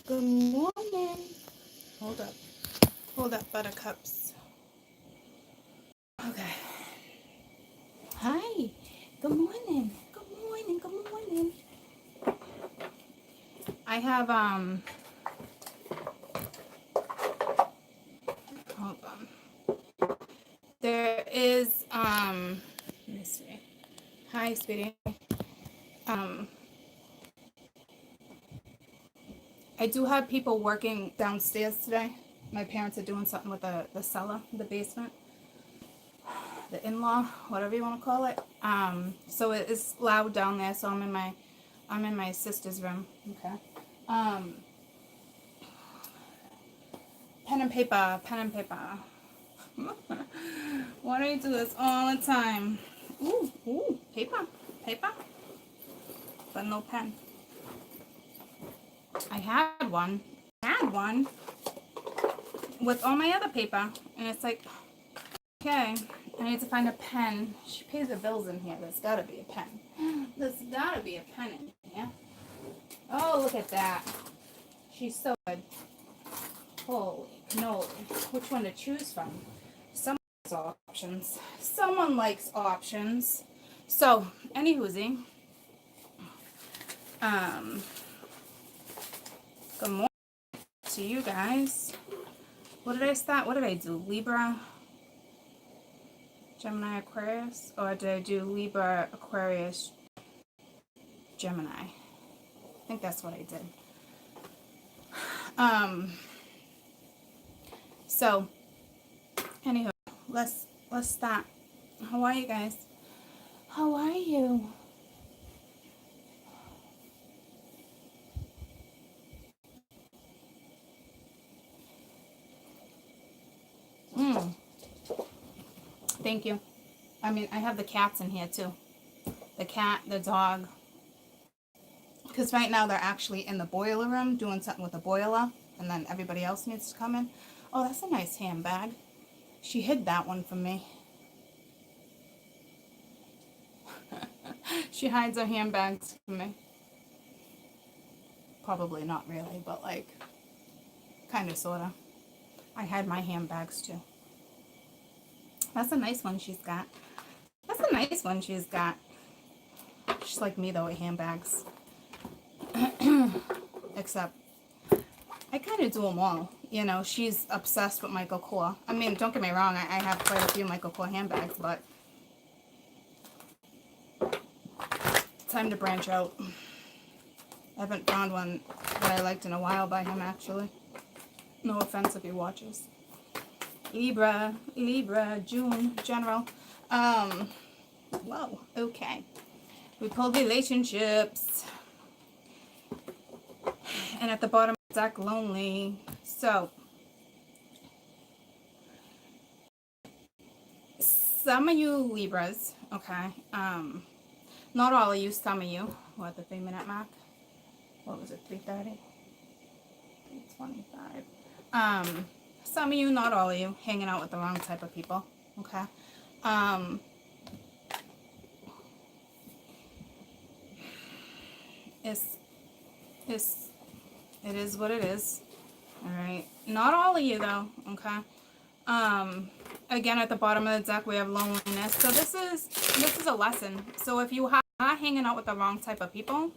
Good morning. Hold up. Hold up, buttercups. Okay. Hi. Good morning. Good morning. Good morning. I have, hold on. There is, let me see. Hi, sweetie. I do have people working downstairs today. My parents are doing something with the cellar, the basement, the in-law, whatever you want to call it. So it is loud down there. So I'm in my sister's room. Okay. Pen and paper, pen and paper. Why do you do this all the time? Ooh, paper, paper, but no pen. I had one with all my other paper, and it's like, okay, I need to find a pen. She pays her bills in here. There's gotta be a pen. There's gotta be a pen in here. Oh, look at that. She's so good. Holy cannoli. Which one to choose from? Someone likes options. Someone likes options. So, anywhoosie. Good morning to you guys. What did I start? What did I do? Libra, Gemini, Aquarius? Or did I do Libra, Aquarius, Gemini? I think that's what I did. So, anywho, let's start. How are you guys? How are you? Thank you. I mean, I have the cats in here too. The cat, the dog. Because right now they're actually in the boiler room doing something with the boiler. And then everybody else needs to come in. Oh, that's a nice handbag. She hid that one from me. She hides her handbags from me. Probably not really, but like, kind of, sort of. I hide my handbags too. That's a nice one she's got. That's a nice one she's got. She's like me though with handbags. Except, I kind of do them all. You know, she's obsessed with Michael Kors. I mean, don't get me wrong, I have quite a few Michael Kors handbags, but time to branch out. I haven't found one that I liked in a while by him, actually. No offense if he watches. Libra, June, general. Whoa, okay. We pulled relationships. And at the bottom, it's lonely. So, some of you Libras, okay, not all of you, some of you. What, the 3-minute mark? What was it, 3:30? 3:25. Some of you, not all of you, hanging out with the wrong type of people, okay? It is what it is, all right? Not all of you, though, okay? Again, at the bottom of the deck, we have loneliness. So this is a lesson. So if you are hanging out with the wrong type of people,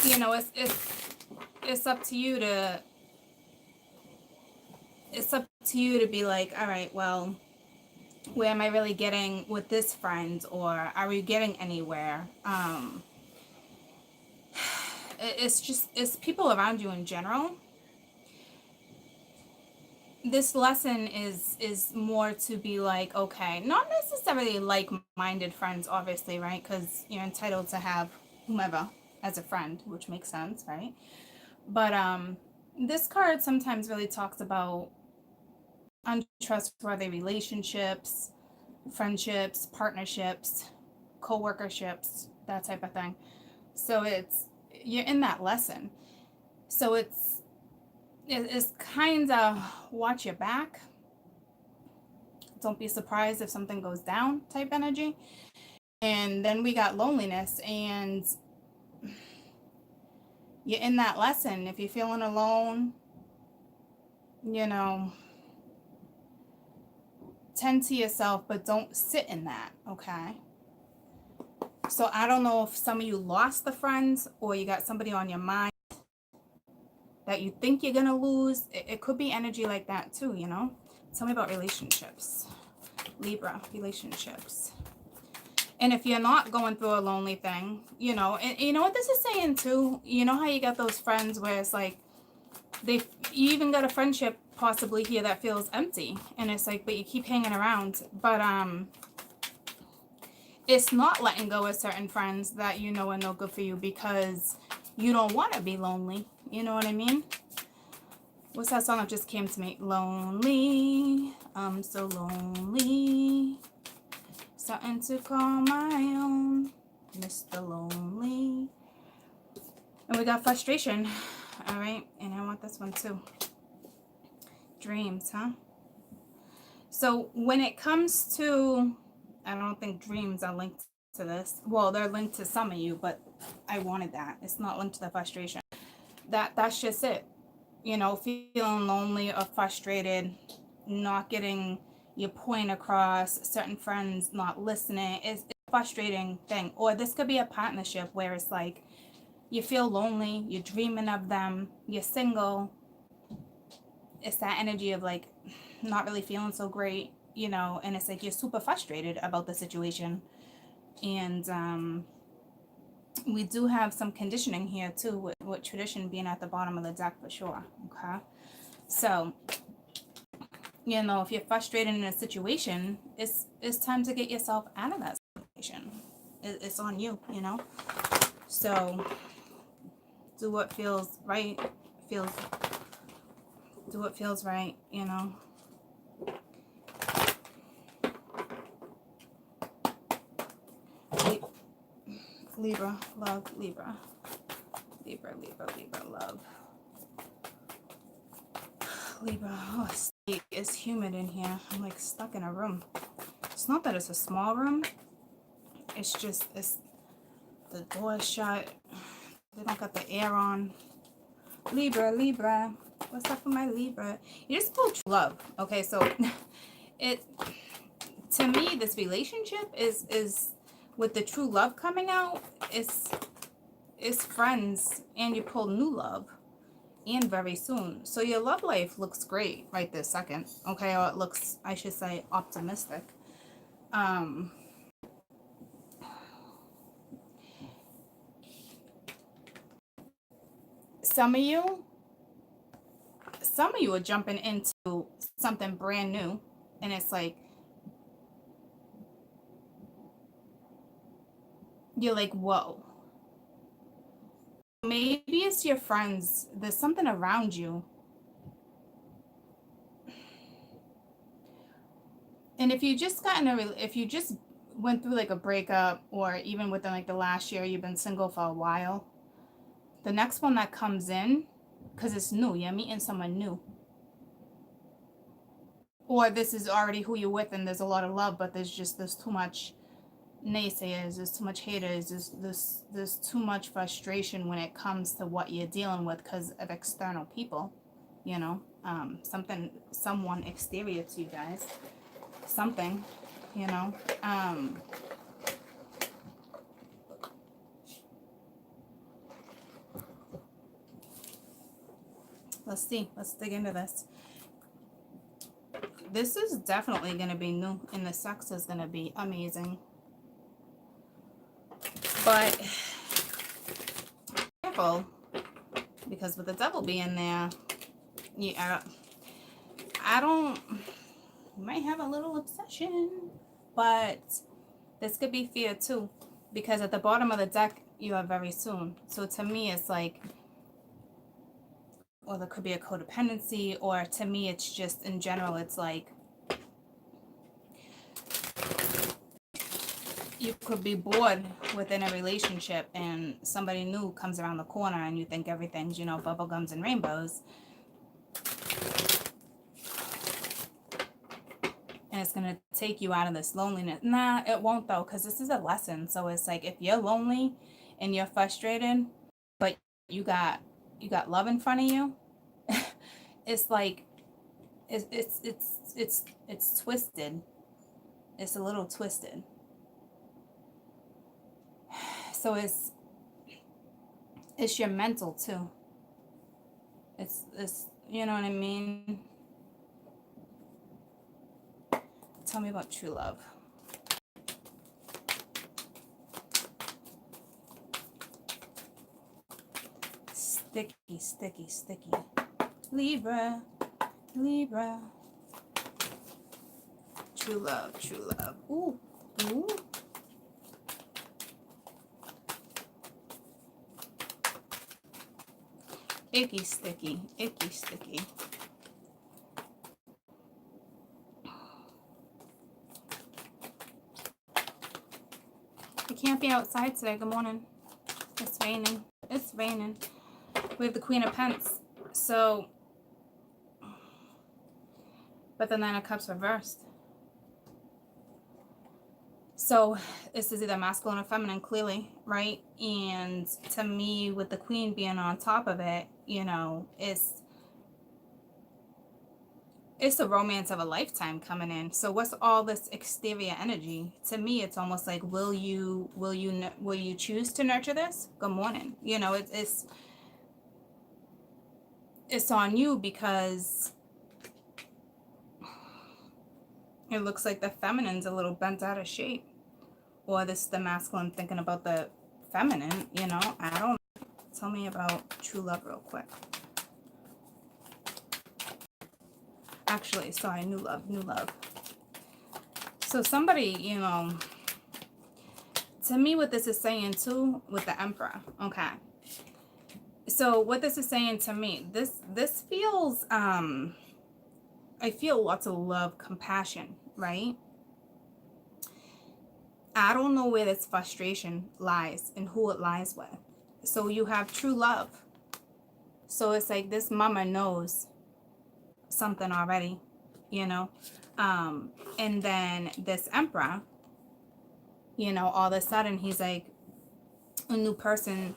you know, it's up to you to be like, all right, well, where am I really getting with this friend, or are we getting anywhere? It's people around you in general. This lesson is more to be like, okay, not necessarily like-minded friends, obviously, right? Because you're entitled to have whomever as a friend, which makes sense, right? But this card sometimes really talks about untrustworthy relationships, friendships, partnerships, co-workerships, that type of thing. So you're in that lesson. So it's kind of watch your back. Don't be surprised if something goes down type energy. And then we got loneliness, and You're in that lesson. If you're feeling alone, tend to yourself, but don't sit in that, okay? So I don't know if some of you lost the friends or you got somebody on your mind that you think you're going to lose. It could be energy like that too, Tell me about relationships. Libra, relationships. And if you're not going through a lonely thing, and you know what this is saying too? You know how you got those friends where it's like, you even got a friendship possibly here that feels empty. And it's like, but you keep hanging around. But it's not letting go of certain friends that are no good for you because you don't want to be lonely. You know what I mean? What's that song that just came to me? Lonely, I'm so lonely. Something to call my own, Mr. Lonely. And we got frustration. All right, and I want this one too. Dreams, huh? So when it comes to, I don't think dreams are linked to this. Well, they're linked to some of you, but I wanted that. It's not linked to the frustration. That's just it. Feeling lonely or frustrated, not getting your point across, certain friends not listening, it's a frustrating thing. Or this could be a partnership where it's like you feel lonely, you're dreaming of them, you're single. It's that energy of like not really feeling so great, and it's like you're super frustrated about the situation. And we do have some conditioning here too, with tradition being at the bottom of the deck for sure. Okay, so if you're frustrated in a situation, it's time to get yourself out of that situation. It's on you, so do what feels right. Do what feels right, Libra, love, Libra, love. Libra, oh, it's humid in here. I'm like stuck in a room. It's not that it's a small room. It's just, the door is shut. They don't got the air on. Libra. What's up with my Libra? You just pulled true love. Okay, so to me, this relationship is with the true love coming out, it's friends, and you pull new love, and very soon. So your love life looks great right this second. Okay, or it looks, I should say, optimistic. Some of you are jumping into something brand new, and it's like you're like, whoa. Maybe it's your friends. There's something around you. And if you just went through like a breakup, or even within like the last year, you've been single for a while, the next one that comes in, because it's new, you're meeting someone new. Or this is already who you're with and there's a lot of love, but there's too much naysayers, there's too much haters, there's too much frustration when it comes to what you're dealing with because of external people, someone exterior to you guys, something, let's see, let's dig into this. This is definitely going to be new, and the sex is going to be amazing. But careful, because with the devil being there, you might have a little obsession, but this could be fear too, because at the bottom of the deck, you are very soon. So to me, it's like, or there could be a codependency, or to me, it's just in general, it's like you could be bored within a relationship and somebody new comes around the corner and you think everything's, bubblegums and rainbows. And it's going to take you out of this loneliness. Nah, it won't though, because this is a lesson. So it's like if you're lonely and you're frustrated, but you got love in front of you. It's like it's twisted. It's a little twisted. So it's your mental too. It's you know what I mean? Tell me about true love. Sticky, sticky, sticky. Libra, Libra. True love, true love. Ooh, ooh. Icky, sticky, icky, sticky. I can't be outside today. Good morning. It's raining. It's raining. We have the Queen of Pence. So, but the Nine of Cups reversed. So this is either masculine or feminine, clearly, right? And to me, with the Queen being on top of it, you know, it's the romance of a lifetime coming in. So what's all this exterior energy? To me, it's almost like, will you choose to nurture this? Good morning. You know, it's on you, because it looks like the feminine's a little bent out of shape. Or this is the masculine thinking about the feminine, you know. I don't know. Tell me about true love real quick. Actually, sorry, new love, new love. So somebody, you know, to me what this is saying too with the Emperor, okay. So what this is saying to me, this feels, I feel lots of love, compassion, right? I don't know where this frustration lies and who it lies with. So you have true love. So it's like this mama knows something already, you know. And then this Emperor, you know, all of a sudden he's like, a new person,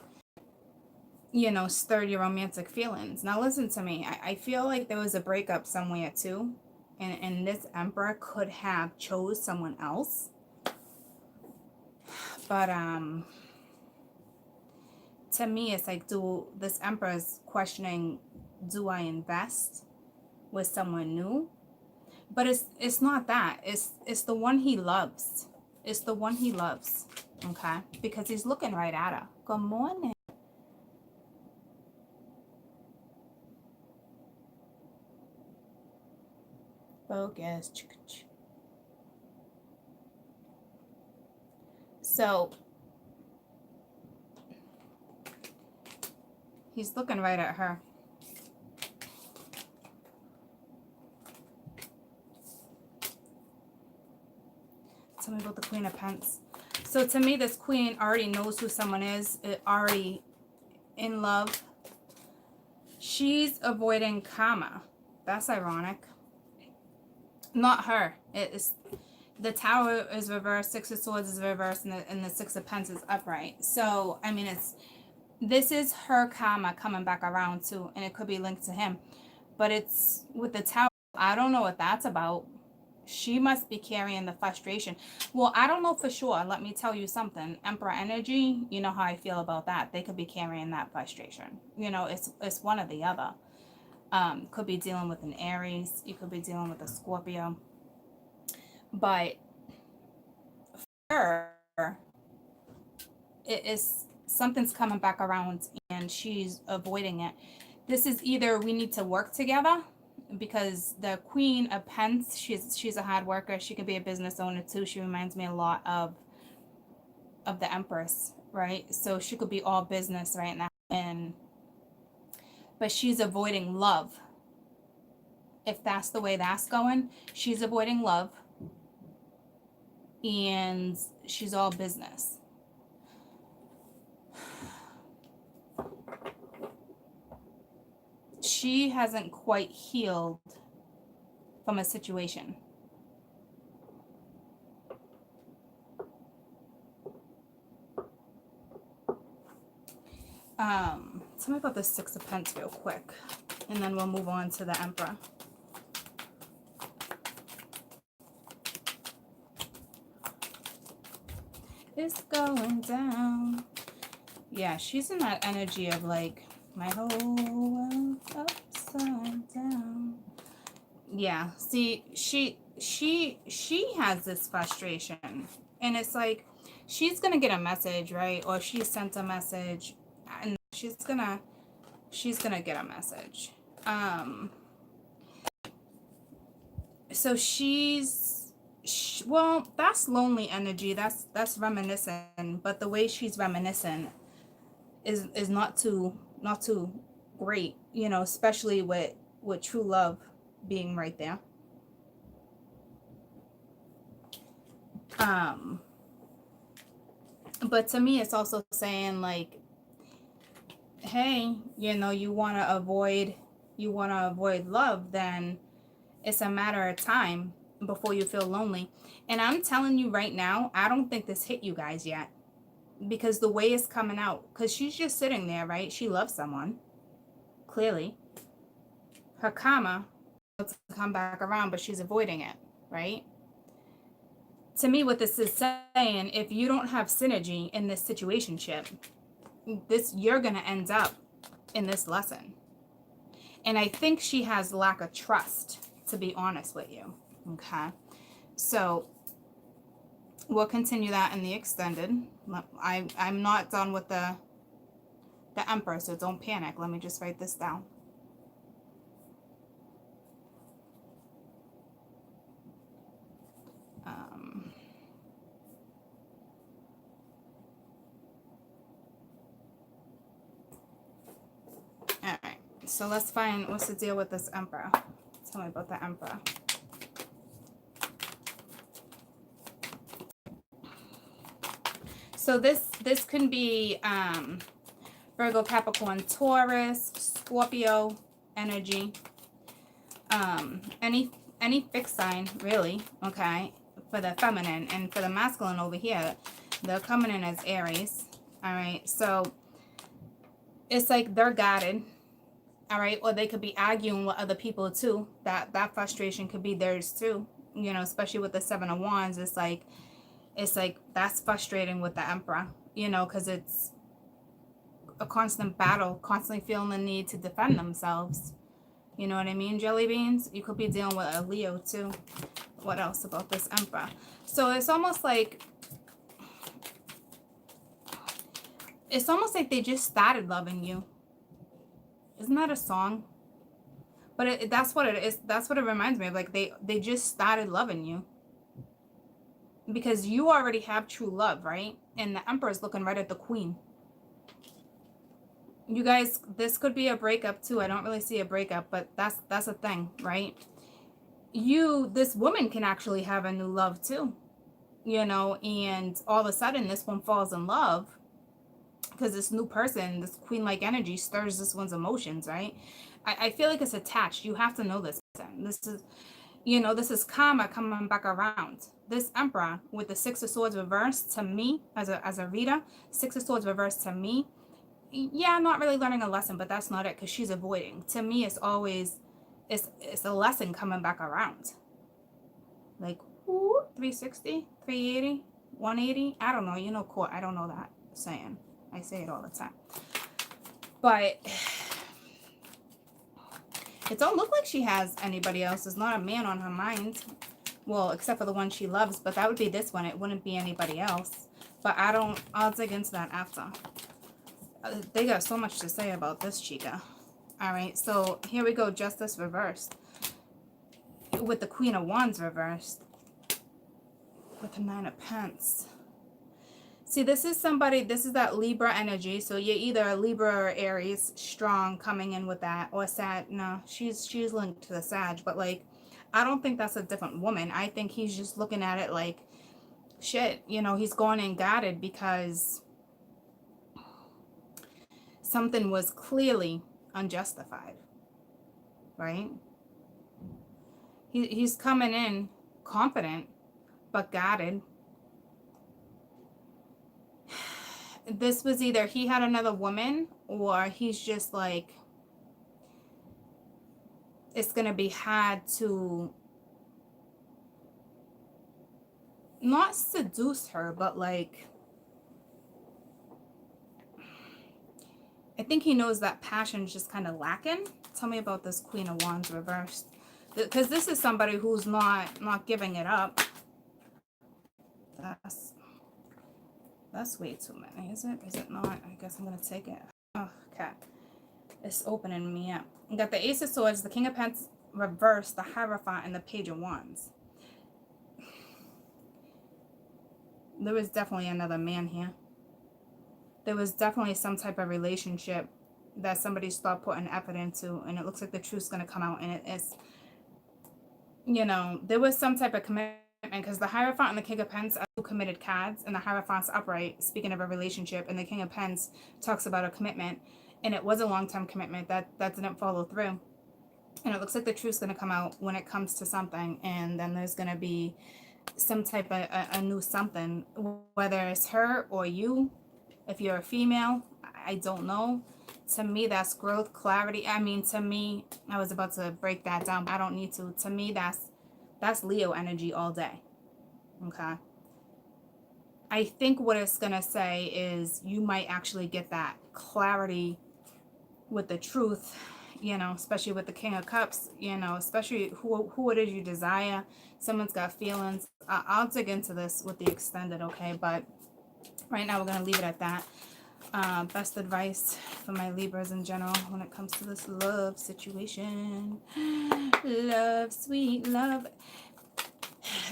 you know, stirred your romantic feelings. Now listen to me. I feel like there was a breakup somewhere too. And this Emperor could have chose someone else. But to me, it's like, this Emperor's questioning, do I invest with someone new? But it's not that. It's the one he loves. It's the one he loves. Okay? Because he's looking right at her. Good morning. Focus. So he's looking right at her. Tell me about the Queen of Pence. So to me, this Queen already knows who someone is. Already in love. She's avoiding karma. That's ironic. Not her. It's the Tower is reversed, Six of Swords is reversed, and the Six of Pence is upright. So I mean, this is her karma coming back around too, and it could be linked to him. But it's with the Tower. I don't know what that's about. She must be carrying the frustration. Well, I don't know for sure. Let me tell you something. Emperor energy, you know how I feel about that. They could be carrying that frustration. You know, it's one or the other. Could be dealing with an Aries. You could be dealing with a Scorpio. But for her, something's coming back around and she's avoiding it. This is either we need to work together, because the Queen of Pence, she's a hard worker. She could be a business owner too. She reminds me a lot of the Empress, right? So she could be all business right now, but she's avoiding love. If that's the way that's going, she's avoiding love and she's all business. She hasn't quite healed from a situation. Tell me about the Six of Pentacles real quick, and then we'll move on to the Emperor. It's going down. Yeah, she's in that energy of like, my whole world upside down. Yeah, see, she has this frustration, and it's like she's gonna get a message, right? Or she sent a message, and she's gonna get a message. So well, that's lonely energy. That's reminiscing, but the way she's reminiscing is not too great, you know, especially with true love being right there. But to me, it's also saying like, hey, you know, you want to avoid love, then it's a matter of time before you feel lonely. And I'm telling you right now, I don't think this hit you guys yet, because the way it's coming out, because she's just sitting there, right? She loves someone, clearly. Her karma wants to come back around, but she's avoiding it, right? To me, what this is saying, if you don't have synergy in this situationship, you're going to end up in this lesson. And I think she has lack of trust, to be honest with you. Okay. So we'll continue that in the extended. I'm not done with the Emperor, so don't panic. Let me just write this down. All right. So let's find what's the deal with this Emperor. Tell me about the Emperor. So this can be Virgo, Capricorn, Taurus, Scorpio energy. Any fixed sign, really, okay, for the feminine. And for the masculine over here, they're coming in as Aries. All right, so it's like they're guarded. All right, or they could be arguing with other people too. That frustration could be theirs too, you know, especially with the Seven of Wands. It's like that's frustrating with the Emperor, you know, because it's a constant battle, constantly feeling the need to defend themselves. You know what I mean, jelly beans? You could be dealing with a Leo too. What else about this Emperor? So it's almost like they just started loving you. Isn't that a song? But that's what it is. That's what it reminds me of. Like they just started loving you. Because you already have true love, right? And the Emperor is looking right at the Queen. You guys, this could be a breakup too. I don't really see a breakup, but that's a thing, right? This woman can actually have a new love too, you know, and all of a sudden this one falls in love because this new person, this queen-like energy, stirs this one's emotions, right? I feel like it's attached. You have to know this person. This is, you know, this is karma coming back around. This Emperor with the Six of Swords reversed, to me, as a reader, Six of Swords reversed to me, yeah, I'm not really learning a lesson, but that's not it, because she's avoiding. To me, it's always, it's a lesson coming back around. Like, ooh, 360, 380, 180, I don't know, you know, court, I don't know that saying. I say it all the time. But it don't look like she has anybody else. There's not a man on her mind. Well, except for the one she loves, but that would be this one. It wouldn't be anybody else. But I'll dig into that after. They got so much to say about this chica. All right, so here we go. Justice reversed. With the Queen of Wands reversed. With the Nine of Pentacles. See, this is that Libra energy. So you're either a Libra or Aries, strong, coming in with that, or Sag. No, she's linked to the Sag, but like, I don't think that's a different woman. I think he's just looking at it like, shit, you know, he's going in guarded because something was clearly unjustified, right? He's coming in confident, but guarded. This was either he had another woman or he's just like, it's going to be hard to not seduce her, but like, I think he knows that passion's just kind of lacking. Tell me about this Queen of Wands reversed. Because this is somebody who's not giving it up. That's way too many, is it? Is it not? I guess I'm going to take it. Oh, okay. It's opening me up. You got the Ace of Swords, the King of Pentacles reversed, the Hierophant, and the Page of Wands. There was definitely another man here. There was definitely some type of relationship that somebody started putting effort into, and it looks like the truth's going to come out, and it is, you know, there was some type of commitment, because the Hierophant and the King of Pentacles are two committed cards, and the Hierophant's upright, speaking of a relationship, and the King of Pentacles talks about a commitment, and it was a long-term commitment that didn't follow through. And it looks like the truth's going to come out when it comes to something, and then there's going to be some type of a new something, whether it's her or you. If you're a female, I don't know. To me, that's growth, clarity. I mean, to me, I was about to break that down, but I don't need to. To me, that's Leo energy all day. Okay. I think what it's going to say is you might actually get that clarity with the truth, you know, especially with the King of Cups, you know, especially who it is you desire. Someone's got feelings. I'll dig into this with the extended, okay? But right now we're going to leave it at that. Best advice for my Libras in general when it comes to this love situation. Love, sweet love.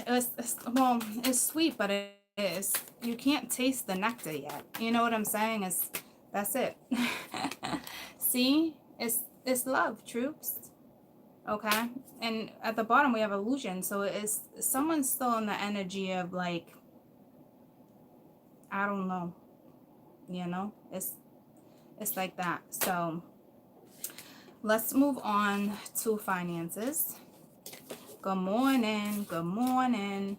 Well, it's sweet, but it is. You can't taste the nectar yet. You know what I'm saying? That's it. See? It's love, troops. Okay? And at the bottom we have illusion. So it's someone's still in the energy of like, I don't know. You know? It's like that. So let's move on to finances. Good morning. Good morning.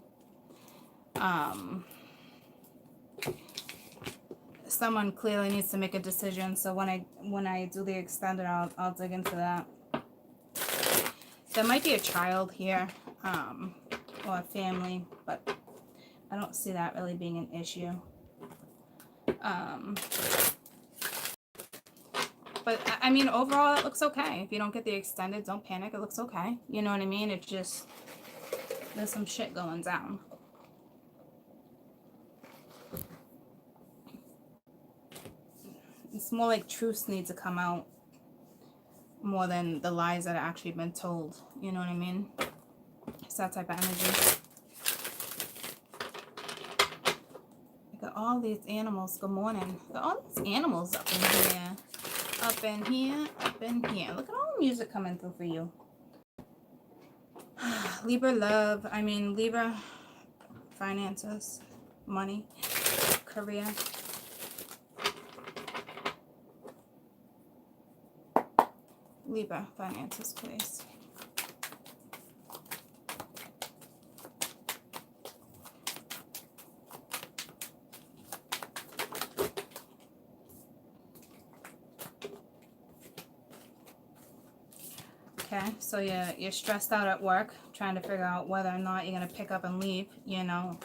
Someone clearly needs to make a decision. So when I do the extended, I'll dig into that. There might be a child here, or a family, but I don't see that really being an issue. But I mean, overall, it looks okay. If you don't get the extended, don't panic. It looks okay. You know what I mean? It just, there's some shit going down. It's more like truths need to come out more than the lies that have actually been told. You know what I mean? It's that type of energy. I got all these animals. Good morning. Got all these animals up in here. Up in here. Up in here. Look at all the music coming through for you. Libra love. I mean, Libra finances, money, career. Libra finances, please. Okay, so you're stressed out at work, trying to figure out whether or not you're going to pick up and leave, you know.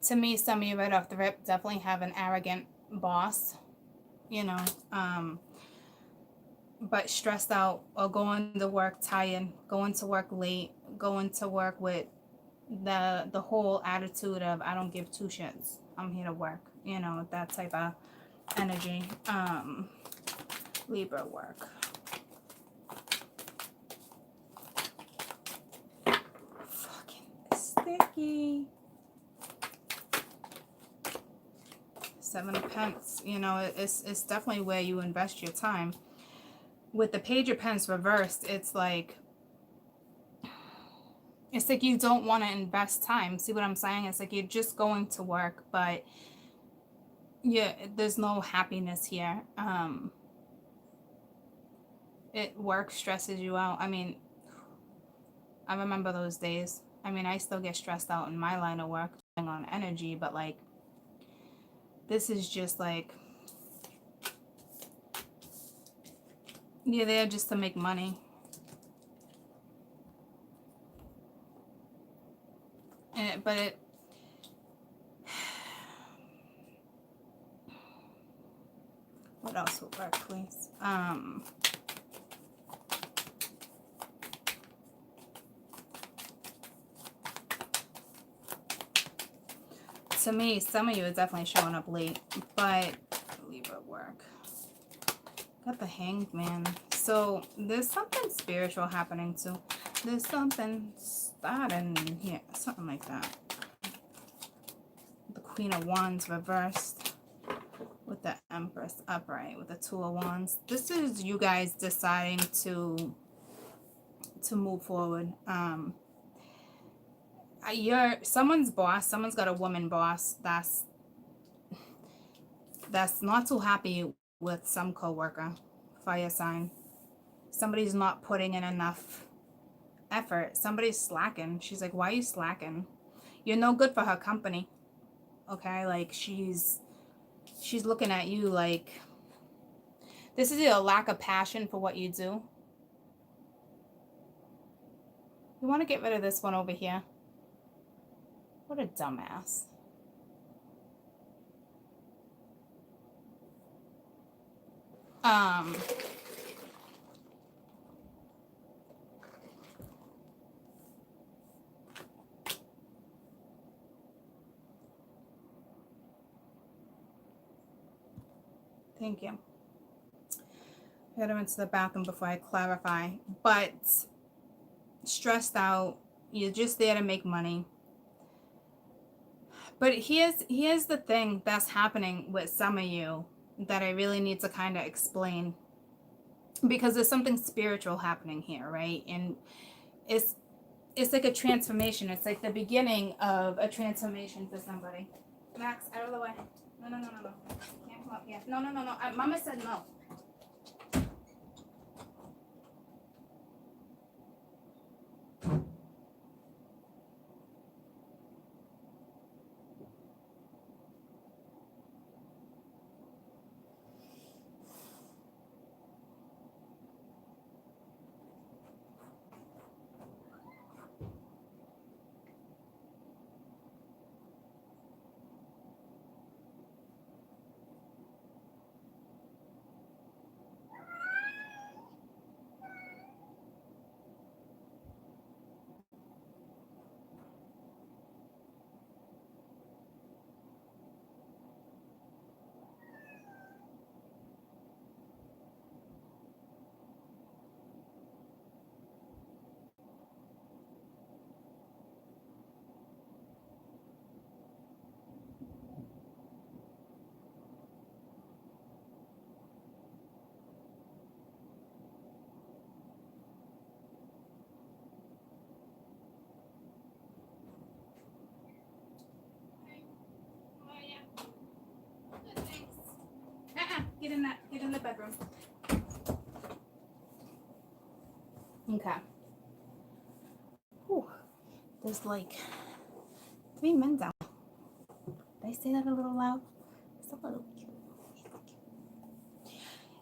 To me, some of you right off the rip definitely have an arrogant boss, you know, but stressed out, or going to work tired, going to work late, going to work with the whole attitude of I don't give two shits, I'm here to work, you know, that type of energy. Libra work. Sticky. Seven of Pentacles. You know, it's definitely where you invest your time. With the Page of Pentacles reversed, it's like you don't want to invest time. See what I'm saying? It's like you're just going to work, but yeah, there's no happiness here. Work stresses you out. I mean, I remember those days. I mean, I still get stressed out in my line of work on energy, but like, this is just like, You're there just to make money. But it, what else would work, please? To me, some of you are definitely showing up late, but Libra work. Got the Hanged Man. So there's something spiritual happening too. There's something starting here, something like that. The Queen of Wands reversed with the Empress upright with the Two of Wands. This is you guys deciding to move forward. You're someone's boss. Someone's got a woman boss that's not too happy with some coworker. Fire sign. Somebody's not putting in enough effort. Somebody's slacking. She's like, why are you slacking? You're no good for her company. Okay, like she's looking at you like this is a lack of passion for what you do. You want to get rid of this one over here. What a dumbass. Thank you. I gotta into the bathroom before I clarify. But stressed out, you're just there to make money. But here's the thing that's happening with some of you that I really need to kind of explain, because there's something spiritual happening here, right? And it's like a transformation. It's like the beginning of a transformation for somebody. Max, out of the way. No. Can't come up here. No. Mama said no. Get in the bedroom. Okay. Whew. There's like 3 men down. Did I say that a little loud? It's a little cute.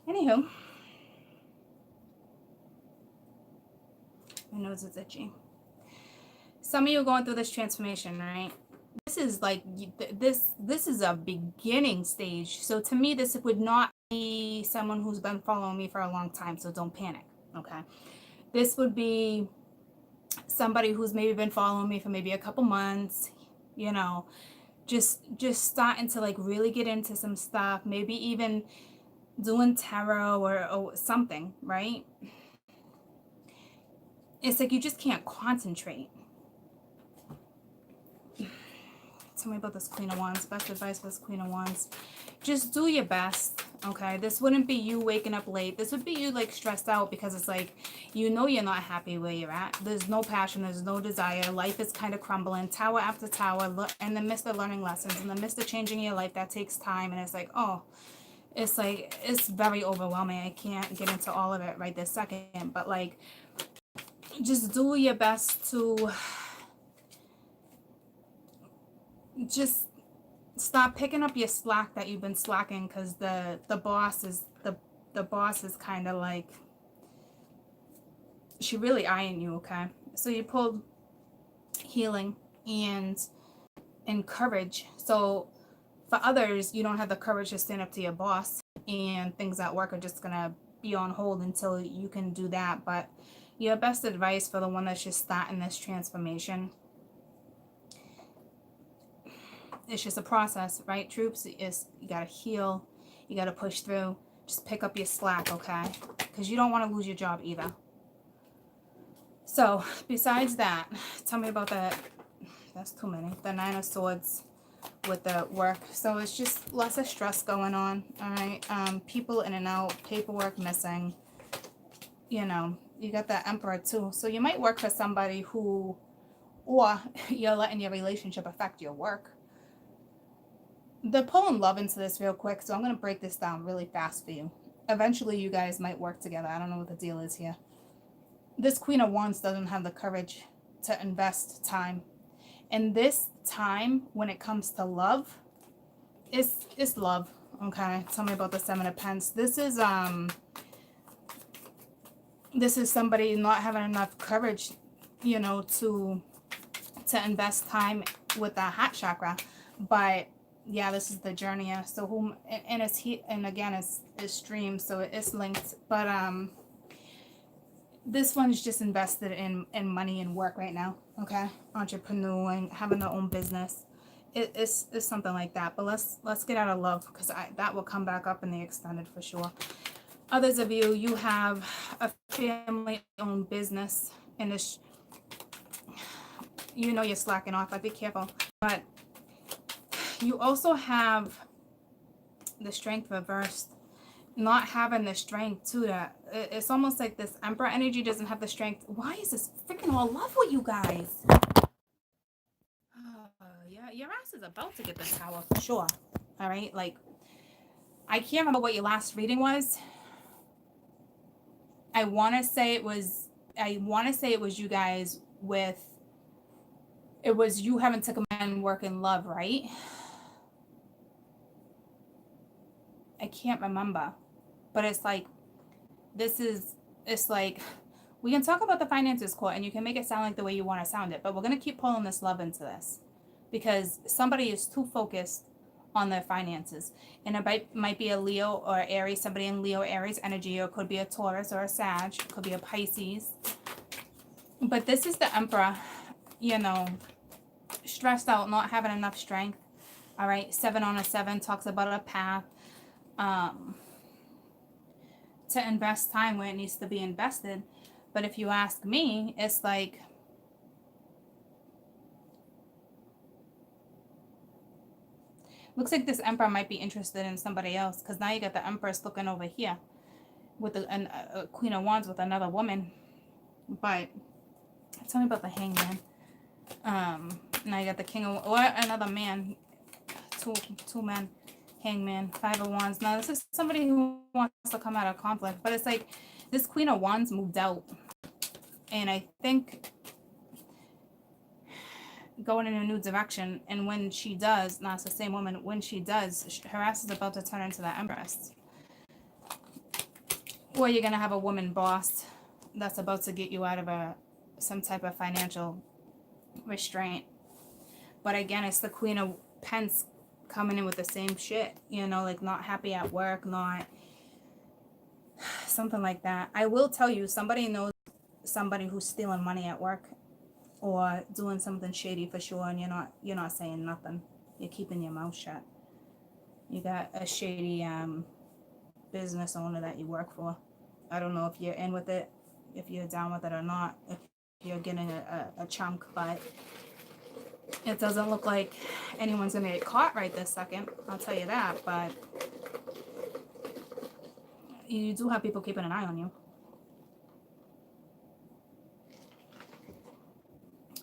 Anywho. My nose is itchy. Some of you are going through this transformation, right? This is like this is a beginning stage. So to me, this would not be someone who's been following me for a long time, so don't panic, okay? This would be somebody who's maybe been following me for maybe a couple months, you know, just starting to like really get into some stuff, maybe even doing tarot or something, right? It's like you just can't concentrate. Tell me about this Queen of Wands. Best advice for this Queen of Wands. Just do your best, okay? This wouldn't be you waking up late. This would be you like stressed out because it's like, you know, you're not happy where you're at. There's no passion. There's no desire. Life is kind of crumbling. Tower after tower. In the midst of learning lessons. In the midst of changing your life, that takes time. And it's like, oh, it's like, it's very overwhelming. I can't get into all of it right this second. But like, just do your best to just stop picking up your slack that you've been slacking, because the boss is kind of like she really eyeing you, okay? So you pulled healing and courage. So for others, you don't have the courage to stand up to your boss, and things at work are just gonna be on hold until you can do that. But your best advice for the one that's just starting this transformation, it's just a process, right, troops? Is you gotta heal, you gotta push through. Just pick up your slack, okay? Because you don't want to lose your job either. So besides that, tell me about that. That's too many. The Nine of Swords with the work. So it's just lots of stress going on. All right. People in and out, paperwork missing. You know, you got the Emperor too. So you might work for somebody who, or you're letting your relationship affect your work. They're pulling love into this real quick, so I'm going to break this down really fast for you. Eventually, you guys might work together. I don't know what the deal is here. This Queen of Wands doesn't have the courage to invest time. And this time, when it comes to love, it's love. Okay, tell me about the Seven of Pentacles. This is somebody not having enough courage, you know, to invest time with that heart chakra. But yeah, this is the journey. So whom, and it's he, and again it's stream, so it's linked. But this one's just invested in money and work right now. Okay, entrepreneur and having their own business. It's something like that. But let's get out of love, because that will come back up in the extended for sure. Others of you, you have a family-owned business, and it's, you know, you're slacking off. I'd be careful. But you also have the Strength reversed. Not having the strength to that. It's almost like this Emperor energy doesn't have the strength. Why is this freaking all love with you guys? Yeah, your ass is about to get the Tower for sure. All right, like, I can't remember what your last reading was. I want to say it was you guys with, it was you having to come and work in love, right? I can't remember. But it's like, it's like, we can talk about the finances court and you can make it sound like the way you want to sound it, but we're going to keep pulling this love into this, because somebody is too focused on their finances. And it might be a Leo or Aries, somebody in Leo, Aries energy, or it could be a Taurus or a Sag, it could be a Pisces. But this is the Emperor, you know, stressed out, not having enough strength. All right, 7 on a 7 talks about a path. To invest time where it needs to be invested. But if you ask me, it's like, looks like this Emperor might be interested in somebody else, because now you got the Empress looking over here with a Queen of Wands with another woman. But tell me about the Hangman. Now you got the King of, or another man, two men. Hangman, 5 of Wands. Now this is somebody who wants to come out of conflict, but it's like this Queen of Wands moved out, and I think going in a new direction. And when she does, now it's the same woman, when she does, her ass is about to turn into the Empress. Or you're gonna have a woman boss that's about to get you out of some type of financial restraint. But again, it's the Queen of Pentacles coming in with the same shit, you know, like not happy at work, not something like that. I will tell you, somebody knows somebody who's stealing money at work or doing something shady for sure, and you're not saying nothing. You're keeping your mouth shut. You got a shady business owner that you work for. I don't know if you're in with it, if you're down with it or not, if you're getting a chunk, but it doesn't look like anyone's going to get caught right this second. I'll tell you that. But you do have people keeping an eye on you.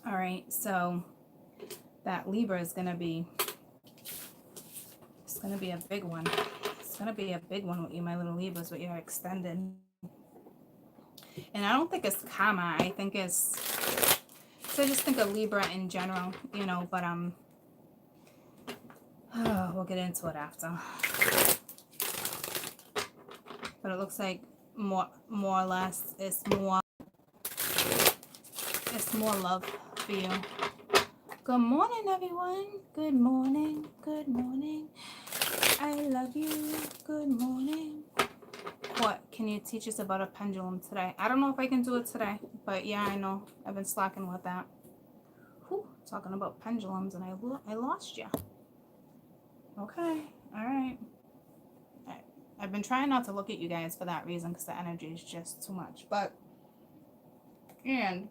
All right. So that Libra is going to be, it's going to be a big one. It's going to be a big one with you, my little Libras, with your extended. And I don't think it's karma. I think it's, so I just think of Libra in general, you know, but we'll get into it after. But it looks like more or less it's more more love for you. Good morning, everyone. Good morning. Good morning. I love you. Good morning. What? Can you teach us about a pendulum today? I don't know if I can do it today, but yeah, I know. I've been slacking with that. Whew, talking about pendulums, and I lost you. Okay. All right. I've been trying not to look at you guys for that reason, because the energy is just too much. But, and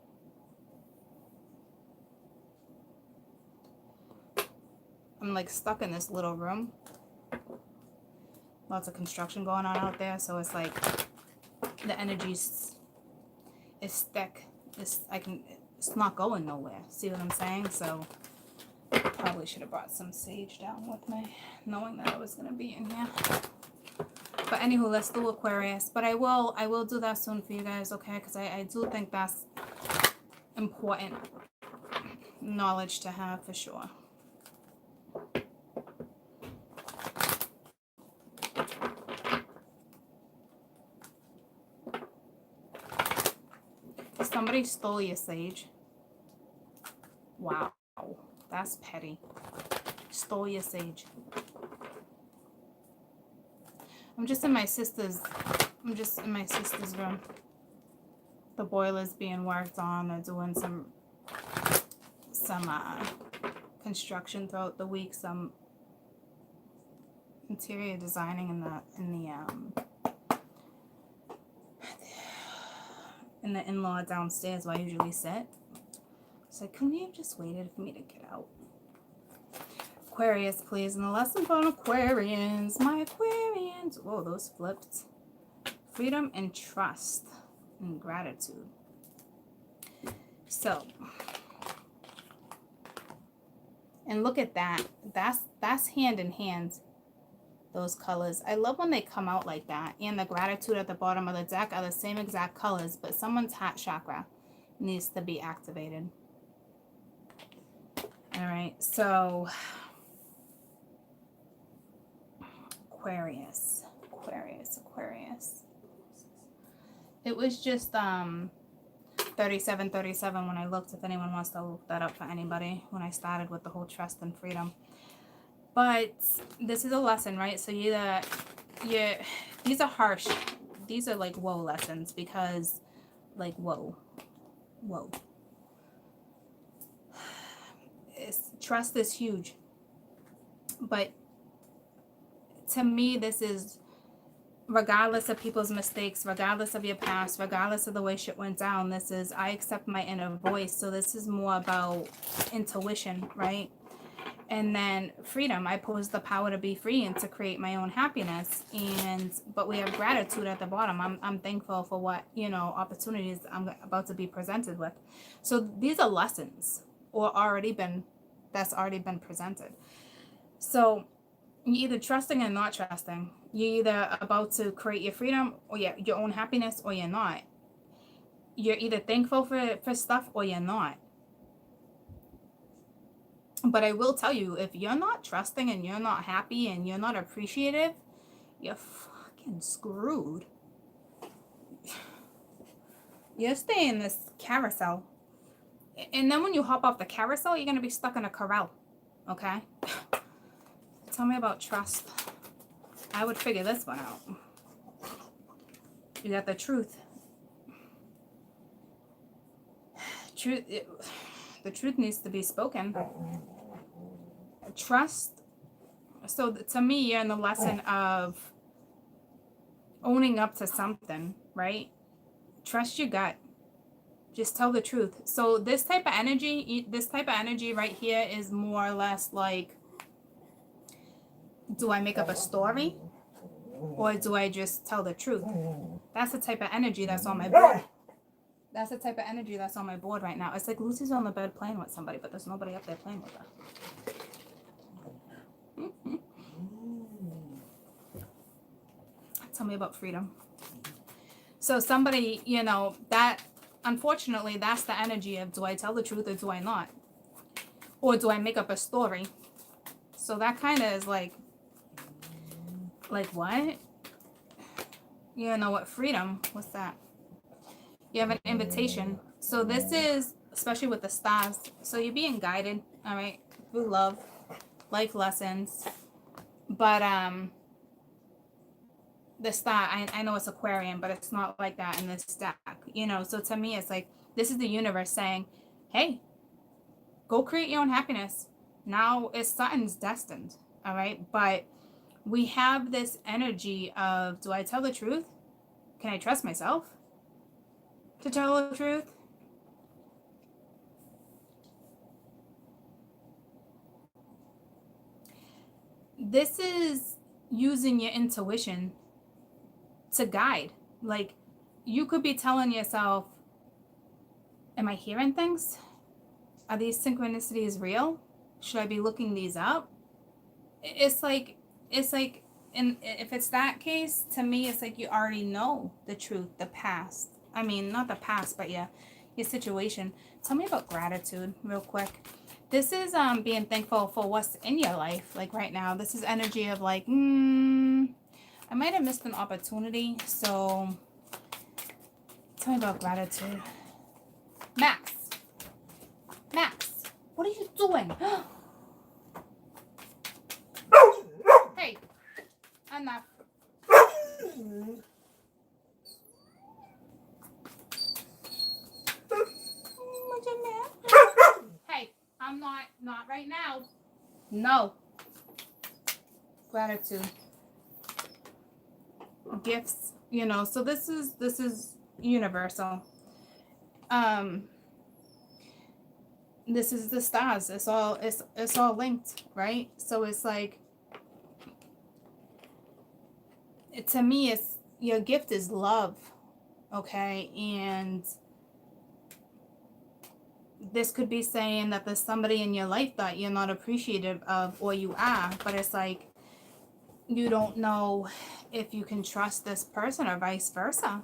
I'm like stuck in this little room. Lots of construction going on out there, so it's like the energy is thick. It's not going nowhere. See what I'm saying? So probably should have brought some sage down with me, knowing that I was gonna be in here. But anywho, let's do Aquarius. But I will do that soon for you guys, okay? Because I do think that's important knowledge to have for sure. Somebody stole your sage. Wow, that's petty. Stole your sage. I'm just in my sister's room. The boiler's being worked on. They're doing some construction throughout the week, some interior designing in the in-law downstairs where I usually sit. So couldn't you have just waited for me to get out? Aquarius, please. And the lesson on Aquarians. My Aquarians. Whoa, those flipped. Freedom and trust and gratitude. So, and look at that. That's hand in hand. Those colors. I love when they come out like that. And the gratitude at the bottom of the deck are the same exact colors, but someone's heart chakra needs to be activated. All right, so Aquarius. It was just 3737 when I looked, if anyone wants to look that up for anybody, when I started with the whole trust and freedom. But this is a lesson, right? So these are harsh. These are like whoa lessons, because like whoa. Trust is huge. But to me, this is regardless of people's mistakes, regardless of your past, regardless of the way shit went down, this is I accept my inner voice. So this is more about intuition, right? And then freedom. I pose the power to be free and to create my own happiness. But we have gratitude at the bottom. I'm thankful for what, opportunities I'm about to be presented with. So these are lessons that's already been presented. So you're either trusting and not trusting. You're either about to create your freedom or your own happiness, or you're not. You're either thankful for stuff or you're not. But I will tell you, if you're not trusting and you're not happy and you're not appreciative, you're fucking screwed. You're staying in this carousel. And then when you hop off the carousel, you're going to be stuck in a corral. Okay? Tell me about trust. I would figure this one out. You got the truth. The truth needs to be spoken. Trust. So to me, you're in the lesson of owning up to something, right? Trust your gut. Just tell the truth. So this type of energy right here is more or less like, do I make up a story? Or do I just tell the truth? That's the type of energy that's on my board. That's the type of energy that's on my board right now. It's like Lucy's on the bed playing with somebody, but there's nobody up there playing with her. Tell me about freedom. So somebody, that, unfortunately, that's the energy of, do I tell the truth or do I not? Or do I make up a story? So that kind of is like what? You know what? Freedom. What's that? You have an invitation. So this is especially with the stars. So you're being guided, all right, through love, life lessons. But the star, I know it's Aquarian, but it's not like that in this deck, you know. So to me, it's like, this is the universe saying, hey, go create your own happiness. Now it's something's destined, all right? But we have this energy of, do I tell the truth? Can I trust myself to tell the truth? This is using your intuition to guide. Like, you could be telling yourself, am I hearing things? Are these synchronicities real? Should I be looking these up? It's like, and if it's that case, to me, it's like you already know the truth, the past. I mean, not the past, but yeah, your situation. Tell me about gratitude real quick. This is being thankful for what's in your life, like right now. This is energy of like, I might have missed an opportunity, so tell me about gratitude. Max, what are you doing? Hey, enough. Hey, I'm not right now. No. Gratitude. Gifts, you know, so this is universal. This is the stars. It's all linked, right? So it's like, to me, it's, your gift is love, okay? And this could be saying that there's somebody in your life that you're not appreciative of, or you are, but it's like, you don't know if you can trust this person or vice versa,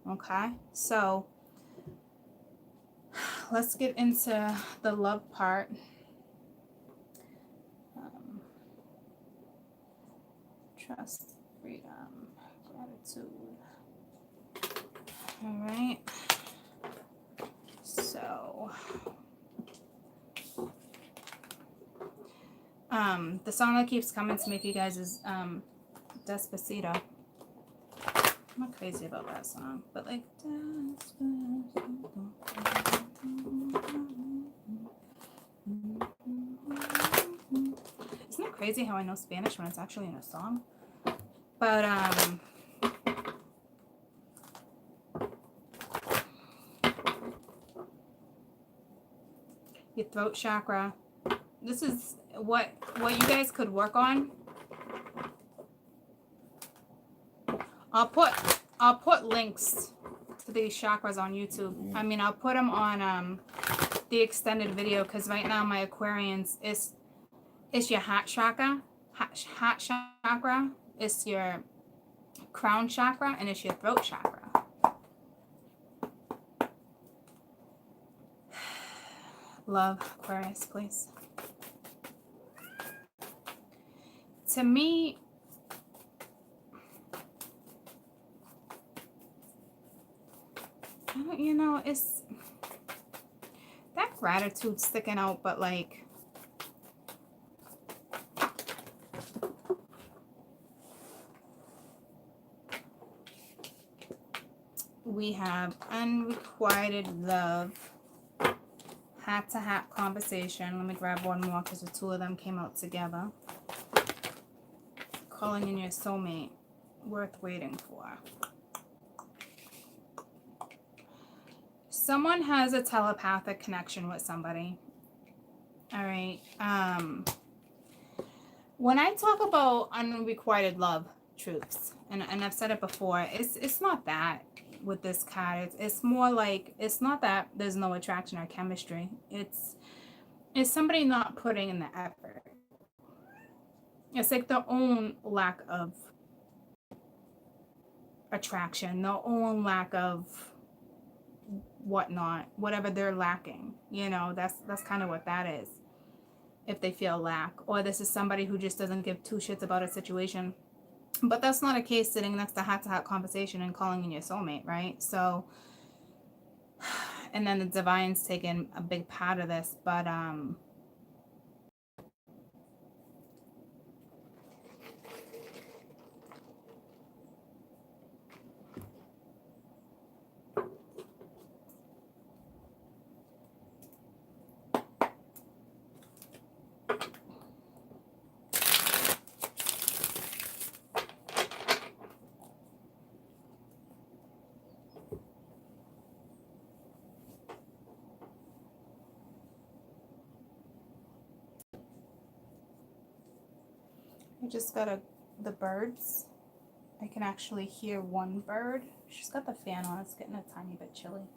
okay? So let's get into the love part. Trust, freedom, gratitude. All right. So, the song that keeps coming to me, if you guys, is Despacito. I'm not crazy about that song, but like, isn't it crazy how I know Spanish when it's actually in a song? But your throat chakra. This is what you guys could work on. I'll put links to these chakras on YouTube. I mean, I'll put them on the extended video, because right now my Aquarians is your heart chakra. Heart chakra. It's your crown chakra, and it's your throat chakra. Love, Aquarius, please. To me, you know, it's that gratitude sticking out, but like, we have unrequited love, heart-to-heart conversation. Let me grab one more, because the two of them came out together. Calling in your soulmate, worth waiting for. Someone has a telepathic connection with somebody. All right. When I talk about unrequited love truths, and I've said it before, it's not that with this card. It's more like, it's not that there's no attraction or chemistry. It's somebody not putting in the effort. It's like their own lack of attraction, their own lack of whatnot, whatever they're lacking, you know. That's kind of what that is, if they feel lack. Or this is somebody who just doesn't give two shits about a situation. But that's not a case sitting next to heart-to-heart conversation and calling in your soulmate, right? So and then the divine's taken a big part of this, but I just got the birds. I can actually hear one bird. She's got the fan on. It's getting a tiny bit chilly.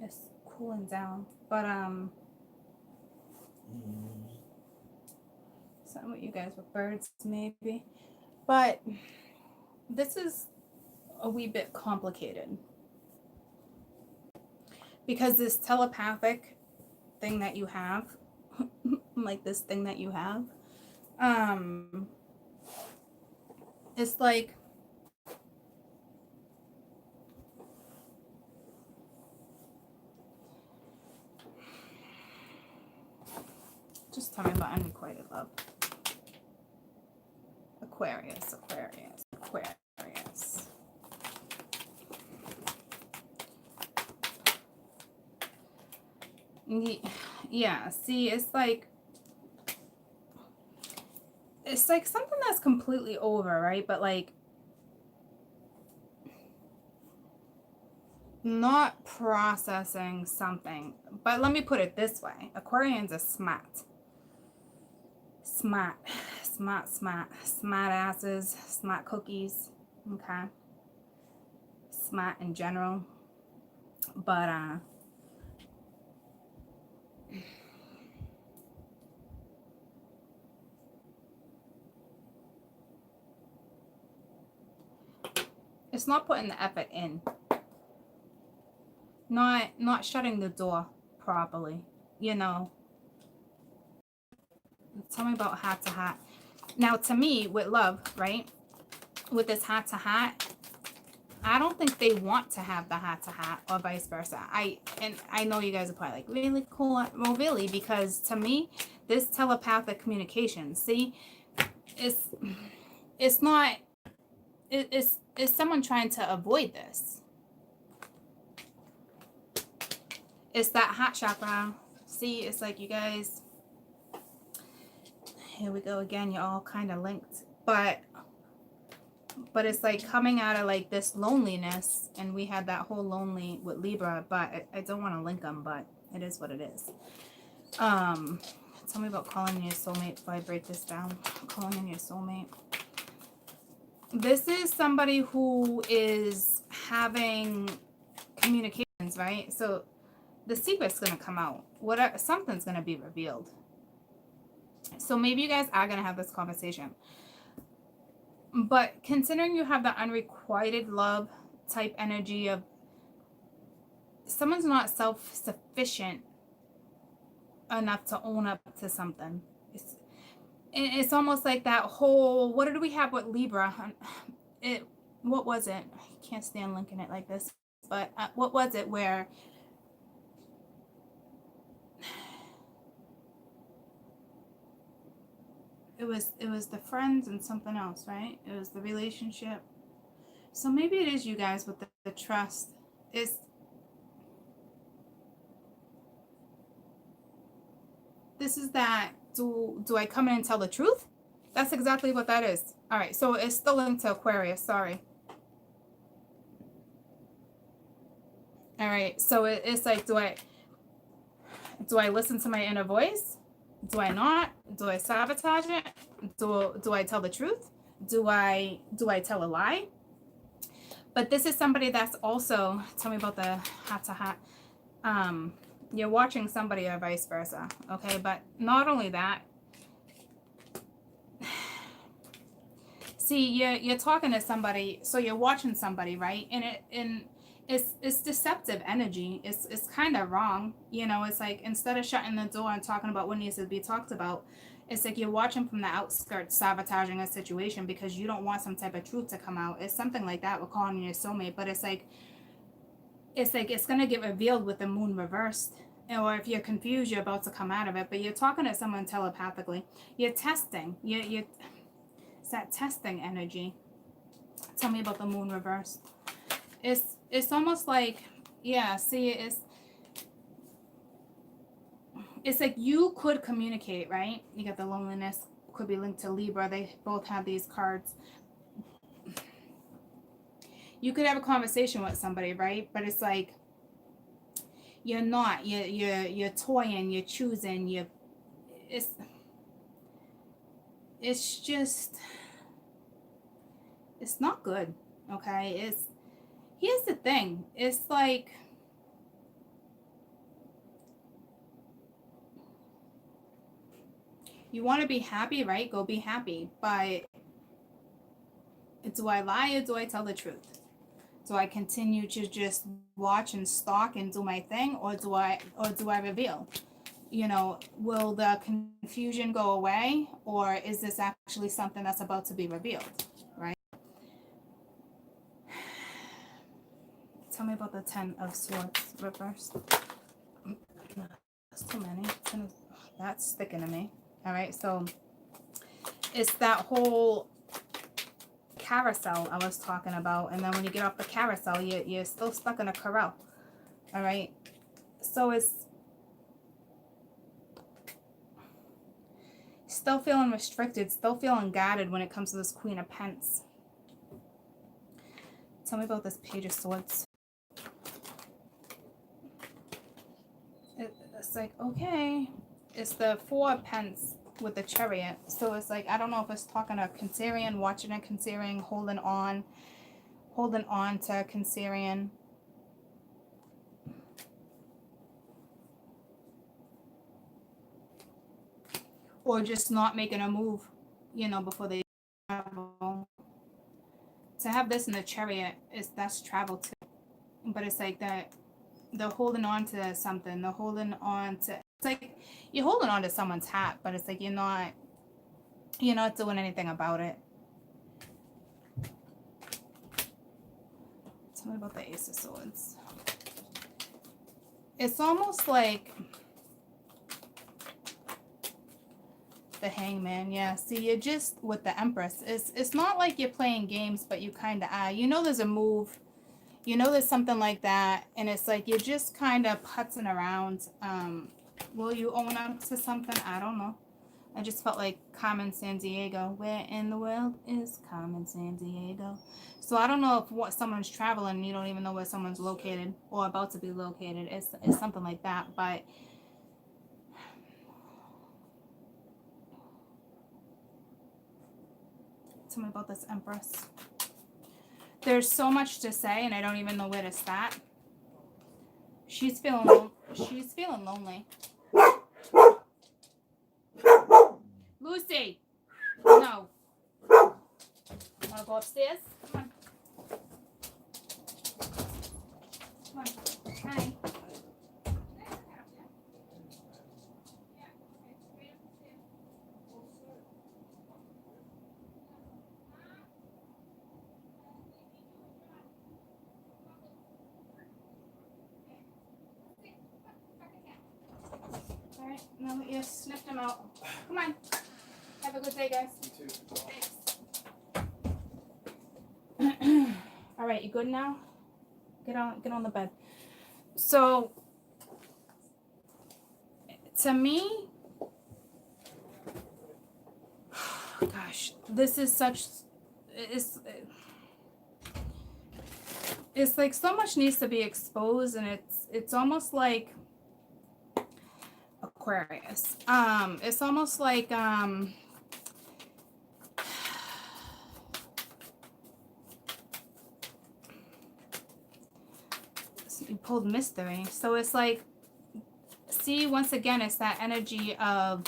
It's cooling down. But something with you guys with birds maybe. But this is a wee bit complicated. Because this telepathic thing that you have, like this thing that you have, it's like just tell me about unrequited love. Aquarius, Aquarius, Aquarius. Yeah, see, it's like something that's completely over, right? But like not processing something. But let me put it this way. Aquarians are smart. Smart asses, smart cookies, okay? Smart in general. But it's not putting the effort in. Not shutting the door properly, you know. Tell me about heart to heart. Now, to me, with love, right? With this heart to heart, I don't think they want to have the heart to heart or vice versa. I know you guys are probably like, really cool. Well, really, because to me, this telepathic communication, see, it's not, it's someone trying to avoid this. It's that heart chakra. See, it's like you guys, here we go again, you're all kind of linked, but it's like coming out of like this loneliness, and we had that whole lonely with Libra, but I don't want to link them, but it is what it is. Tell me about calling in your soulmate before I break this down. Calling in your soulmate. This is somebody who is having communications, right? So the secret's going to come out. Something's going to be revealed. So maybe you guys are going to have this conversation. But considering you have the unrequited love type energy of someone's not self-sufficient enough to own up to something. It's almost like that whole, what did we have with Libra? What was it? I can't stand linking it like this. But what was it where it was the friends and something else, right? It was the relationship. So maybe it is you guys with the trust. This is that, do I come in and tell the truth? That's exactly what that is. All right, so it's still linked to Aquarius, sorry. All right, so it's like, do I listen to my inner voice? Do I not? Do I sabotage it? Do I tell the truth? Do I tell a lie? But this is somebody that's also, tell me about the heart to heart. You're watching somebody or vice versa, okay? But not only that, see, you're talking to somebody, so you're watching somebody, right? And it's deceptive energy. It's kind of wrong, you know. It's like instead of shutting the door and talking about what needs to be talked about, it's like you're watching from the outskirts, sabotaging a situation because you don't want some type of truth to come out. It's something like that. We're calling you your soulmate, but it's like it's like it's going to get revealed with the moon reversed. Or if you're confused, you're about to come out of it, but you're talking to someone telepathically. You're testing. It's that testing energy. Tell me about the moon reversed. It's almost like, yeah, see, it's like you could communicate, right? You got the loneliness, could be linked to Libra. They both have these cards. You could have a conversation with somebody, right? But it's like you're not. You're toying. You're choosing. It's just, it's not good. Okay. Here's the thing. It's like, you want to be happy, right? Go be happy. But do I lie or do I tell the truth? Do I continue to just watch and stalk and do my thing, or do I reveal? You know, will the confusion go away, or is this actually something that's about to be revealed, right? Tell me about the 10 of Swords reversed. That's too many. That's sticking to me. All right, so it's that whole carousel I was talking about, and then when you get off the carousel, you're still stuck in a corral. All right, so it's still feeling restricted, still feeling guarded when it comes to this Queen of Pence. Tell me about this Page of Swords. It's like, okay, it's the 4 of Pence with the Chariot. So it's like, I don't know if it's talking to Cancerian, watching a Cancerian, holding on to Cancerian. Or just not making a move, you know, before they travel. To have this in the Chariot, that's travel too. But it's like that they're holding on to something. They're holding on to, it's like you're holding on to someone's hat, but it's like you're not doing anything about it. Tell me about the Ace of Swords. It's almost like the Hangman. Yeah, see, you're just with the Empress. It's not like you're playing games, but you kind of are. You know there's a move. You know there's something like that, and it's like you're just kind of putzing around. Will you own up to something? I don't know. I just felt like Carmen Sandiego. Where in the world is Carmen Sandiego? So I don't know if someone's traveling and you don't even know where someone's located or about to be located. It's something like that, but tell me about this Empress. There's so much to say, and I don't even know where to start. She's feeling lonely. Lucy, no. Wanna go upstairs? Come on. Come on. Hi. All right, now that you sniffed them out, come on. Have a good day, guys. You too. Thanks. All right, you good now? Get on the bed. So, to me, gosh, this is such. It's like so much needs to be exposed, and it's almost like Aquarius. It's almost like you pulled mystery. So it's like, see, once again, it's that energy of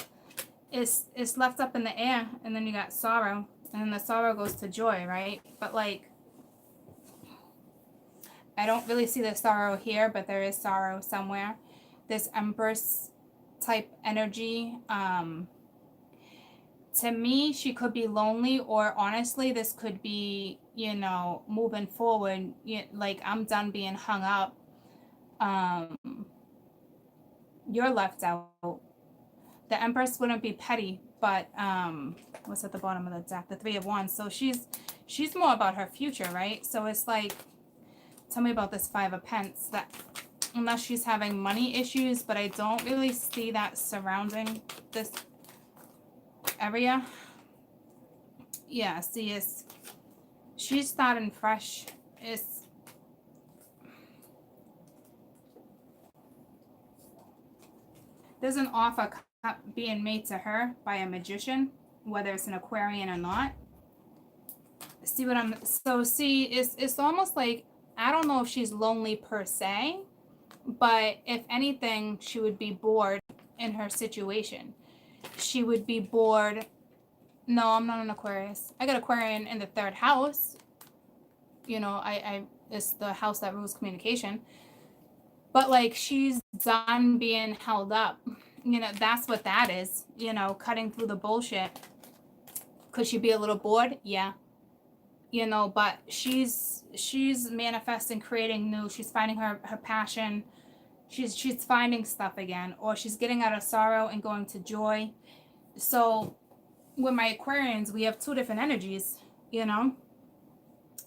it's left up in the air, and then you got sorrow, and then the sorrow goes to joy, right? But like, I don't really see the sorrow here, but there is sorrow somewhere. This Empress type energy. To me, she could be lonely, or honestly, this could be, moving forward. Like, I'm done being hung up. You're left out. The Empress wouldn't be petty, but what's at the bottom of the deck? The Three of Wands. So she's more about her future, right? So it's like, tell me about this Five of Pence. That unless she's having money issues, but I don't really see that surrounding this area. Yeah, see, she's starting fresh. There's an offer being made to her by a magician, whether it's an Aquarian or not. See what I'm, so see, it's almost like, I don't know if she's lonely per se, but if anything, she would be bored in her situation. She would be bored. No, I'm not an Aquarius. I got Aquarian in the 3rd house. You know, it's the house that rules communication. But like, she's done being held up. You know, that's what that is. You know, cutting through the bullshit. Could she be a little bored? Yeah. You know, but she's manifesting, creating new. She's finding her passion. She's finding stuff again, or she's getting out of sorrow and going to joy. So with my Aquarians, we have 2 different energies, you know.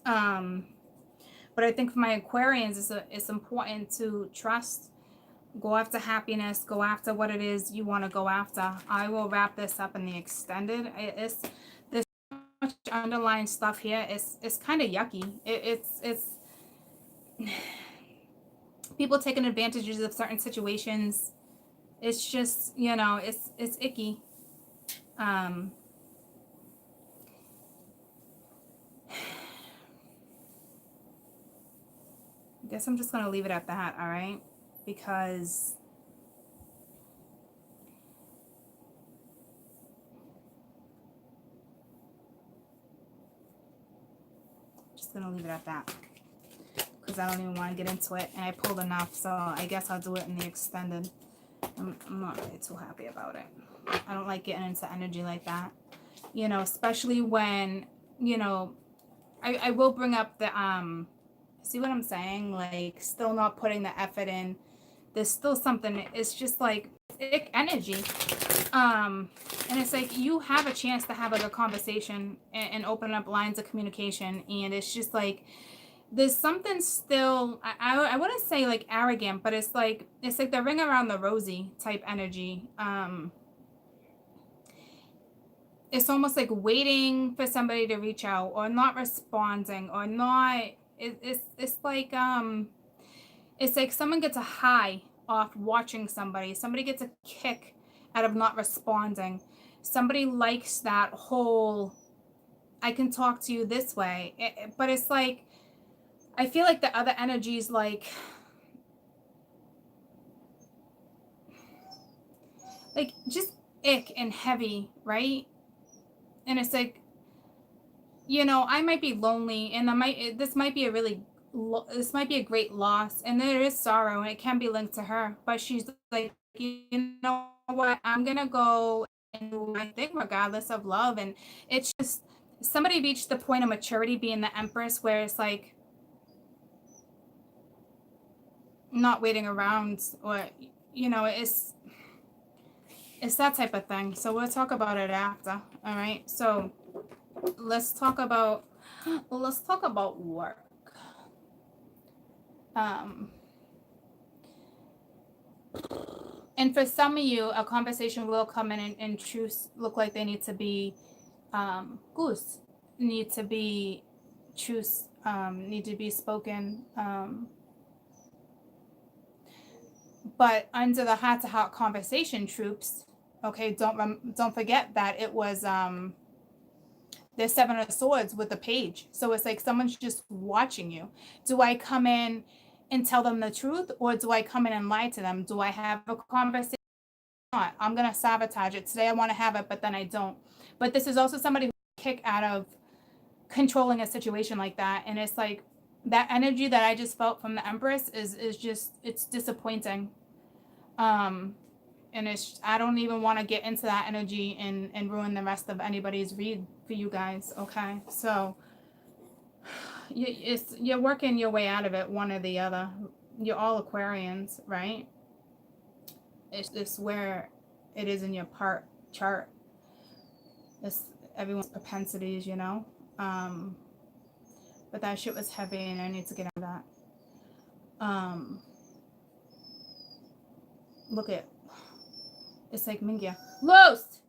But I think for my Aquarians, it's important to trust, go after happiness, go after what it is you want to go after. I will wrap this up in the extended. There's so much underlying stuff here. It's kind of yucky. It's people taking advantages of certain situations. It's just, you know, it's icky. I guess I'm just going to leave it at that, all right? Because just going to leave it at that. Because I don't even want to get into it. And I pulled enough, so I guess I'll do it in the extended. I'm not really too happy about it. I don't like getting into energy like that. You know, especially when, you know, I will bring up the, see what I'm saying? Like, still not putting the effort in. There's still something, it's just like thick energy. And it's like, you have a chance to have a good conversation and open up lines of communication. And it's just like, there's something still, I wouldn't say like arrogant, but it's like the ring around the rosy type energy. It's almost like waiting for somebody to reach out, or not responding, or not, it's like someone gets a high off watching somebody. Somebody gets a kick out of not responding. Somebody likes that whole, I can talk to you this way. But it's like, I feel like the other energy is like just ick and heavy, right? And it's like, you know, I might be lonely, and this might be a great loss, and there is sorrow, and it can be linked to her. But she's like, you know what? I'm gonna go and do my thing regardless of love. And it's just, somebody reached the point of maturity, being the Empress, where it's like, not waiting around, or, you know, it's that type of thing. So we'll talk about it after. All right. So let's talk about work. And for some of you, a conversation will come in and truths look like they need to be goose, need to be truths, need to be spoken. But under the heart-to-heart conversation troops, okay, don't forget that it was there's 7 of Swords with the page. So it's like someone's just watching you. Do I come in and tell them the truth, or do I come in and lie to them? Do I have a conversation? Not. I'm gonna sabotage it. Today I want to have it, but then I don't. But this is also somebody who kick out of controlling a situation like that. And it's like, that energy that I just felt from the Empress is just, it's disappointing. And it's, I don't even want to get into that energy and ruin the rest of anybody's read for you guys. Okay, so you're working your way out of it, one or the other. you're all Aquarians, right? It's where it is in your chart. It's everyone's propensities, you know. But that shit was heavy, and I need to get out of that. Look at, it's like Mingya. Lost!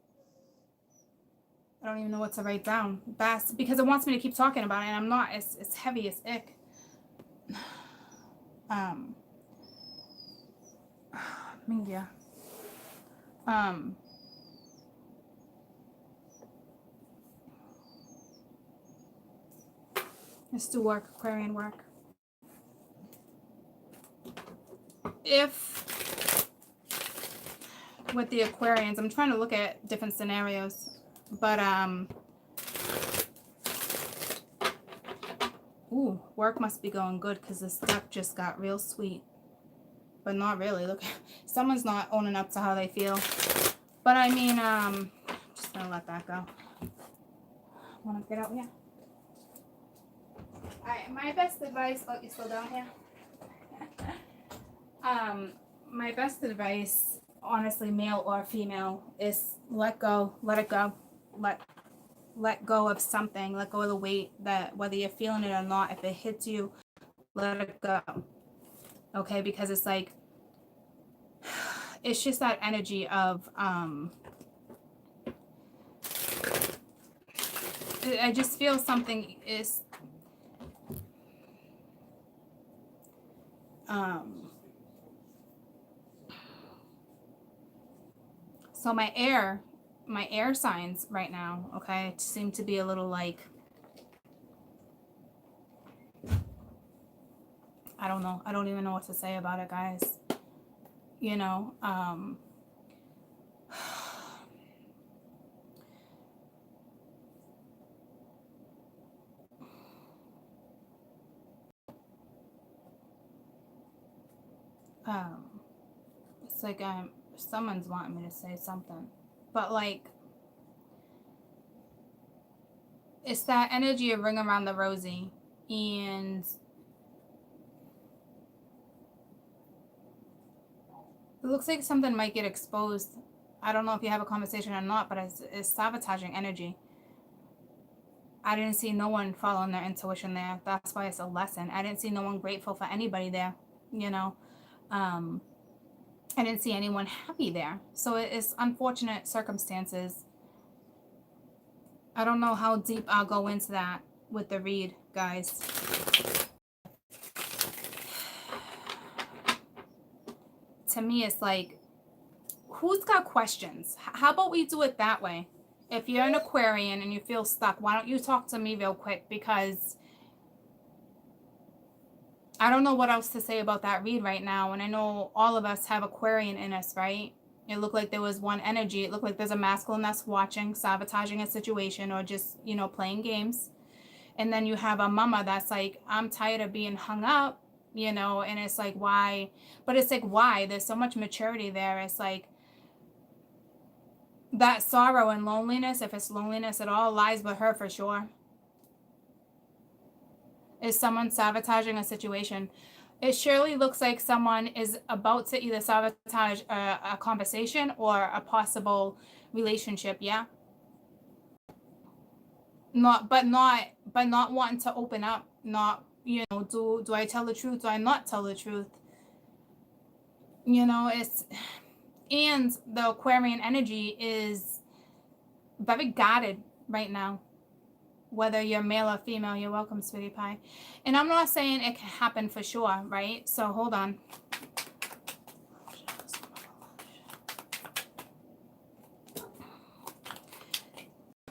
I don't even know what to write down. That's because it wants me to keep talking about it, and I'm not. It's heavy, it's ick. Mingya. Let's do work, Aquarian work. If with the Aquarians, I'm trying to look at different scenarios, but ooh, work must be going good because this deck just got real sweet, but not really. Look, someone's not owning up to how they feel, but I mean, I'm just gonna let that go. Want to get out here? Alright, my best advice. Oh, you still down here? My best advice, honestly, male or female, is let go, let it go, let go of something, let go of the weight, that whether you're feeling it or not, if it hits you, let it go. Okay, because it's like, it's just that energy of I just feel something is so my air signs right now, okay, seem to be a little like, I don't know. I don't even know what to say about it, guys. You know, it's like someone's wanting me to say something, but like, it's that energy of ring around the rosy, and it looks like something might get exposed. I don't know if you have a conversation or not, but it's sabotaging energy. I didn't see no one following their intuition there. That's why it's a lesson. I didn't see no one grateful for anybody there, you know. I didn't see anyone happy there. So it's unfortunate circumstances. I don't know how deep I'll go into that with the read, guys. To me, it's like, who's got questions? How about we do it that way? If you're an Aquarian and you feel stuck, why don't you talk to me real quick? Because I don't know what else to say about that read right now. And I know all of us have Aquarian in us, right? It looked like there was one energy. It looked like there's a masculine that's watching, sabotaging a situation, or just, you know, playing games. And then you have a mama that's like, I'm tired of being hung up, you know, and it's like, why? But it's like, why? There's so much maturity there. It's like, that sorrow and loneliness, if it's loneliness at all, lies with her for sure. Is someone sabotaging a situation? It surely looks like someone is about to either sabotage a conversation or a possible relationship. Yeah. Not wanting to open up. Not, you know, do I tell the truth? Do I not tell the truth? You know, it's, and the Aquarian energy is very guarded right now. Whether you're male or female, you're welcome, sweetie pie. And I'm not saying it can happen for sure, right? So hold on.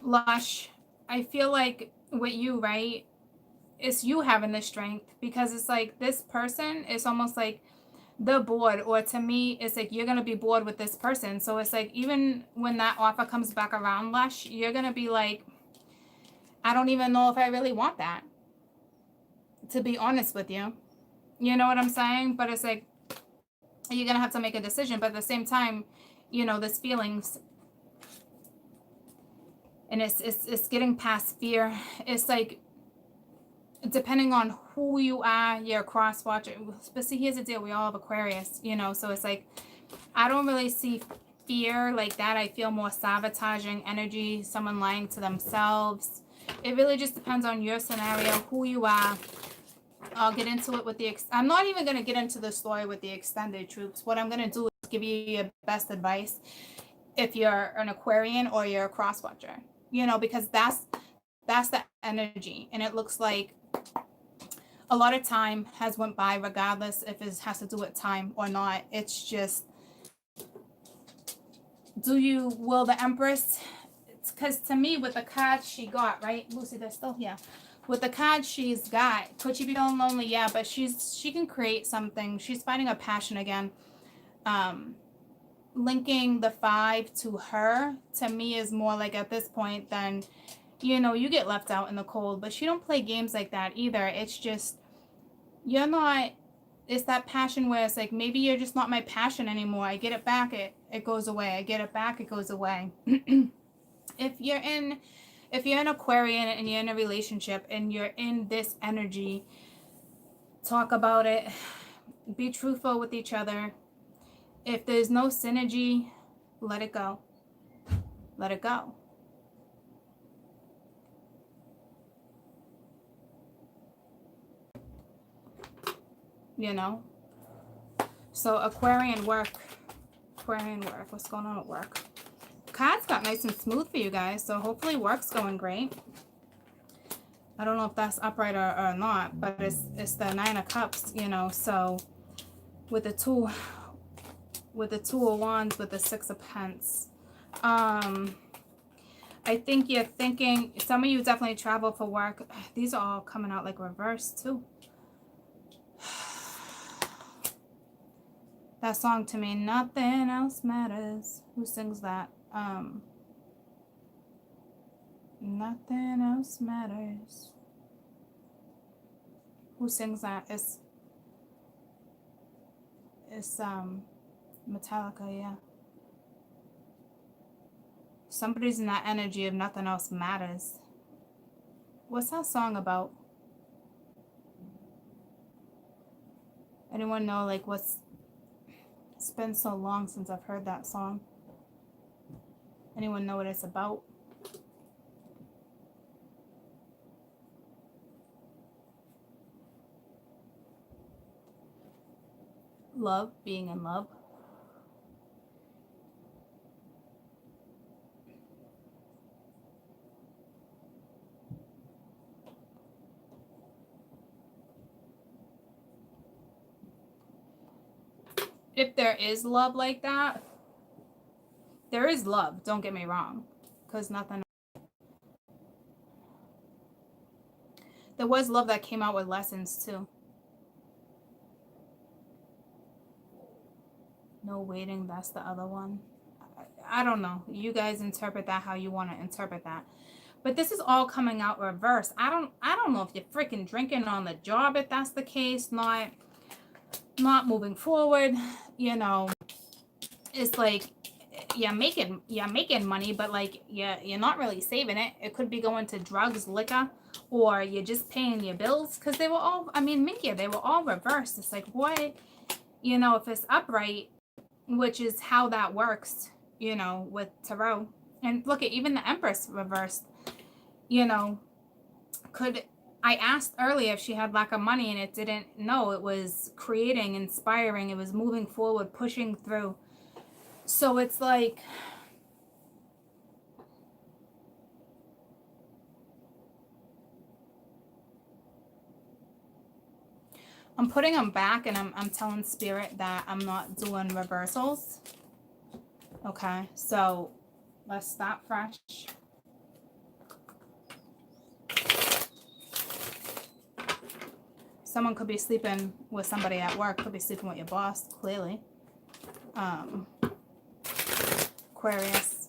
Lush, I feel like with you, right? It's you having the strength, because it's like this person is almost like they're bored, or to me, it's like you're going to be bored with this person. So it's like, even when that offer comes back around, Lush, you're going to be like, I don't even know if I really want that, to be honest with you. You know what I'm saying? But it's like, you're going to have to make a decision. But at the same time, you know, there's feelings. And it's getting past fear. It's like, depending on who you are, you're a cross watcher. But see, here's the deal. We all have Aquarius, you know, so it's like, I don't really see fear like that. I feel more sabotaging energy, someone lying to themselves. It really just depends on your scenario, who you are. I'll get into it with the... I'm not even going to get into the story with the extended troops. What I'm going to do is give you your best advice if you're an Aquarian or you're a cross watcher. You know, because that's the energy. And it looks like a lot of time has went by regardless if it has to do with time or not. It's just, will the Empress... Because to me, with the cards she got, right? Lucy, they're still here. With the cards she's got, could she be feeling lonely? Yeah, but she can create something. She's finding a passion again. Linking the 5 to her, to me, is more like at this point than, you know, you get left out in the cold. But she don't play games like that either. It's just, you're not... It's that passion where it's like, maybe you're just not my passion anymore. I get it back, it goes away. I get it back, it goes away. If you're an Aquarian and you're in a relationship and you're in this energy, talk about it. Be truthful with each other. If there's no synergy, let it go. Let it go. You know? So Aquarian work. What's going on at work? Cards got nice and smooth for you guys, so hopefully work's going great. I don't know if that's upright or not, but it's the 9 of Cups, you know. So with the two of Wands, with the 6 of Pence, I think you're thinking, some of you definitely travel for work. These are all coming out like reverse too. That song to me, Nothing Else Matters. Who sings that? Nothing Else Matters. Who sings that? It's Metallica, yeah. Somebody's in that energy of nothing else matters. What's that song about? Anyone know, like, what's... It's been so long since I've heard that song. Anyone know what it's about? Love, being in love. If there is love like that, there is love, don't get me wrong, because nothing... There was love that came out with lessons too. No Waiting, that's the other one. I don't know. You guys interpret that how you want to interpret that. But this is all coming out reverse. I don't know if you're freaking drinking on the job, if that's the case, not moving forward, you know. It's like you're making money, but like you're not really saving it. It could be going to drugs, liquor, or you're just paying your bills, because they were all, I mean, Minkia, they were all reversed. It's like, what, you know, if it's upright, which is how that works, you know, with tarot. And look at even the Empress reversed, you know. I asked earlier if she had lack of money, and it didn't. No, it was creating, inspiring, it was moving forward, pushing through. So it's like, I'm putting them back, and I'm telling Spirit that I'm not doing reversals. Okay, so let's start fresh. Someone could be sleeping with somebody at work, could be sleeping with your boss, clearly. Aquarius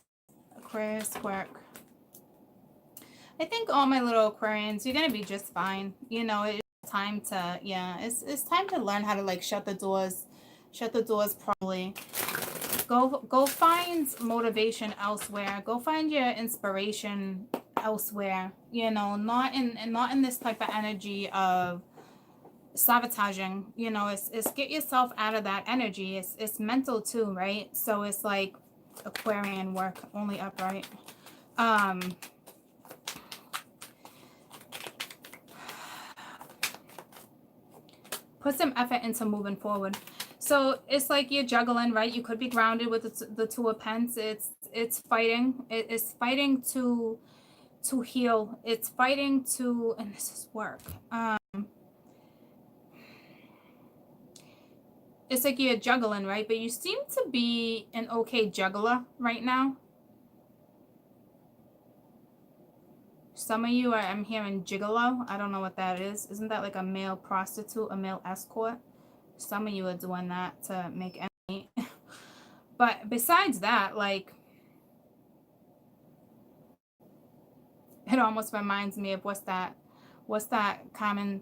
work. I think all my little Aquarians, you're gonna be just fine. You know, it's time to, it's time to learn how to like shut the doors properly. Go find motivation elsewhere. Go find your inspiration elsewhere, you know, not in this type of energy of sabotaging, you know. It's get yourself out of that energy. It's mental too, right? So it's like Aquarian work, only upright. Put some effort into moving forward. So it's like you're juggling, right? You could be grounded with the Two of Pence. It's fighting. It's fighting to heal. It's fighting to, and this is work. It's like you're juggling, right? But you seem to be an okay juggler right now. Some of you are, I'm hearing gigolo. I don't know what that is. Isn't that like a male prostitute, a male escort? Some of you are doing that to make ends meet. But besides that, like, it almost reminds me of what's that common,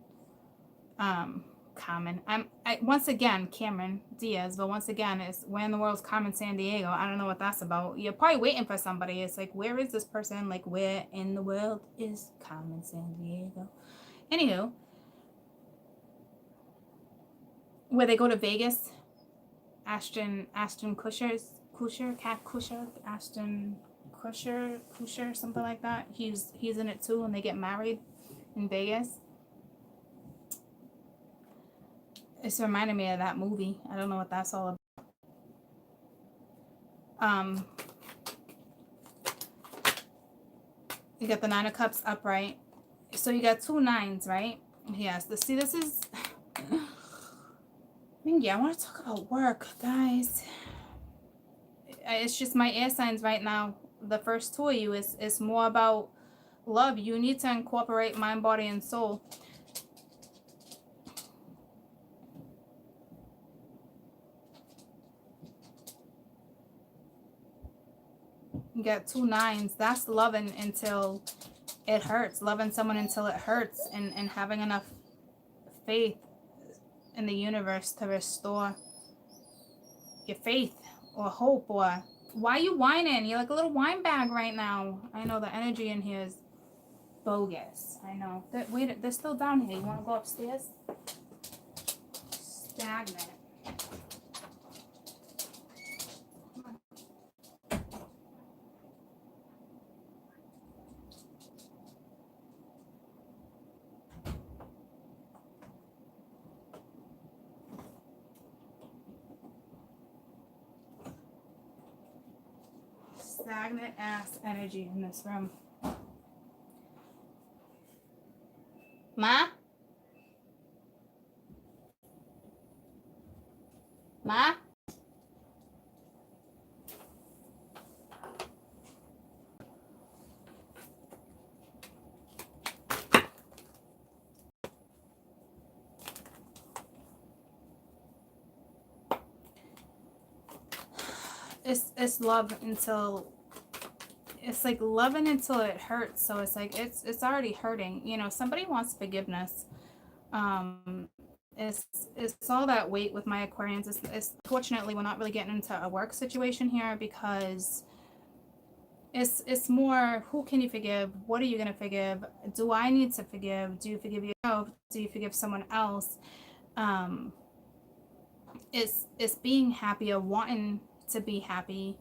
once again, Cameron Diaz, but once again, it's Where in the World's Carmen Sandiego. I don't know what that's about. You're probably waiting for somebody. It's like, where is this person? Like, where in the world is Carmen Sandiego? Anywho, where they go to Vegas, Ashton Kutcher, something like that. He's in it too, and they get married in Vegas. It's reminding me of that movie. I don't know what that's all about. You got the Nine of Cups upright. So you got 2 9s, right? Yes. This is... I mean, yeah, I want to talk about work, guys. It's just my air signs right now. The first 2 of you is more about love. You need to incorporate mind, body, and soul. You got 2 9s. That's loving until it hurts. Loving someone until it hurts, and having enough faith in the universe to restore your faith or hope. Or why are you whining? You're like a little wine bag right now. I know the energy in here is bogus. I know. Wait, they're still down here. You want to go upstairs? Stagnant. Stagnant ass energy in this room. Ma? Ma? It's love until... It's like loving until it hurts. So it's like it's already hurting. You know, somebody wants forgiveness. It's all that weight with my Aquarians. It's fortunately we're not really getting into a work situation here, because it's more, who can you forgive? What are you gonna forgive? Do I need to forgive? Do you forgive yourself? Do you forgive someone else? It's being happy, or wanting to be happy,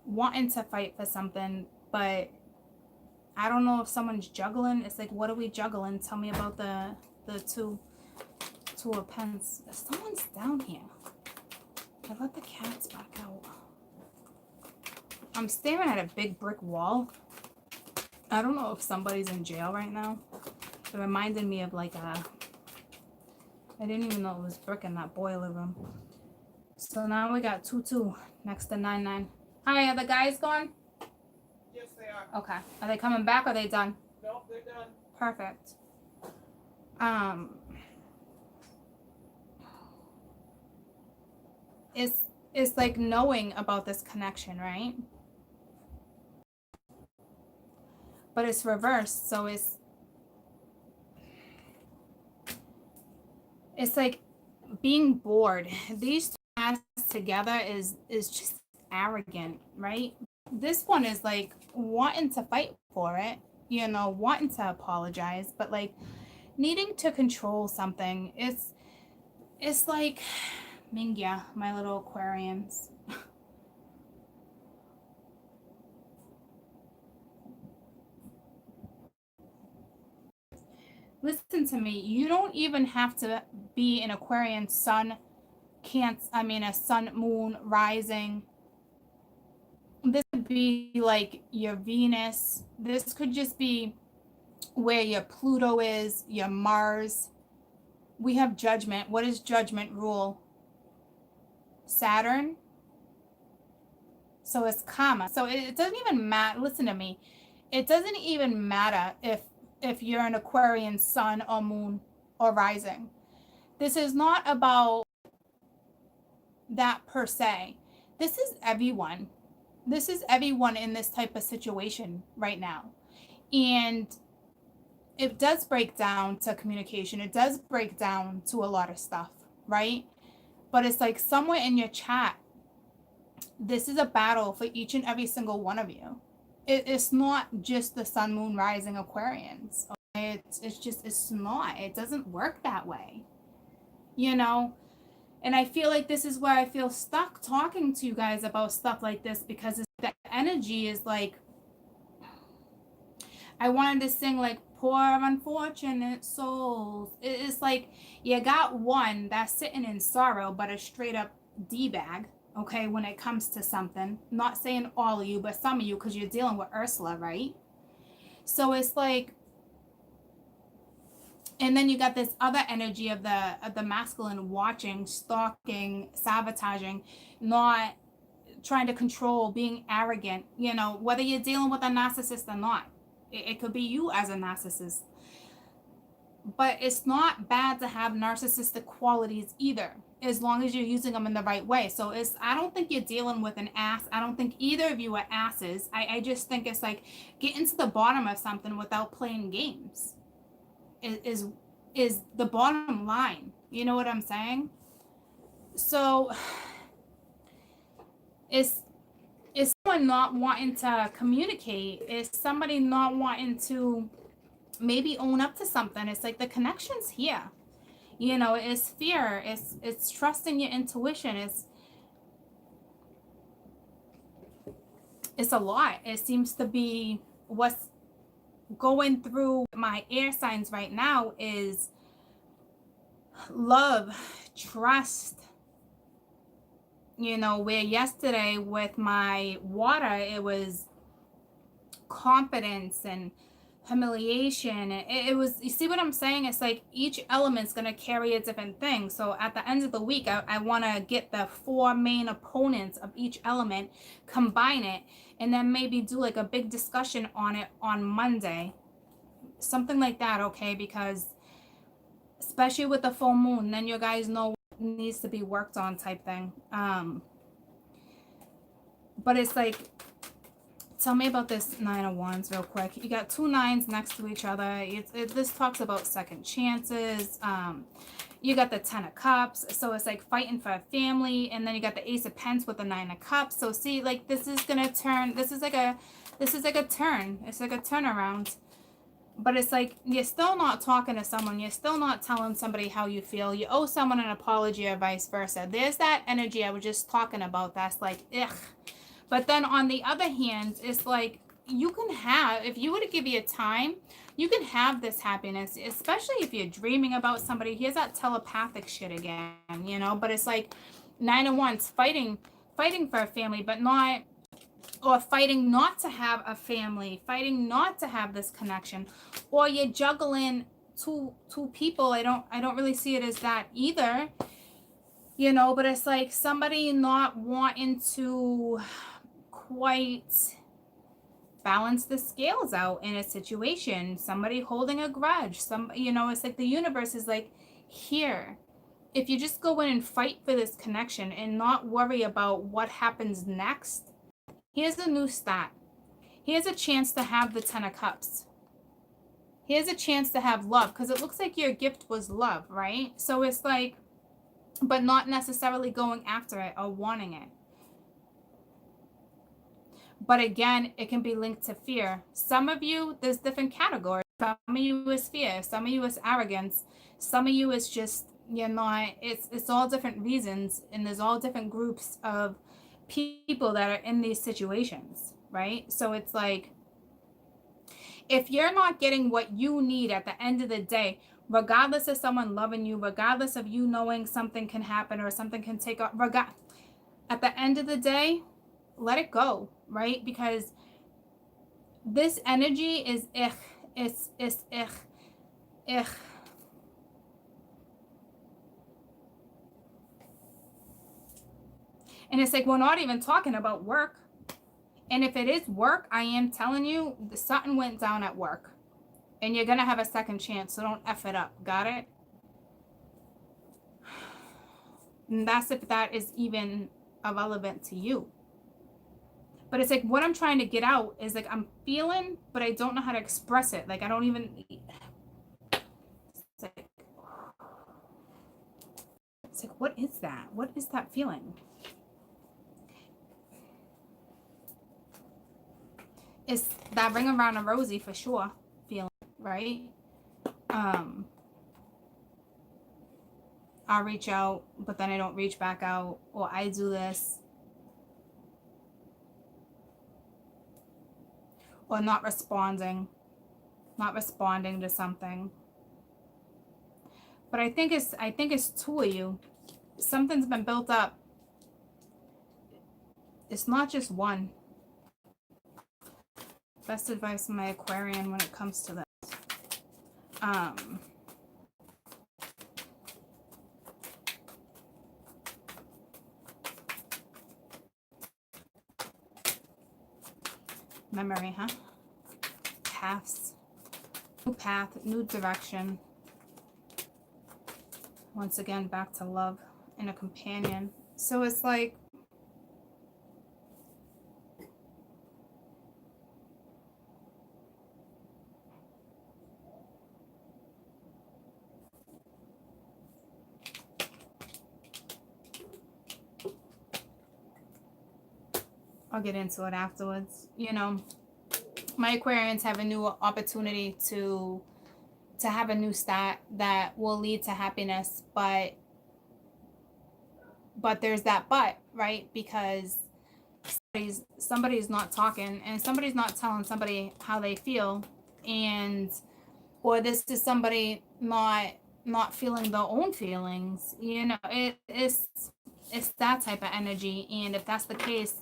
wanting to fight for something, but I don't know if someone's juggling. It's like, what are we juggling? Tell me about the two of Pence. Someone's down here. I let the cats back out. I'm staring at a big brick wall. I don't know if somebody's in jail right now. It reminded me of like I didn't even know it was brick in that boiler room. So now we got 2 next to 9 9. Hi, are the guys gone? Yes, they are. Okay. Are they coming back, or are they done? Nope, they're done. Perfect. It's like knowing about this connection, right? But it's reversed, so it's like being bored. These two paths together is just arrogant, right? This one is like wanting to fight for it, you know, wanting to apologize, but like needing to control something. It's like Mingya, my little Aquarians. Listen to me. You don't even have to be an Aquarian sun, a sun, moon, rising. This could be like your Venus. This could just be where your Pluto is, your Mars. We have judgment. What does judgment rule? Saturn. So it's karma. So it doesn't even matter. Listen to me. It doesn't even matter if you're an Aquarian sun or moon or rising. This is not about that per se. This is everyone. This is everyone in this type of situation right now. And it does break down to communication. It does break down to a lot of stuff, right? But it's like somewhere in your chat, this is a battle for each and every single one of you. It's not just the sun, moon, rising Aquarians. Okay? It's not. It doesn't work that way. You know? And I feel like this is where I feel stuck talking to you guys about stuff like this, because the energy is like, I wanted to sing like poor unfortunate souls. It's like you got one that's sitting in sorrow, but a straight up D-bag, okay, when it comes to something. Not saying all of you, but some of you, because you're dealing with Ursula, right? So it's like, and then you got this other energy of the masculine, watching, stalking, sabotaging, not trying to control, being arrogant, you know, whether you're dealing with a narcissist or not. It could be you as a narcissist. But it's not bad to have narcissistic qualities either, as long as you're using them in the right way. So I don't think you're dealing with an ass. I don't think either of you are asses. I just think it's like getting to the bottom of something without playing games is the bottom line. You know what I'm saying? So is someone not wanting to communicate? Is somebody not wanting to maybe own up to something? It's like the connection's here. You know, it's fear. It's trusting your intuition. It's a lot. It seems to be what's going through my air signs right now is love, trust. You know, where yesterday with my water, it was confidence and humiliation. It was, you see what I'm saying? It's like each element's going to carry a different thing. So at the end of the week, I want to get the 4 main opponents of each element, combine it, and then maybe do like a big discussion on it on Monday. Something like that, okay? Because especially with the full moon, then you guys know what needs to be worked on type thing. But it's like, tell me about this 9 of Wands real quick. You got 2 9s next to each other. This talks about second chances. You got the 10 of Cups. So it's like fighting for a family. And then you got the Ace of Pents with the 9 of Cups. So see, like this is going to turn. This is like a turn. It's like a turnaround. But it's like you're still not talking to someone. You're still not telling somebody how you feel. You owe someone an apology or vice versa. There's that energy I was just talking about. That's like, ugh. But then on the other hand, it's like you can have, if you were to give you time, you can have this happiness, especially if you're dreaming about somebody. Here's that telepathic shit again, you know, but it's like 9 of Wands, fighting for a family, but not, or fighting not to have a family, fighting not to have this connection, or you're juggling two people. I don't really see it as that either, you know, but it's like somebody not wanting to quite balance the scales out in a situation, somebody holding a grudge, you know, it's like the universe is like, here, if you just go in and fight for this connection and not worry about what happens next, here's a new start. Here's a chance to have the 10 of Cups. Here's a chance to have love, because it looks like your gift was love, right? So it's like, but not necessarily going after it or wanting it. But again, it can be linked to fear. Some of you, there's different categories. Some of you is fear. Some of you is arrogance. Some of you is just, you're not, it's all different reasons. And there's all different groups of people that are in these situations, right? So it's like, if you're not getting what you need at the end of the day, regardless of someone loving you, regardless of you knowing something can happen or something can take off, at the end of the day, let it go, right? Because this energy is it's ich. And it's like, we're not even talking about work. And if it is work, I am telling you, something went down at work. And you're going to have a second chance, so don't F it up. Got it? And that's if that is even irrelevant to you. But it's like, what I'm trying to get out is like, I'm feeling, but I don't know how to express it. Like, I don't even... It's like, what is that? What is that feeling? It's that ring around a rosy for sure feeling, right? I'll reach out, but then I don't reach back out, or I do this, or not responding to something. But I think it's two of you. Something's been built up. It's not just one. Best advice from my Aquarian when it comes to this. Memory, huh? Paths. New path, new direction. Once again, back to love and a companion. So it's like, I'll get into it afterwards. You know, my Aquarians have a new opportunity to have a new start that will lead to happiness, but there's that but, right? Because somebody's not talking, and somebody's not telling somebody how they feel, and or this is somebody not feeling their own feelings. You know, it's that type of energy. And if that's the case,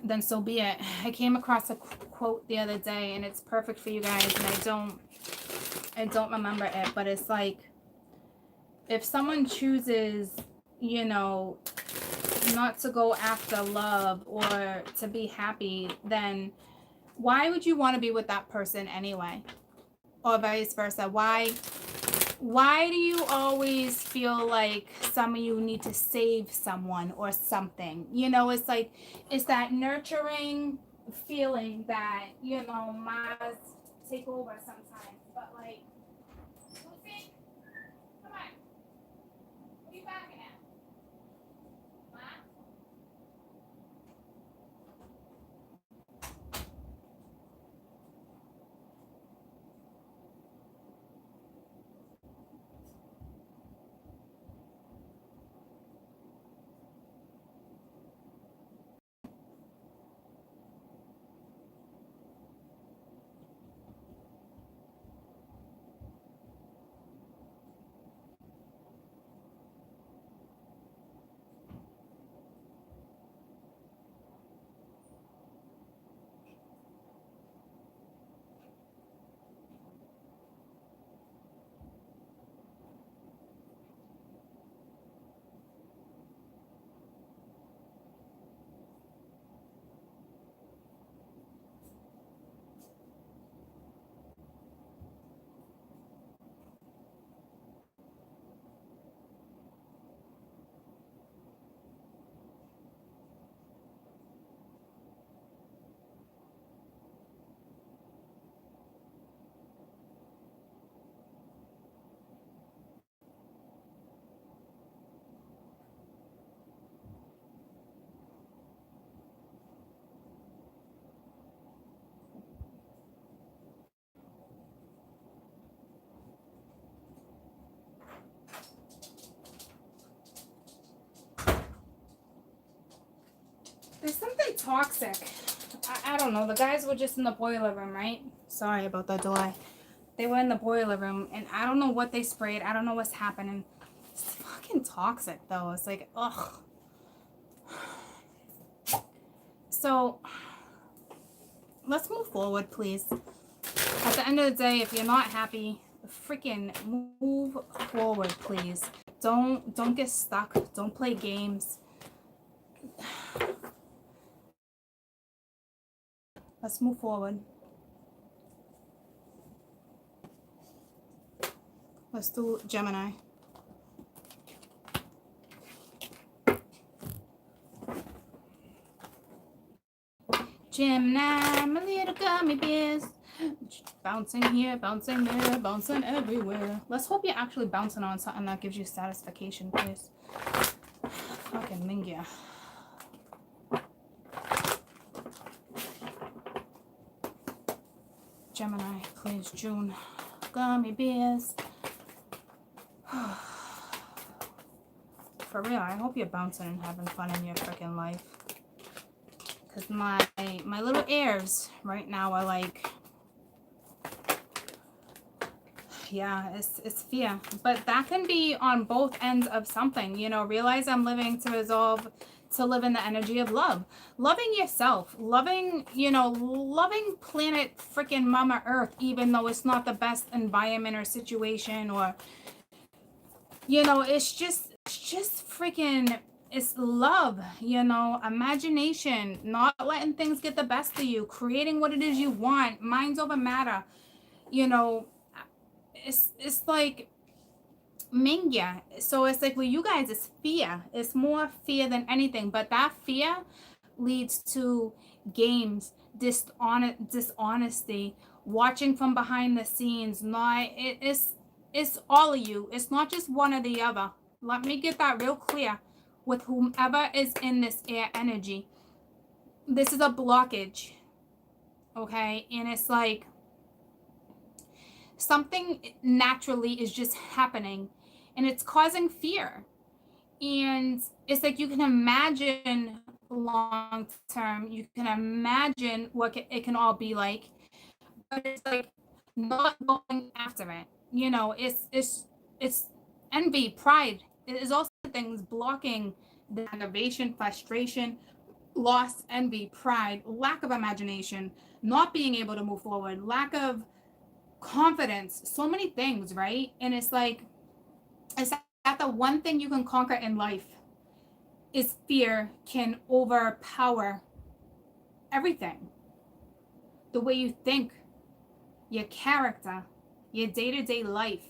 then so be it. I came across a quote the other day, and it's perfect for you guys, and I don't remember it, but it's like, if someone chooses, you know, not to go after love or to be happy, then why would you want to be with that person anyway? Or vice versa. Why do you always feel like some of you need to save someone or something? You know, it's like, it's that nurturing feeling that, you know, Mars take over sometimes. But like, Lucy, come on. What are you backing at? Ma? There's something toxic. I don't know. The guys were just in the boiler room, right? Sorry about the delay. They were in the boiler room, and I don't know what they sprayed. I don't know what's happening. It's fucking toxic, though. It's like, ugh. So, let's move forward, please. At the end of the day, if you're not happy, freaking move forward, please. Don't get stuck. Don't play games. Let's move forward. Let's do Gemini. Gemini, my little gummy bears. Bouncing here, bouncing there, bouncing everywhere. Let's hope you're actually bouncing on something that gives you satisfaction, please. Fucking Mingia. Gemini, please, June. Gummy bears. For real, I hope you're bouncing and having fun in your freaking life. Because my little heirs right now are like, yeah, it's fear. But that can be on both ends of something. You know, realize I'm living to resolve to live in the energy of love. Loving yourself. Loving, you know, loving planet freaking Mama Earth, even though it's not the best environment or situation, or, you know, it's just freaking, it's love, you know, imagination, not letting things get the best of you, creating what it is you want, minds over matter, you know. It's like Mingya. So it's like with you guys, it's fear. It's more fear than anything. But that fear leads to games, dishonesty, watching from behind the scenes. It's all of you. It's not just one or the other. Let me get that real clear with whomever is in this air energy. This is a blockage. Okay? And it's like something naturally is just happening, and it's causing fear. And it's like you can imagine long term, you can imagine what it can all be like, but it's like not going after it. You know, it's envy, pride. It is also things blocking the aggravation, frustration, loss, envy, pride, lack of imagination, not being able to move forward, lack of confidence, so many things, right? And it's like, it's that the one thing you can conquer in life is fear can overpower everything. The way you think, your character, your day-to-day life.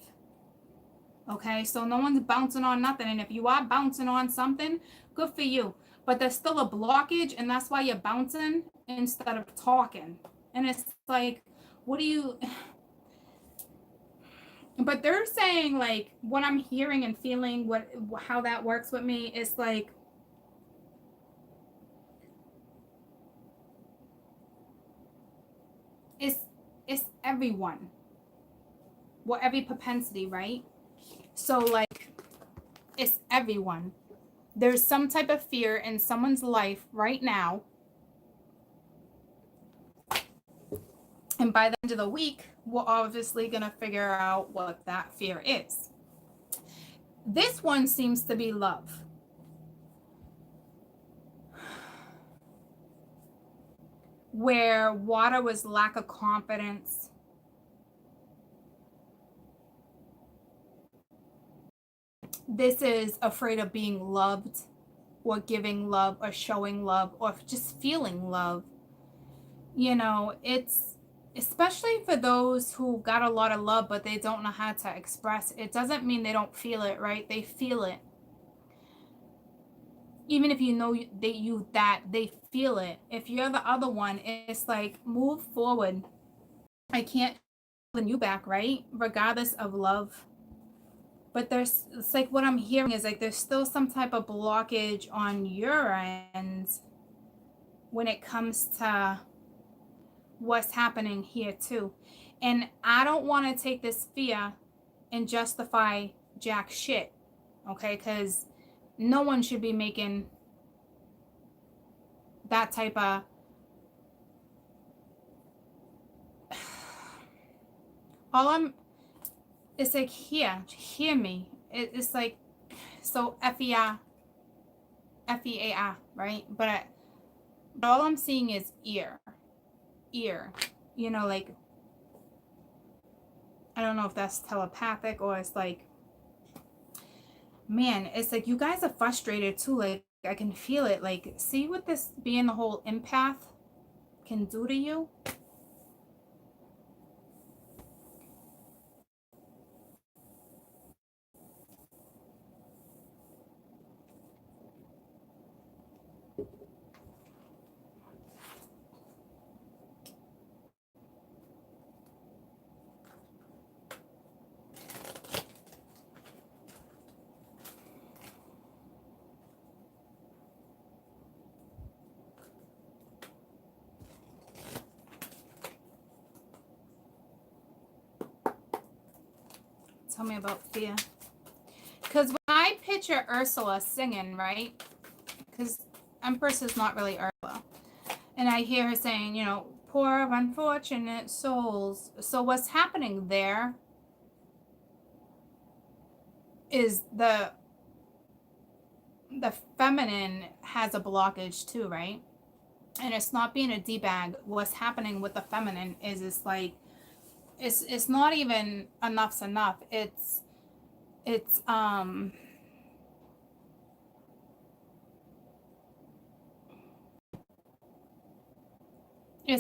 Okay, so no one's bouncing on nothing, and if you are bouncing on something, good for you. But there's still a blockage, and that's why you're bouncing instead of talking. And it's like, what do you... But they're saying, like, what I'm hearing and feeling, how that works with me is like, it's everyone. Well, every propensity, right? So like, it's everyone. There's some type of fear in someone's life right now. And by the end of the week, we're obviously going to figure out what that fear is. This one seems to be love. Where water was lack of confidence. This is afraid of being loved, or giving love, or showing love, or just feeling love. You know, it's especially for those who got a lot of love, but they don't know how to express. It doesn't mean they don't feel it, right? They feel it. Even if you know that they feel it. If you're the other one, it's like, move forward. I can't hold you back, right? Regardless of love. But it's like what I'm hearing is like there's still some type of blockage on your end when it comes to what's happening here too. And I don't want to take this fear and justify jack shit, okay? Because no one should be making that type of it's like hear me. It's like, so F-E-A-R, right? But all I'm seeing is ear, you know, like, I don't know if that's telepathic or it's like, man, it's like you guys are frustrated too. Like, I can feel it. Like, see what this being the whole empath can do to you? Tell me about fear. Because when I picture Ursula singing, right? Because Empress is not really Ursula. And I hear her saying, you know, poor unfortunate souls. So what's happening there is the feminine has a blockage too, right? And it's not being a D-bag. What's happening with the feminine is it's like, it's not even enough's enough. It's it's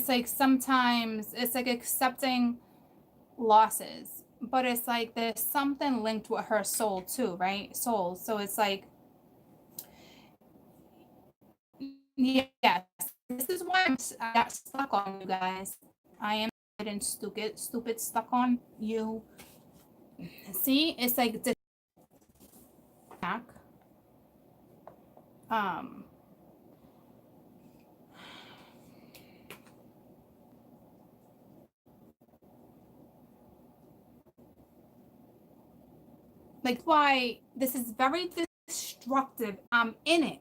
like sometimes it's like accepting losses, but it's like there's something linked with her soul too, right? Soul. So it's like, yes, this is why I got stuck on you guys. I am getting stupid stuck on you. See, it's like the back. Um, like why this is very destructive. I'm in it.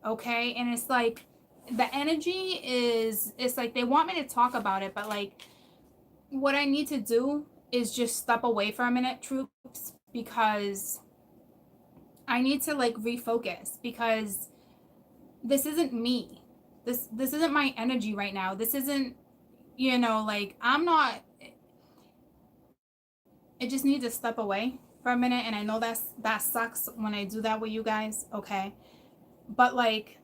Okay, and it's like the energy is, it's like they want me to talk about it, but like what I need to do is just step away for a minute, troops, because I need to like refocus, because this isn't me. This isn't my energy right now. This isn't, you know, like I'm not, I just need to step away for a minute, and I know that sucks when I do that with you guys, okay? But like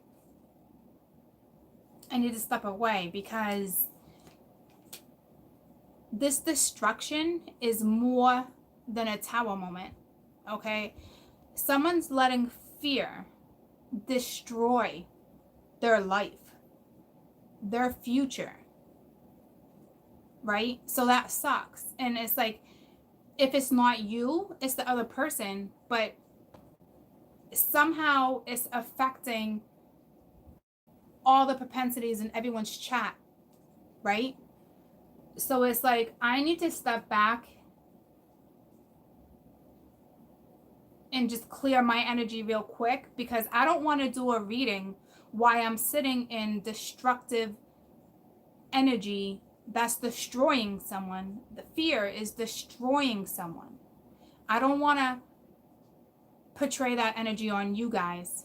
I need to step away because this destruction is more than a tower moment, okay? Someone's letting fear destroy their life, their future, right? So that sucks. And it's like, if it's not you, it's the other person, but somehow it's affecting all the propensities in everyone's chat, right? So it's like, I need to step back and just clear my energy real quick, because I don't want to do a reading while I'm sitting in destructive energy that's destroying someone. The fear is destroying someone. I don't want to portray that energy on you guys.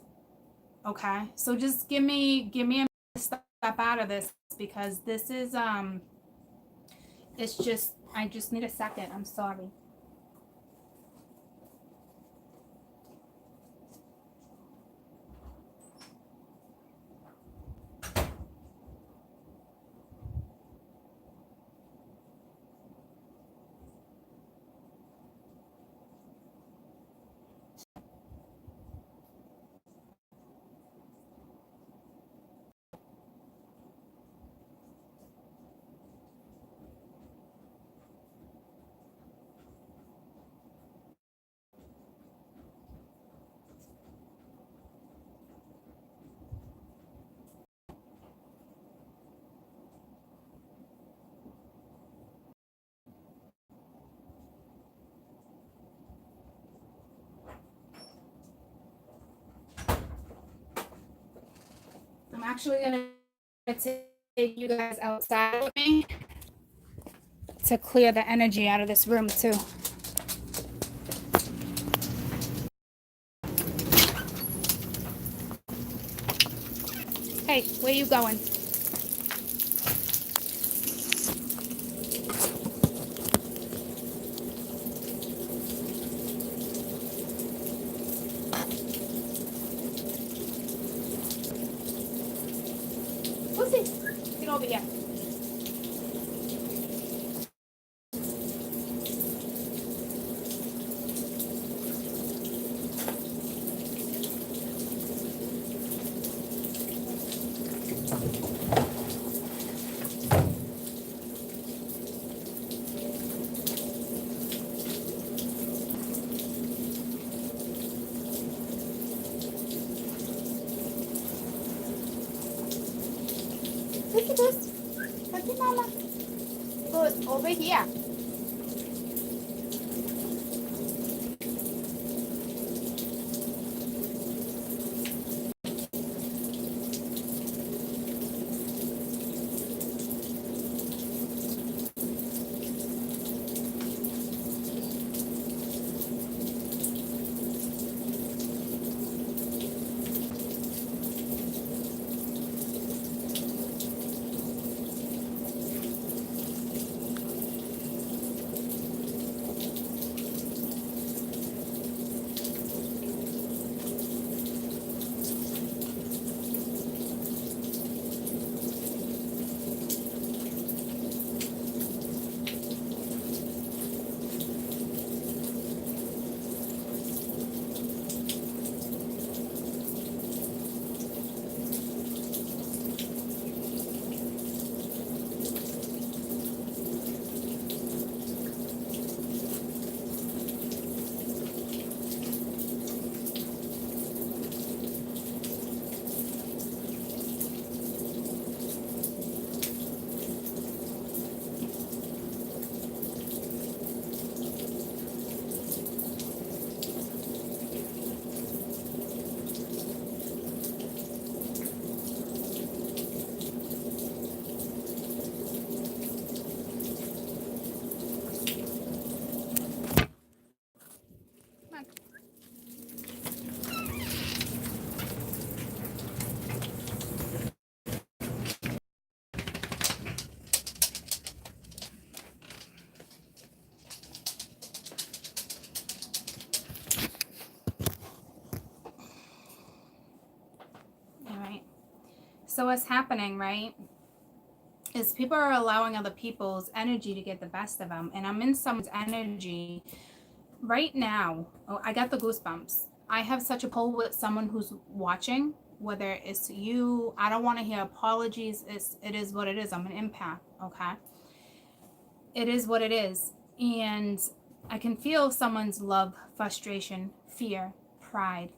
Okay? So just give me a minute to step out of this, because this is it's just, I just need a second. I'm sorry. actually going to take you guys outside with me to clear the energy out of this room too. Hey, where you going? Lucy, get over here. Lucy, Goose. Lucy, Mama. Good, over here. All right. So what's happening, right, is people are allowing other people's energy to get the best of them. And I'm in someone's energy right now. Oh, I got the goosebumps. I have such a pull with someone who's watching, whether it's you. I don't want to hear apologies. It is what it is. I'm an empath, okay? It is what it is. And I can feel someone's love, frustration, fear, pride.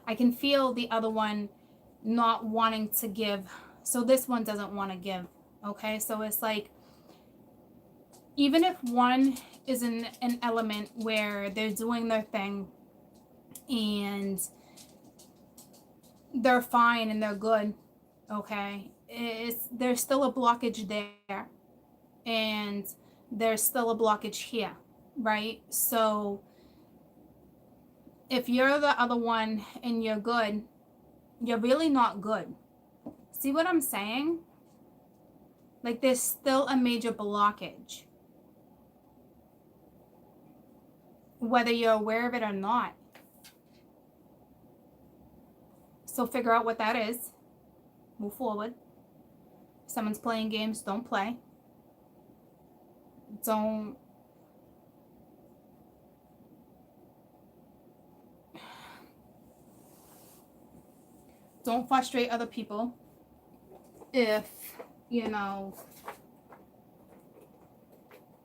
I can feel the other one not wanting to give. So this one doesn't want to give. Okay, so it's like, even if one is in an element where they're doing their thing and they're fine and they're good, okay, there's still a blockage there, and there's still a blockage here, right? So if you're the other one and you're good, you're really not good. See what I'm saying? Like, there's still a major blockage, whether you're aware of it or not. So figure out what that is. Move forward. If someone's playing games, don't play. Don't frustrate other people. If you know,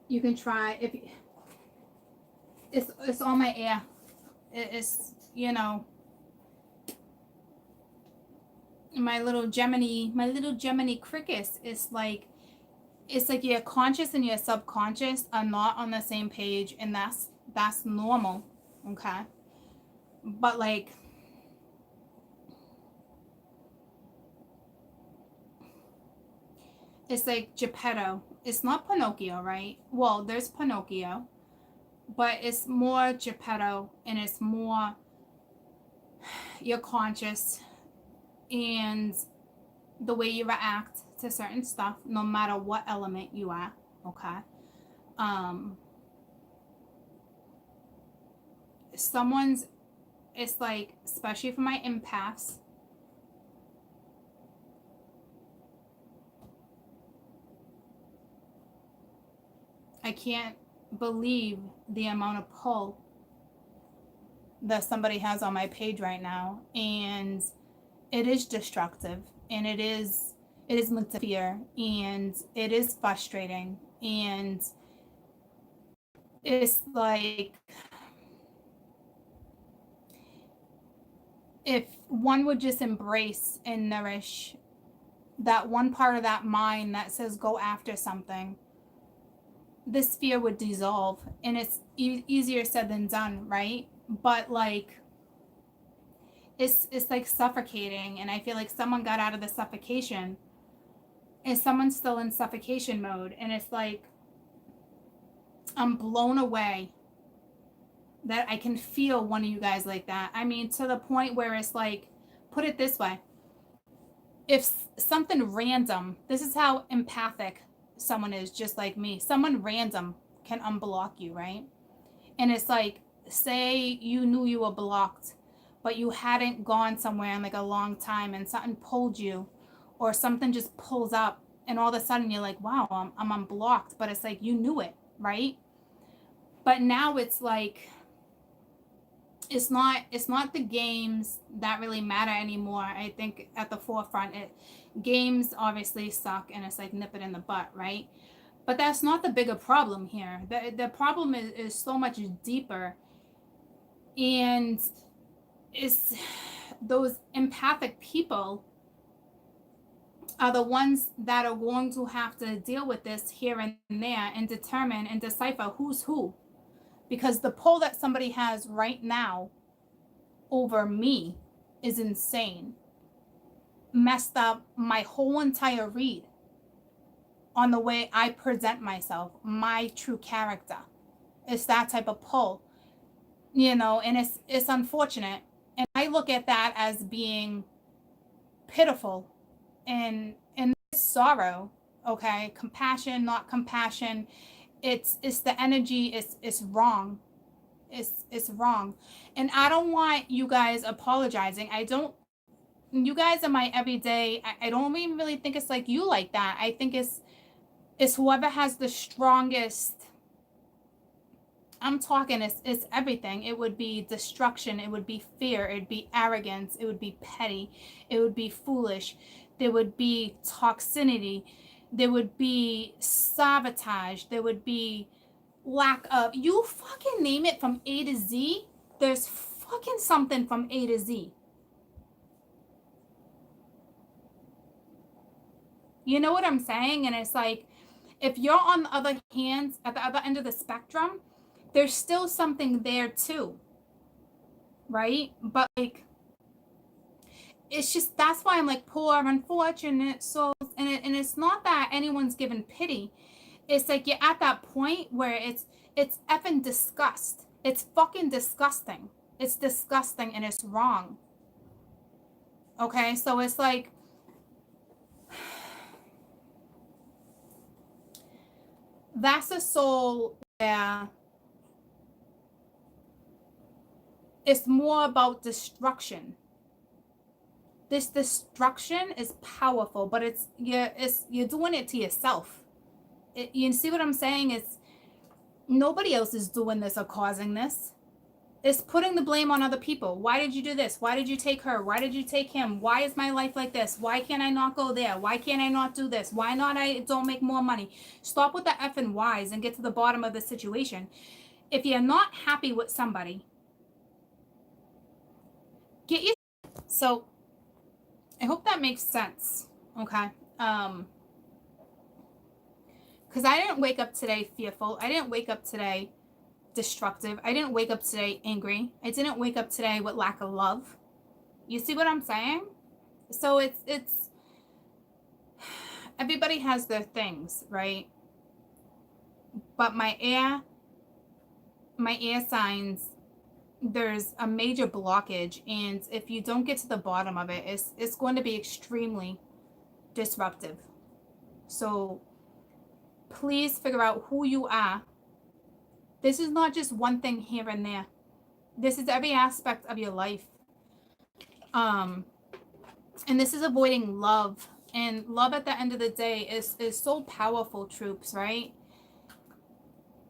you can try. If it's on my ear, it's, you know, my little Gemini crickets. It's like your conscious and your subconscious are not on the same page, and that's normal, okay? But like, It's like Geppetto. It's not Pinocchio, right? Well, there's Pinocchio, but it's more Geppetto, and it's more you're conscious and the way you react to certain stuff, no matter what element you are. Okay. Someone's, it's like, especially for my empaths, I can't believe the amount of pull that somebody has on my page right now, and it is destructive, and it is linked to fear, and it is frustrating, and it's like, if one would just embrace and nourish that one part of that mind that says go after something, this fear would dissolve. And it's easier said than done, right? But like, it's like suffocating, and I feel like someone got out of the suffocation and someone's still in suffocation mode, and it's like, I'm blown away that I can feel one of you guys like that. I mean, to the point where it's like, put it this way, if something random, this is how empathic someone is, just like me, someone random can unblock you, right? And it's like, say you knew you were blocked, but you hadn't gone somewhere in like a long time, and something pulled you, or something just pulls up, and all of a sudden you're like, wow, I'm unblocked. But it's like, you knew it, right? But now it's like, it's not the games that really matter anymore. I think at the forefront, games obviously suck, and it's like nip it in the butt, right? But that's not the bigger problem here. The problem is so much deeper, and it's those empathic people are the ones that are going to have to deal with this here and there, and determine and decipher who's who. Because the pull that somebody has right now over me is insane. Messed up my whole entire read on the way I present myself, my true character. It's that type of pull, and it's unfortunate. And I look at that as being pitiful and sorrow, okay? Compassion, not compassion. It's the energy, it's wrong. It's wrong. And I don't want you guys apologizing. You guys are my everyday. I don't even really think it's like you like that. I think it's whoever has the strongest. I'm talking, it's everything. It would be destruction, it would be fear, it would be arrogance, it would be petty, it would be foolish, there would be toxicity, there would be sabotage, there would be lack of, you fucking name it, from A to Z, there's fucking something from A to Z. You know what I'm saying? And it's like, if you're on the other hand, at the other end of the spectrum, there's still something there too, right? But like, it's just, that's why I'm like, poor unfortunate souls. And it's not that anyone's given pity. It's like, you're at that point where it's effing disgust. It's fucking disgusting. It's disgusting, and it's wrong. Okay, so it's like, that's a soul where it's more about destruction. This destruction is powerful, but you're doing it to yourself. You see what I'm saying? It's nobody else is doing this or causing this. It's putting the blame on other people. Why did you do this? Why did you take her? Why did you take him? Why is my life like this? Why can't I not go there? Why can't I not do this? Why not I don't make more money? Stop with the effing whys and get to the bottom of the situation. If you're not happy with somebody, get your. So I hope that makes sense. Okay. Because I didn't wake up today fearful. I didn't wake up today destructive. I didn't wake up today angry. I didn't wake up today with lack of love. You see what I'm saying? So it's everybody has their things, right? But my air signs, there's a major blockage, and if you don't get to the bottom of it, it's going to be extremely disruptive. So please figure out who you are. This is not just one thing here and there. This is every aspect of your life. And this is avoiding love. And love at the end of the day is so powerful, troops, right?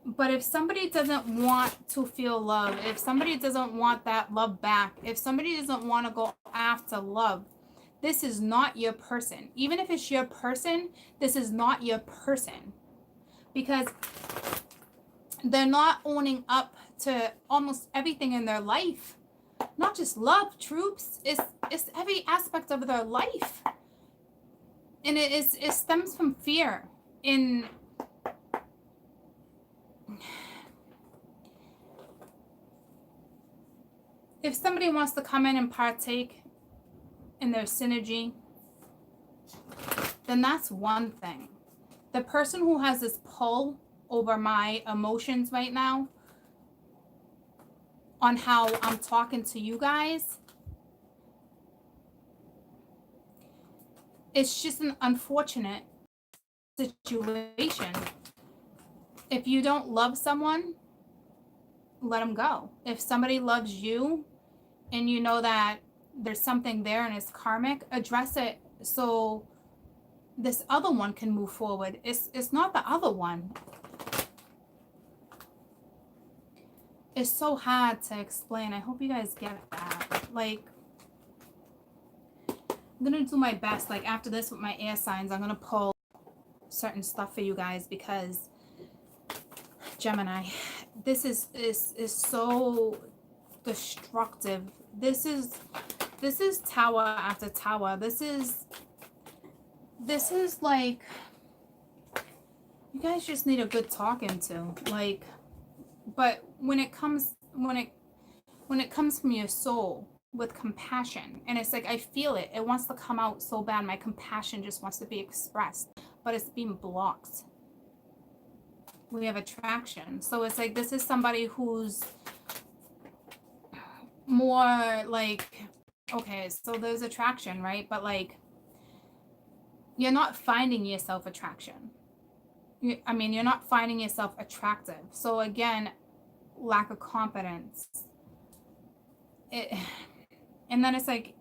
But if somebody doesn't want to feel love, if somebody doesn't want that love back, if somebody doesn't want to go after love, this is not your person. Even if it's your person, this is not your person. Because they're not owning up to almost everything in their life. Not just love, troops. It's every aspect of their life. And it stems from fear. If somebody wants to come in and partake in their synergy, then that's one thing. The person who has this pull over my emotions right now on how I'm talking to you guys, it's just an unfortunate situation. If you don't love someone, let them go. If somebody loves you and you know that there's something there and it's karmic, address it so this other one can move forward. It's not the other one. It's so hard to explain. I hope you guys get that. Like, I'm gonna do my best. Like, after this with my air signs, I'm gonna pull certain stuff for you guys, because Gemini, this is so destructive. This is tower after tower. This is like, you guys just need a good talking to. Like, but when it comes from your soul with compassion, and it's like, I feel it. It wants to come out so bad. My compassion just wants to be expressed, but it's being blocked. We have attraction. So it's like, this is somebody who's more like, okay, so there's attraction, right? But like, you're not finding yourself attraction. I mean, you're not finding yourself attractive. So again, lack of confidence. And then it's like,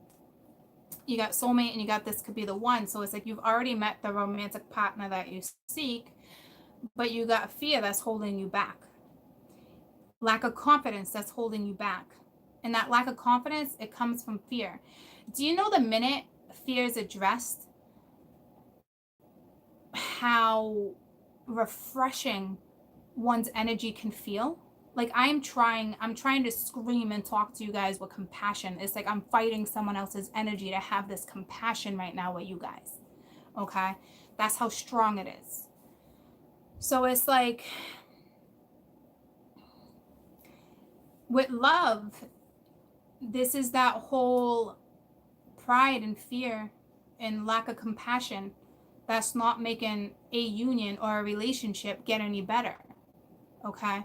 you got soulmate and you got this could be the one. So it's like, you've already met the romantic partner that you seek, but you got fear that's holding you back. Lack of confidence that's holding you back. And that lack of confidence, it comes from fear. Do you know the minute fear is addressed, how refreshing one's energy can feel? Like, I'm trying to scream and talk to you guys with compassion. It's like I'm fighting someone else's energy to have this compassion right now with you guys. Okay? That's how strong it is. So it's like, with love, this is that whole pride and fear and lack of compassion that's not making a union or a relationship get any better. Okay?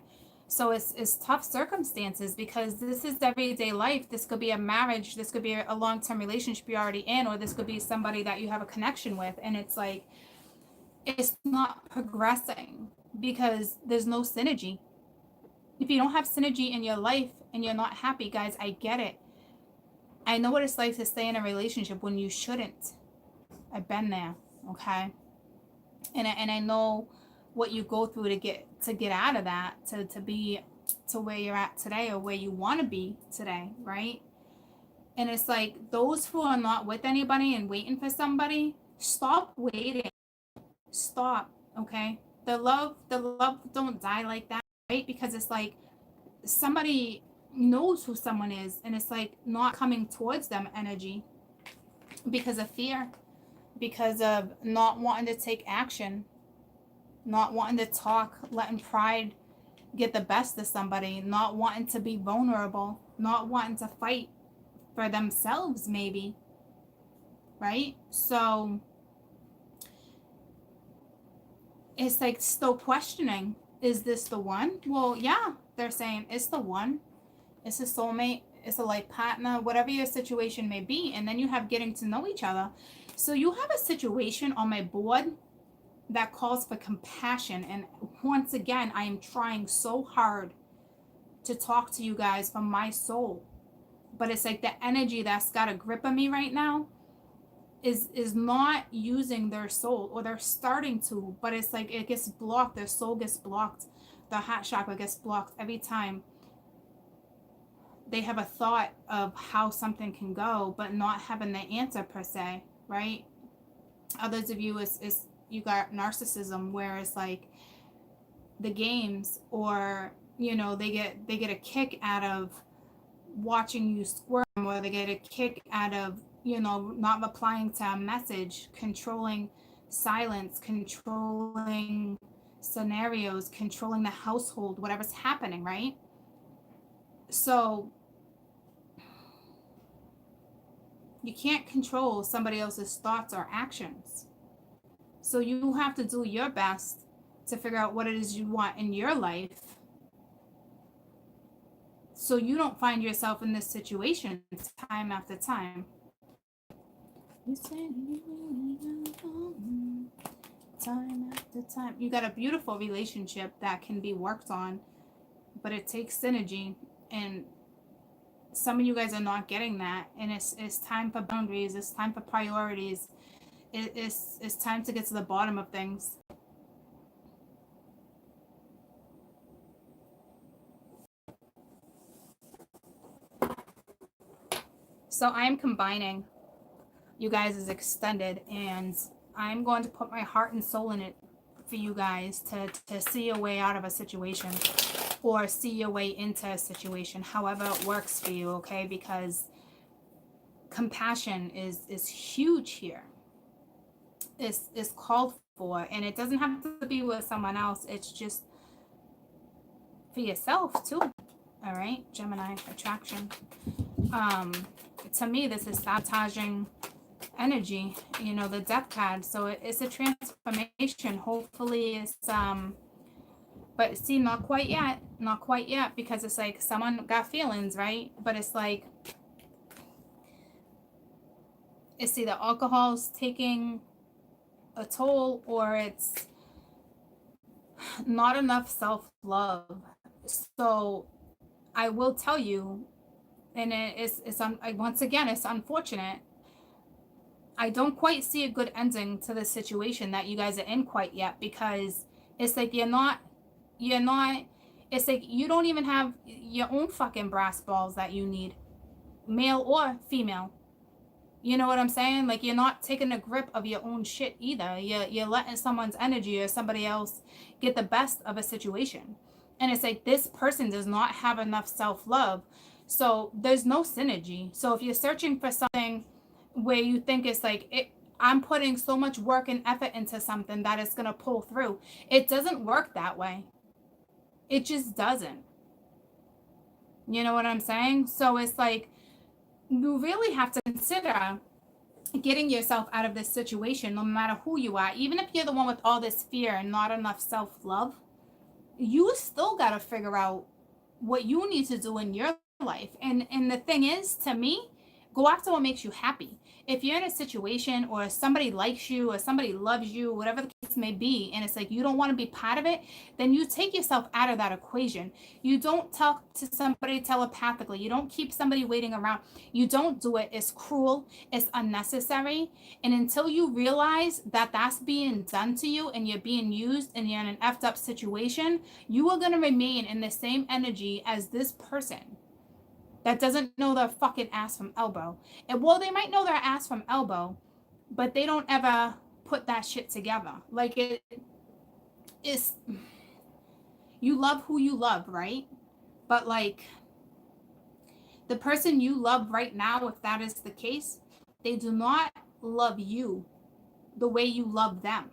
So it's tough circumstances, because this is everyday life. This could be a marriage. This could be a long-term relationship you're already in, or this could be somebody that you have a connection with. And it's like, it's not progressing because there's no synergy. If you don't have synergy in your life and you're not happy, guys, I get it. I know what it's like to stay in a relationship when you shouldn't. I've been there, okay? And I know what you go through to get out of that, to be to where you're at today, or where you want to be today, right? And it's like, those who are not with anybody and waiting for somebody, stop waiting. Stop, okay? The love don't die like that, right? Because it's like, somebody knows who someone is, and it's like not coming towards them energy because of fear, because of not wanting to take action, not wanting to talk, letting pride get the best of somebody, not wanting to be vulnerable, not wanting to fight for themselves, maybe, right? So it's like still questioning, is this the one? Well, yeah, they're saying it's the one. It's a soulmate, it's a life partner, whatever your situation may be. And then you have getting to know each other. So you have a situation on my board that calls for compassion. And once again, I am trying so hard to talk to you guys from my soul. But it's like the energy that's got a grip on me right now is not using their soul, or they're starting to, but it's like it gets blocked. Their soul gets blocked. The heart chakra gets blocked every time they have a thought of how something can go, but not having the answer per se, right? Others of you is you got narcissism, where it's like the games, or you know, they get a kick out of watching you squirm, or they get a kick out of, you know, not replying to a message, controlling silence, controlling scenarios, controlling the household, whatever's happening, right? So you can't control somebody else's thoughts or actions. So you have to do your best to figure out what it is you want in your life, so you don't find yourself in this situation time after time. Time after time. You got a beautiful relationship that can be worked on, but it takes synergy, and some of you guys are not getting that. And it's time for boundaries. It's time for priorities. It's time to get to the bottom of things. So I'm combining you guys as extended, and I'm going to put my heart and soul in it for you guys to see a way out of a situation, or see a way into a situation, however it works for you, okay? Because compassion is huge here. It's called for, and it doesn't have to be with someone else. It's just for yourself too. All right, Gemini attraction. To me, this is sabotaging energy, you know, the death card. So it's a transformation. Hopefully it's but see, not quite yet, because it's like someone got feelings, right? But it's like, it's either alcohol's taking a toll, or it's not enough self-love. So I will tell you, and once again, it's unfortunate, I don't quite see a good ending to the situation that you guys are in quite yet, because it's like you're not, it's like you don't even have your own fucking brass balls that you need, male or female. You know what I'm saying? Like, you're not taking a grip of your own shit either. You're letting someone's energy or somebody else get the best of a situation. And it's like, this person does not have enough self-love. So there's no synergy. So if you're searching for something where you think it's like, I'm putting so much work and effort into something that it's going to pull through, it doesn't work that way. It just doesn't. You know what I'm saying? So it's like, you really have to consider getting yourself out of this situation, no matter who you are. Even if you're the one with all this fear and not enough self-love, you still got to figure out what you need to do in your life. And the thing is, to me, go after what makes you happy. If you're in a situation, or somebody likes you, or somebody loves you, whatever the case may be, and it's like you don't want to be part of it, then you take yourself out of that equation. You don't talk to somebody telepathically. You don't keep somebody waiting around. You don't do it. It's cruel. It's unnecessary. And until you realize that that's being done to you, and you're being used, and you're in an effed up situation, you are going to remain in the same energy as this person that doesn't know their fucking ass from elbow. And well, they might know their ass from elbow, but they don't ever put that shit together. Like, it is, you love who you love, right? But like, the person you love right now, if that is the case, they do not love you the way you love them.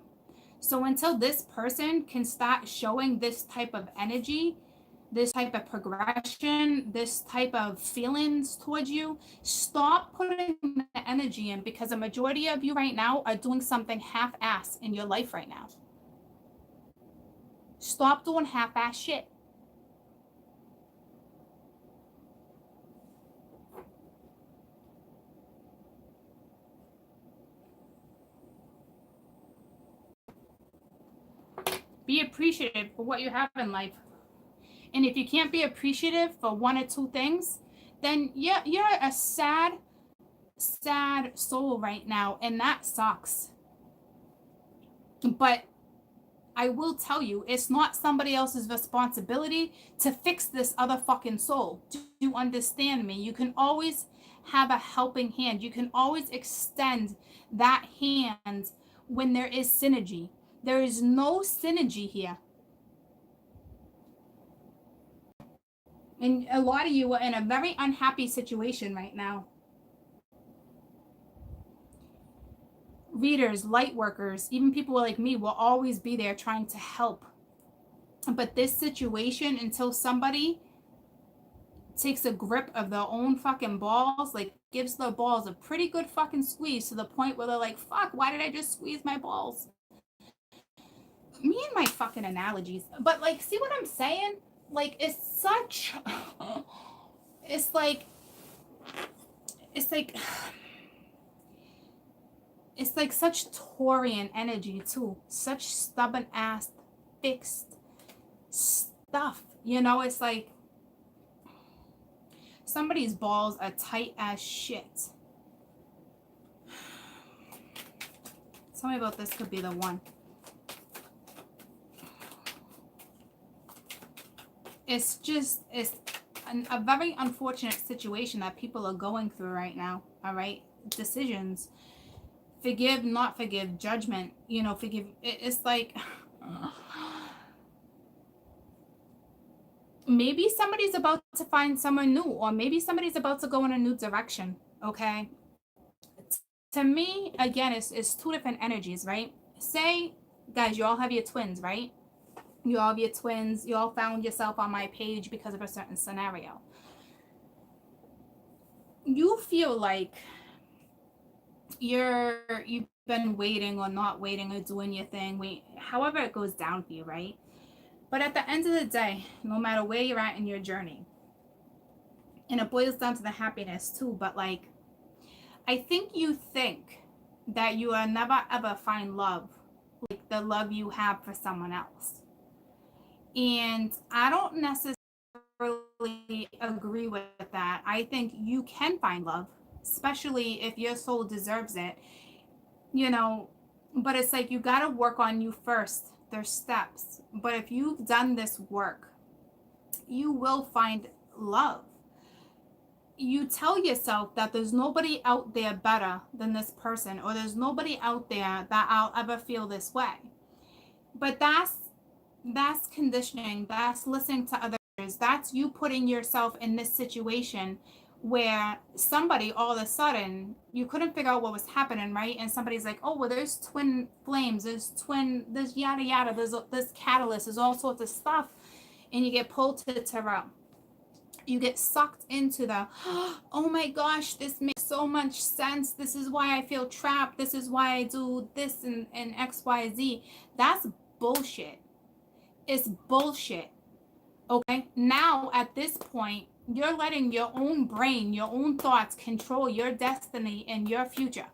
So until this person can start showing this type of energy, this type of progression, this type of feelings towards you, stop putting the energy in, because a majority of you right now are doing something half-ass in your life right now. Stop doing half-ass shit. Be appreciative for what you have in life. And if you can't be appreciative for one or two things, then you're a sad soul right now, and that sucks. But I will tell you, it's not somebody else's responsibility to fix this other fucking soul. Do you understand me? You can always have a helping hand. You can always extend that hand when there is synergy. There is no synergy here. And a lot of you are in a very unhappy situation right now. Readers, light workers, even people like me will always be there trying to help. But this situation, until somebody takes a grip of their own fucking balls, like gives their balls a pretty good fucking squeeze to the point where they're like, fuck, why did I just squeeze my balls? Me and my fucking analogies. But like, see what I'm saying? Like, it's such, it's like such Taurian energy too. Such stubborn ass, fixed stuff. You know, it's like somebody's balls are tight as shit. Tell me about this. Could be the one. It's a very unfortunate situation that people are going through right now. All right, decisions. Forgive, not forgive, judgment, you know, forgive. It's like, maybe somebody's about to find someone new, or maybe somebody's about to go in a new direction, okay? To me, again, it's two different energies, right? Say, guys, you all have your twins, right? You all have your twins. You all found yourself on my page because of a certain scenario. You feel like you've been waiting or not waiting or doing your thing, however it goes down for you, right? But at the end of the day, no matter where you're at in your journey, and it boils down to the happiness too, but like, I think you think that you will never ever find love like the love you have for someone else. And I don't necessarily agree with that. I think you can find love, especially if your soul deserves it, you know, but it's like you got to work on you first. There's steps. But if you've done this work, you will find love. You tell yourself that there's nobody out there better than this person, or there's nobody out there that I'll ever feel this way. But that's conditioning. That's listening to others. That's you putting yourself in this situation where somebody all of a sudden, you couldn't figure out what was happening, right? And somebody's like, oh, well, there's twin flames, there's yada yada, there's catalyst, there's all sorts of stuff. And you get pulled to the tarot. You get sucked into the, oh my gosh, this makes so much sense. This is why I feel trapped. This is why I do this and X, Y, Z. That's bullshit. It's bullshit. Okay? Now, at this point, you're letting your own brain, your own thoughts control your destiny and your future.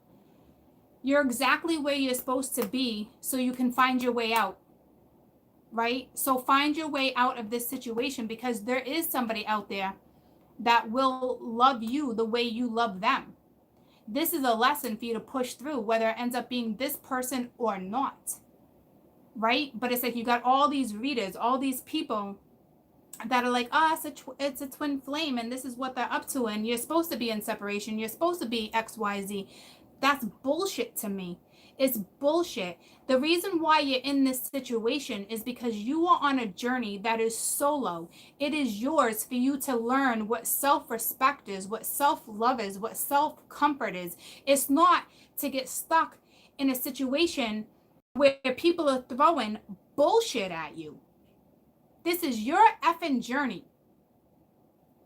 You're exactly where you're supposed to be so you can find your way out. Right? So find your way out of this situation, because there is somebody out there that will love you the way you love them. This is a lesson for you to push through, whether it ends up being this person or not. Right? But it's like you got all these readers, all these people that are like, it's a twin flame and this is what they're up to, and you're supposed to be in separation, you're supposed to be XYZ. That's bullshit to me. It's bullshit. The reason why you're in this situation is because you are on a journey that is solo. It is yours for you to learn what self-respect is, what self-love is, what self-comfort is. It's not to get stuck in a situation where people are throwing bullshit at you. This is your effing journey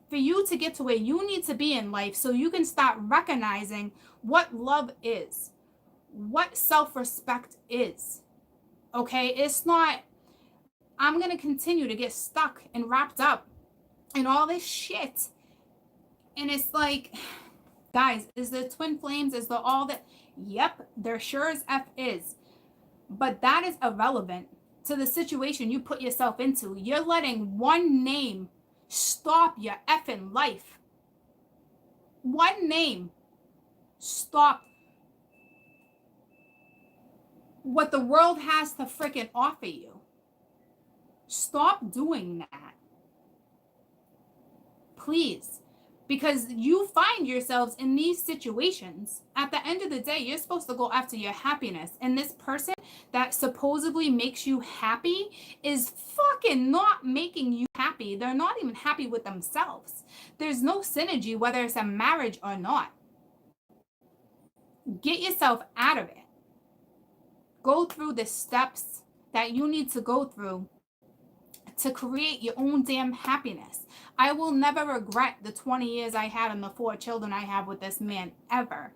for you to get to where you need to be in life, so you can start recognizing what love is, what self-respect is. Okay? It's not I'm going to continue to get stuck and wrapped up in all this shit. And it's like, guys, is the twin flames, is the all that? Yep, there sure as F is. But that is irrelevant to the situation you put yourself into. You're letting one name stop your effing life. One name stop what the world has to freaking offer you. Stop doing that. Please. Because you find yourselves in these situations. At the end of the day, you're supposed to go after your happiness. And this person that supposedly makes you happy is fucking not making you happy. They're not even happy with themselves. There's no synergy, whether it's a marriage or not. Get yourself out of it. Go through the steps that you need to go through to create your own damn happiness. I will never regret the 20 years I had and the 4 children I have with this man, ever.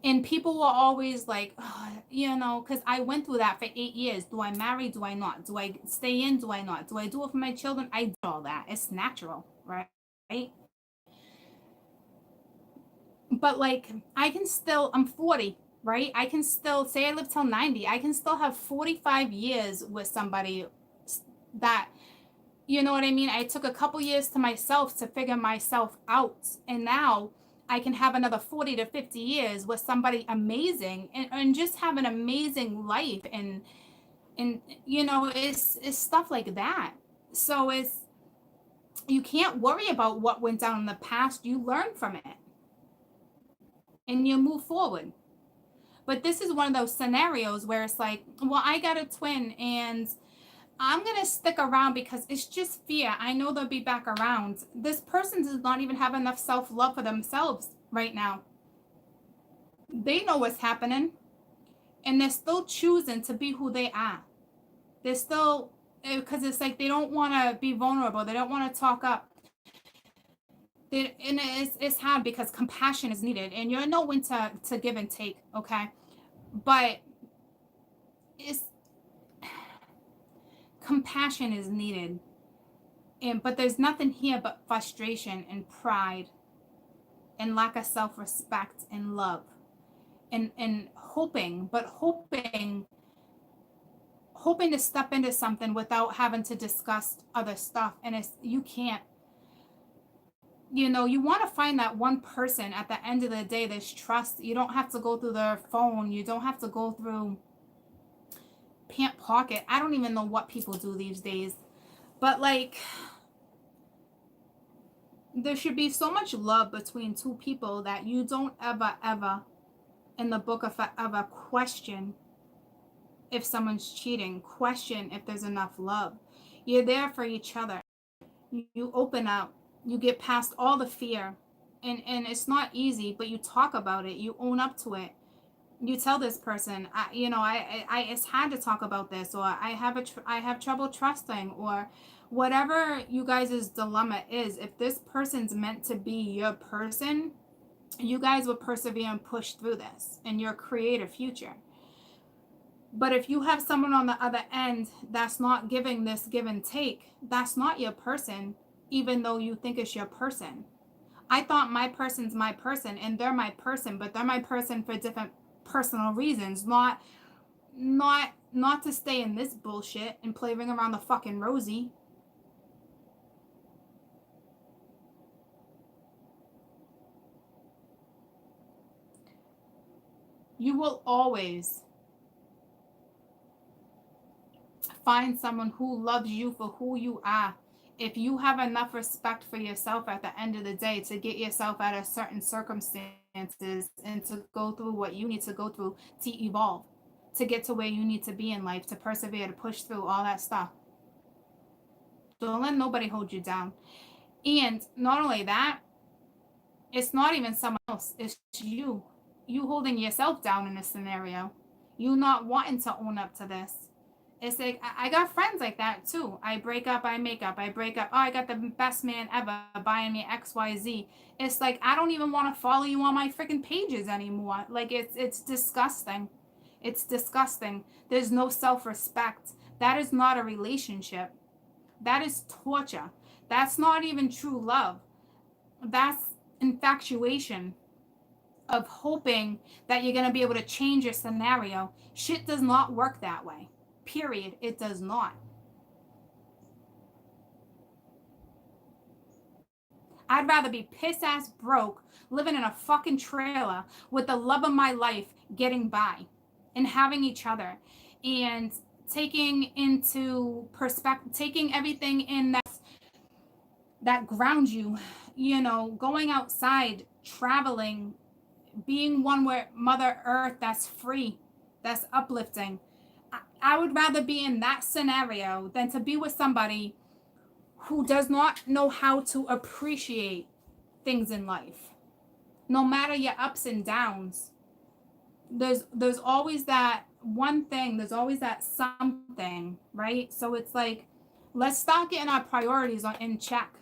And people were always like, oh, you know, because I went through that for 8 years. Do I marry? Do I not? Do I stay in? Do I not? Do I do it for my children? I do all that. It's natural, right? But like, I can still, I'm 40, right? I can still, say I live till 90, I can still have 45 years with somebody that, you know what I mean? I took a couple years to myself to figure myself out. And now I can have another 40 to 50 years with somebody amazing and just have an amazing life. And you know, it's stuff like that. So you can't worry about what went down in the past. You learn from it and you move forward. But this is one of those scenarios where it's like, well, I got a twin and I'm going to stick around because it's just fear. I know they'll be back around. This person does not even have enough self-love for themselves right now. They know what's happening. And they're still choosing to be who they are. They're still, because it's like they don't want to be vulnerable. They don't want to talk up. And it's hard because compassion is needed. And you know when to give and take, okay? But compassion is needed, but there's nothing here but frustration and pride and lack of self-respect and love and hoping to step into something without having to discuss other stuff. And you can't, you know, you want to find that one person at the end of the day. There's trust. You don't have to go through their phone. You don't have to go through pant pocket. I don't even know what people do these days, but like, there should be so much love between two people that you don't ever in the book of forever question if someone's cheating, question if there's enough love. You're there for each other. You open up, you get past all the fear, and it's not easy, but you talk about it, you own up to it. You tell this person, it's hard to talk about this, or I have trouble trusting, or whatever you guys' dilemma is. If this person's meant to be your person, you guys will persevere and push through this and you'll create a future. But if you have someone on the other end that's not giving this give and take, that's not your person, even though you think it's your person. I thought my person's my person, and they're my person, but they're my person for different personal reasons, not to stay in this bullshit and play ring around the fucking rosy. You will always find someone who loves you for who you are. If you have enough respect for yourself at the end of the day to get yourself out of certain circumstances and to go through what you need to go through to evolve, to get to where you need to be in life, to persevere, to push through all that stuff. Don't let nobody hold you down. And not only that, it's not even someone else, it's you. You holding yourself down in this scenario. You not wanting to own up to this. It's like, I got friends like that too. I break up, I make up, I break up. Oh, I got the best man ever buying me XYZ. It's like, I don't even want to follow you on my freaking pages anymore. Like, it's disgusting. It's disgusting. There's no self-respect. That is not a relationship. That is torture. That's not even true love. That's infatuation of hoping that you're going to be able to change your scenario. Shit does not work that way. Period. It does not. I'd rather be piss ass broke, living in a fucking trailer with the love of my life, getting by and having each other and taking into perspective, taking everything in that grounds you, you know, going outside, traveling, being one with Mother Earth that's free, that's uplifting. I would rather be in that scenario than to be with somebody who does not know how to appreciate things in life. No matter your ups and downs, there's always that one thing, there's always that something, right? So it's like, let's start getting our priorities in check.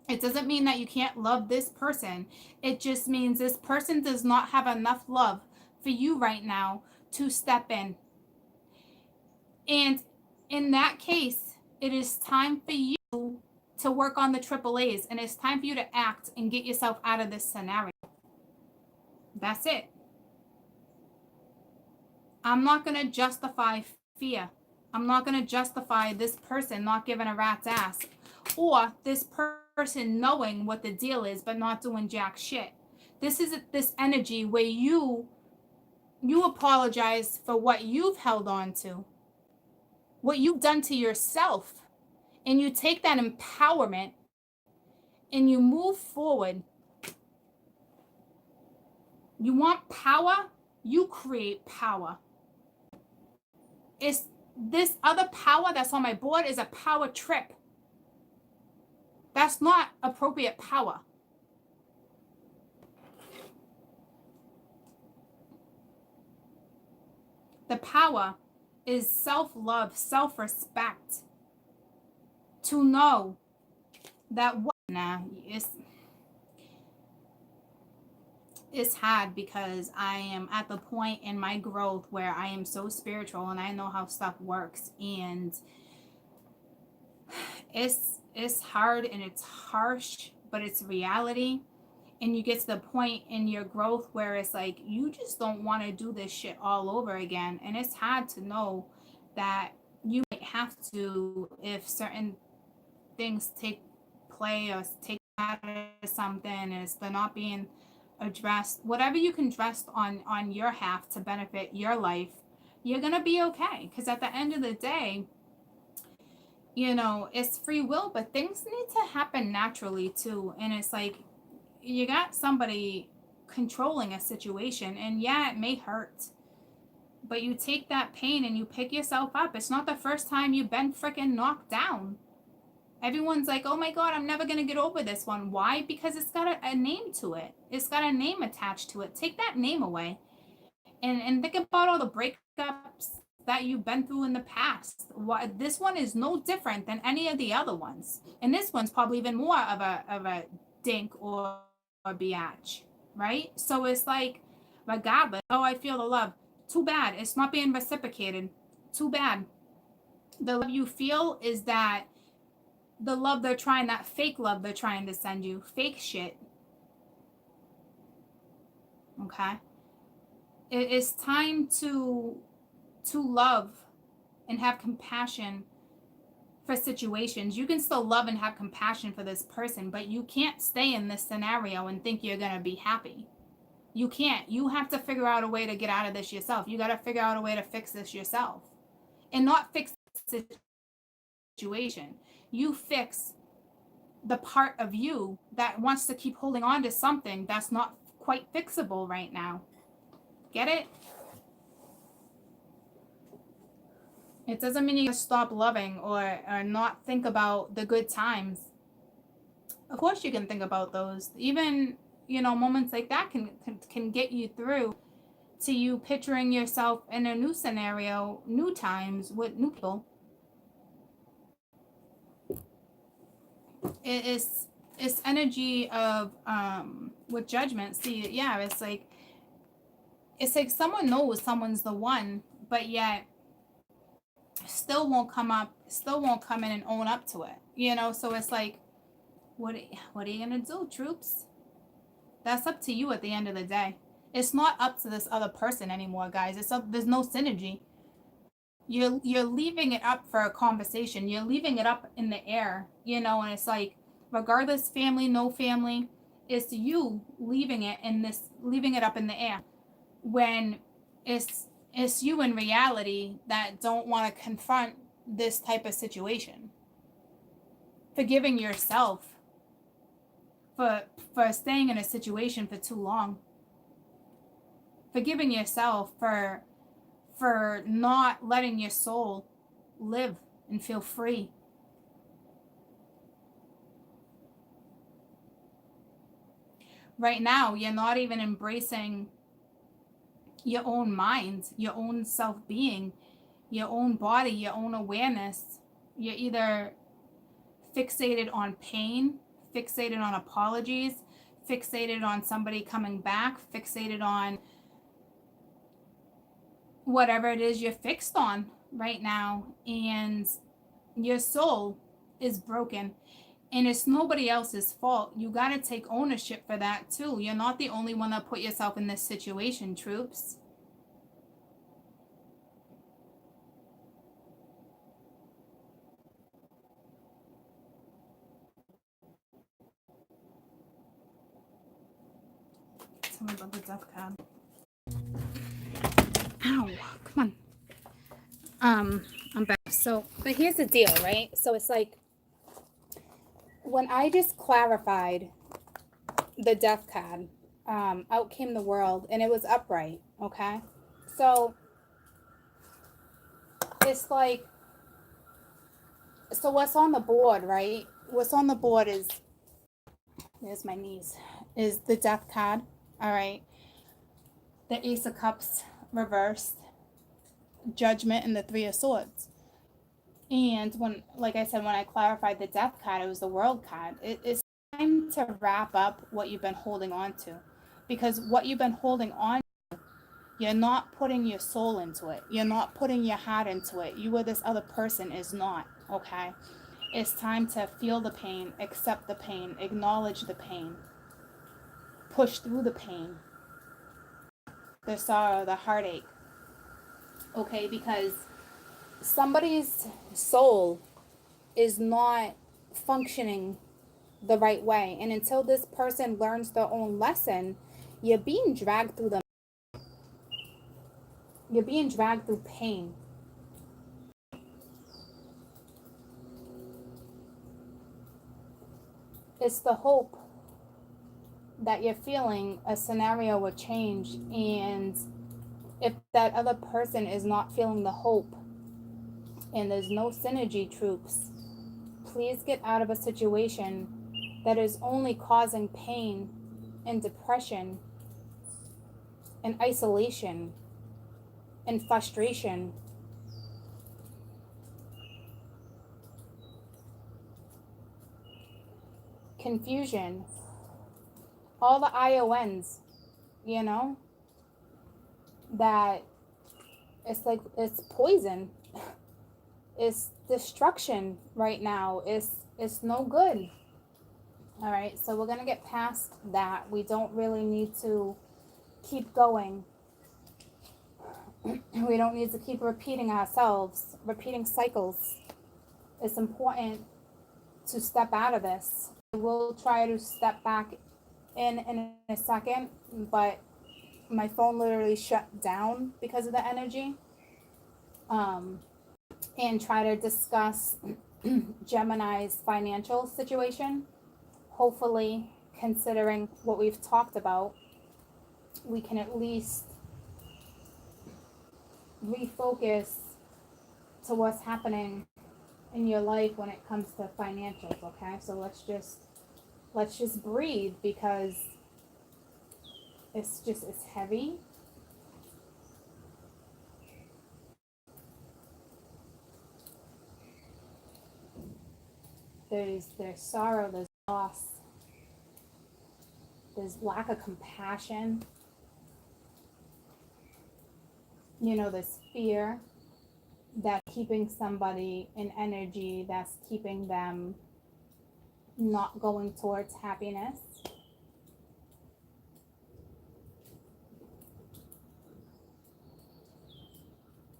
It doesn't mean that you can't love this person. It just means this person does not have enough love for you right now to step in. And in that case, it is time for you to work on the AAAs, and it's time for you to act and get yourself out of this scenario. That's it. I'm not going to justify fear. I'm not going to justify this person not giving a rat's ass, or this person knowing what the deal is but not doing jack shit. This is this energy where you apologize for what you've held on to, what you've done to yourself, and you take that empowerment and you move forward. You want power? You create power. It's this other power that's on my board is a power trip. That's not appropriate power. The power is self-love, self-respect. To know that it's hard because I am at the point in my growth where I am so spiritual and I know how stuff works, and it's hard and it's harsh, but it's reality. And you get to the point in your growth where it's like you just don't want to do this shit all over again, and it's hard to know that you might have to if certain things take play or take out of something, and they're not being addressed. Whatever you can address on your half to benefit your life, you're gonna be okay. Because at the end of the day, you know, it's free will, but things need to happen naturally too. And it's like you got somebody controlling a situation, and yeah, it may hurt, but you take that pain and you pick yourself up. It's not the first time you've been freaking knocked down. Everyone's like, oh my God, I'm never going to get over this one. Why? Because it's got a name to it. It's got a name attached to it. Take that name away and think about all the breakups that you've been through in the past. This one is no different than any of the other ones. And this one's probably even more of a dink or a biatch, right? So it's like, regardless, oh, I feel the love. Too bad. It's not being reciprocated. Too bad. The love you feel is that the love they're trying, that fake love they're trying to send you, fake shit. Okay? It is time to love and have compassion for situations. You can still love and have compassion for this person, but you can't stay in this scenario and think you're going to be happy. You can't. You have to figure out a way to get out of this yourself. You got to figure out a way to fix this yourself. And not fix the situation. You fix the part of you that wants to keep holding on to something that's not quite fixable right now. Get it? It doesn't mean you gotta stop loving or not think about the good times. Of course you can think about those. Even, you know, moments like that can get you through to you picturing yourself in a new scenario, new times with new people. It's energy of with judgment. See, yeah, it's like someone knows someone's the one, but yet still won't come in and own up to it, you know? So it's like, what are you gonna do, troops? That's up to you at the end of the day. It's not up to this other person anymore, guys. There's no synergy. You're leaving it up for a conversation. You're leaving it up in the air, you know, and it's like, regardless, family, no family, it's you leaving it up in the air, when it's you in reality that don't want to confront this type of situation. Forgiving yourself for staying in a situation for too long. Forgiving yourself for not letting your soul live and feel free. Right now, you're not even embracing your own mind, your own self-being, your own body, your own awareness. You're either fixated on pain, fixated on apologies, fixated on somebody coming back, fixated on whatever it is you're fixed on right now, and your soul is broken, and it's nobody else's fault. You got to take ownership for that too. You're not the only one that put yourself in this situation, troops. Tell me about the death card. Ow, come on. I'm back. So, but here's the deal, right? So it's like, when I just clarified the death card, out came the world, and it was upright, okay? So it's like, so what's on the board, right? What's on the board is, there's my knees, is the death card, all right? The Ace of Cups reversed, Judgment, and the Three of Swords. And when, like I said, when I clarified the death card, it was the World card. It's time to wrap up what you've been holding on to. Because what you've been holding on to, you're not putting your soul into it. You're not putting your heart into it. You or this other person is not, okay? It's time to feel the pain, accept the pain, acknowledge the pain, push through the pain, the sorrow, the heartache, okay? Because somebody's soul is not functioning the right way, and until this person learns their own lesson, you're being dragged through pain. It's the hope that you're feeling a scenario will change, and if that other person is not feeling the hope and there's no synergy, troops, please get out of a situation that is only causing pain and depression and isolation and frustration. Confusion. All the IONs, you know, that it's like, it's poison. It's destruction right now. It's no good. All right, so we're gonna get past that. We don't really need to keep going. We don't need to keep repeating ourselves, repeating cycles. It's important to step out of this. We'll try to step back in a second, but my phone literally shut down because of the energy. And try to discuss Gemini's financial situation. Hopefully, considering what we've talked about, we can at least refocus to what's happening in your life when it comes to financials, okay? So let's just breathe, because it's heavy. There's sorrow, there's loss, there's lack of compassion, you know, there's fear, that's keeping somebody in energy that's keeping them not going towards happiness.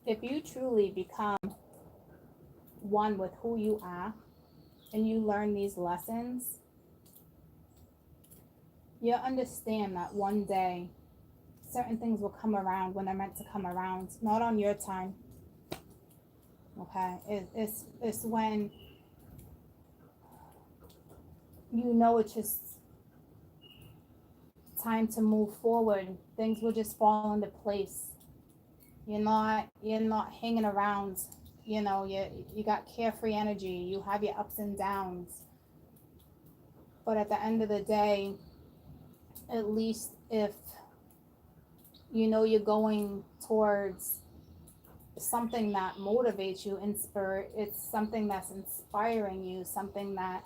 If you truly become one with who you are and you learn these lessons, you'll understand that one day certain things will come around when they're meant to come around, not on your time. Okay, it's when you know it's just time to move forward. Things will just fall into place. You're not hanging around. You know, you got carefree energy. You have your ups and downs. But at the end of the day, at least if you know you're going towards something that motivates you, it's something that's inspiring you, something that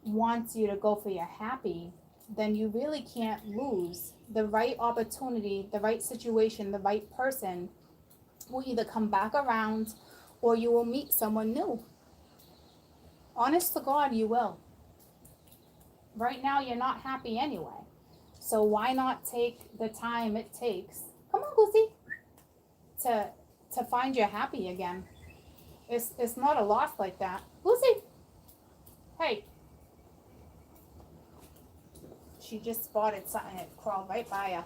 wants you to go for your happy, then you really can't lose. The right opportunity, the right situation, the right person will either come back around or you will meet someone new. Honest to God, you will. Right now, you're not happy anyway. So why not take the time it takes? Come on, Lucy. To find you happy again. It's not a loss like that. Lucy. Hey. She just spotted something that crawled right by her.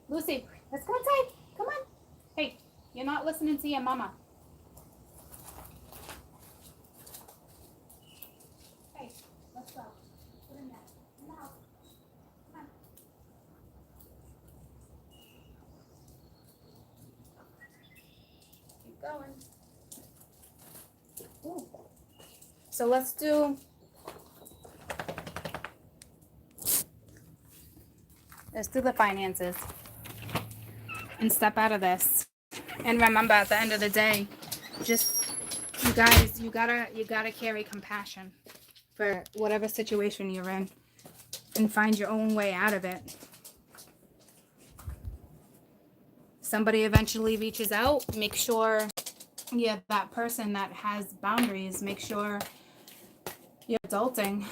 Lucy, let's go inside. Come on. Hey, you're not listening to your mama. Hey, let's go. Put in there. In the house. Come on. Keep going. Ooh. So let's do the finances and step out of this. And remember, at the end of the day, just you guys, you gotta carry compassion for whatever situation you're in and find your own way out of it. Somebody eventually reaches out, make sure you're that person that has boundaries. Make sure you're adulting.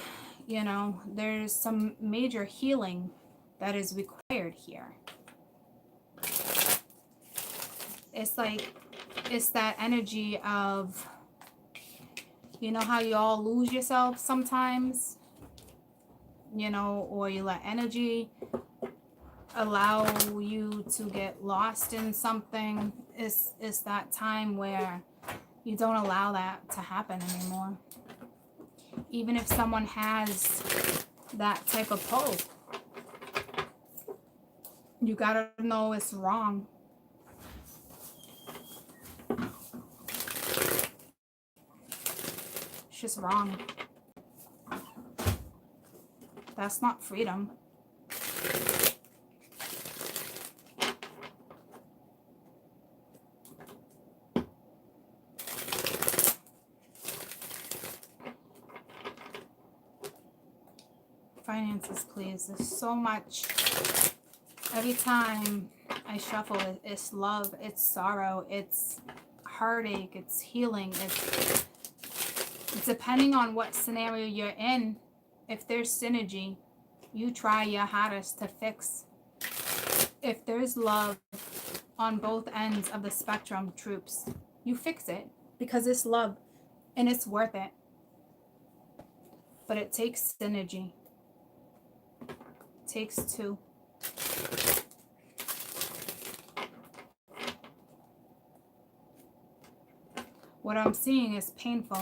You know, there's some major healing that is required here. It's like, it's that energy of, you know how you all lose yourself sometimes, you know, or you let energy allow you to get lost in something. It's that time where you don't allow that to happen anymore. Even if someone has that type of pull, you gotta know it's wrong. It's just wrong. That's not freedom. Finances, please. There's so much. Every time I shuffle it, it's love, it's sorrow, it's heartache, it's healing, it's depending on what scenario you're in. If there's synergy, you try your hardest to fix. If there's love on both ends of the spectrum, troops, you fix it because it's love and it's worth it. But it takes synergy. It takes two. What I'm seeing is painful.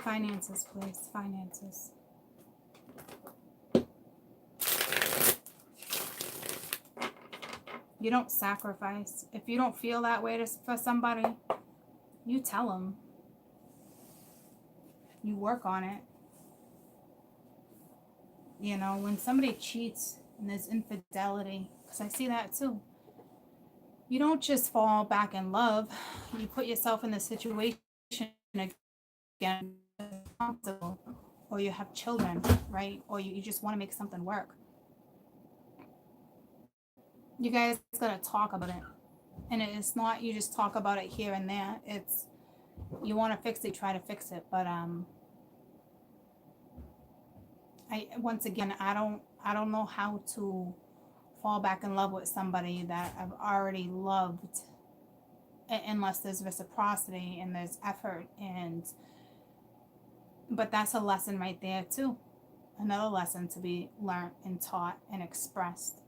Finances, please. Finances. You don't sacrifice. If you don't feel that way for somebody, you tell them. You work on it. You know, when somebody cheats and there's infidelity, because I see that too. You don't just fall back in love. You put yourself in the situation again, or you have children, right? Or you just want to make something work. You guys gotta talk about it. And it's not you just talk about it here and there. It's you want to fix it, try to fix it. But once again, I don't know how to fall back in love with somebody that I've already loved unless there's reciprocity and there's effort. But that's a lesson right there too. Another lesson to be learned and taught and expressed.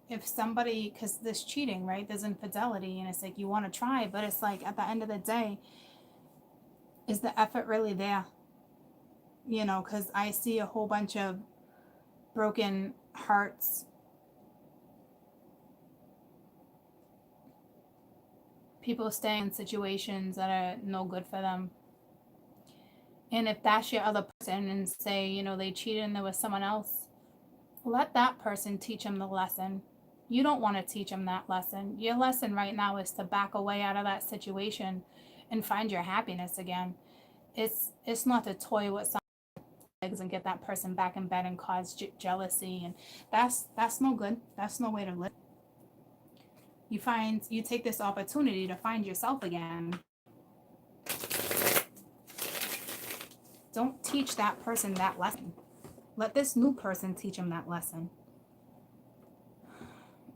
If somebody, because there's cheating, right? There's infidelity, and it's like you want to try, but it's like at the end of the day, is the effort really there? You know, because I see a whole bunch of broken hearts. People staying in situations that are no good for them. And if that's your other person and say, you know, they cheated and there was someone else, let that person teach them the lesson. You don't want to teach them that lesson. Your lesson right now is to back away out of that situation and find your happiness again. It's not to toy with some legs and get that person back in bed and cause jealousy, and that's no good. That's no way to live. You take this opportunity to find yourself again. Don't teach that person that lesson. Let this new person teach them that lesson.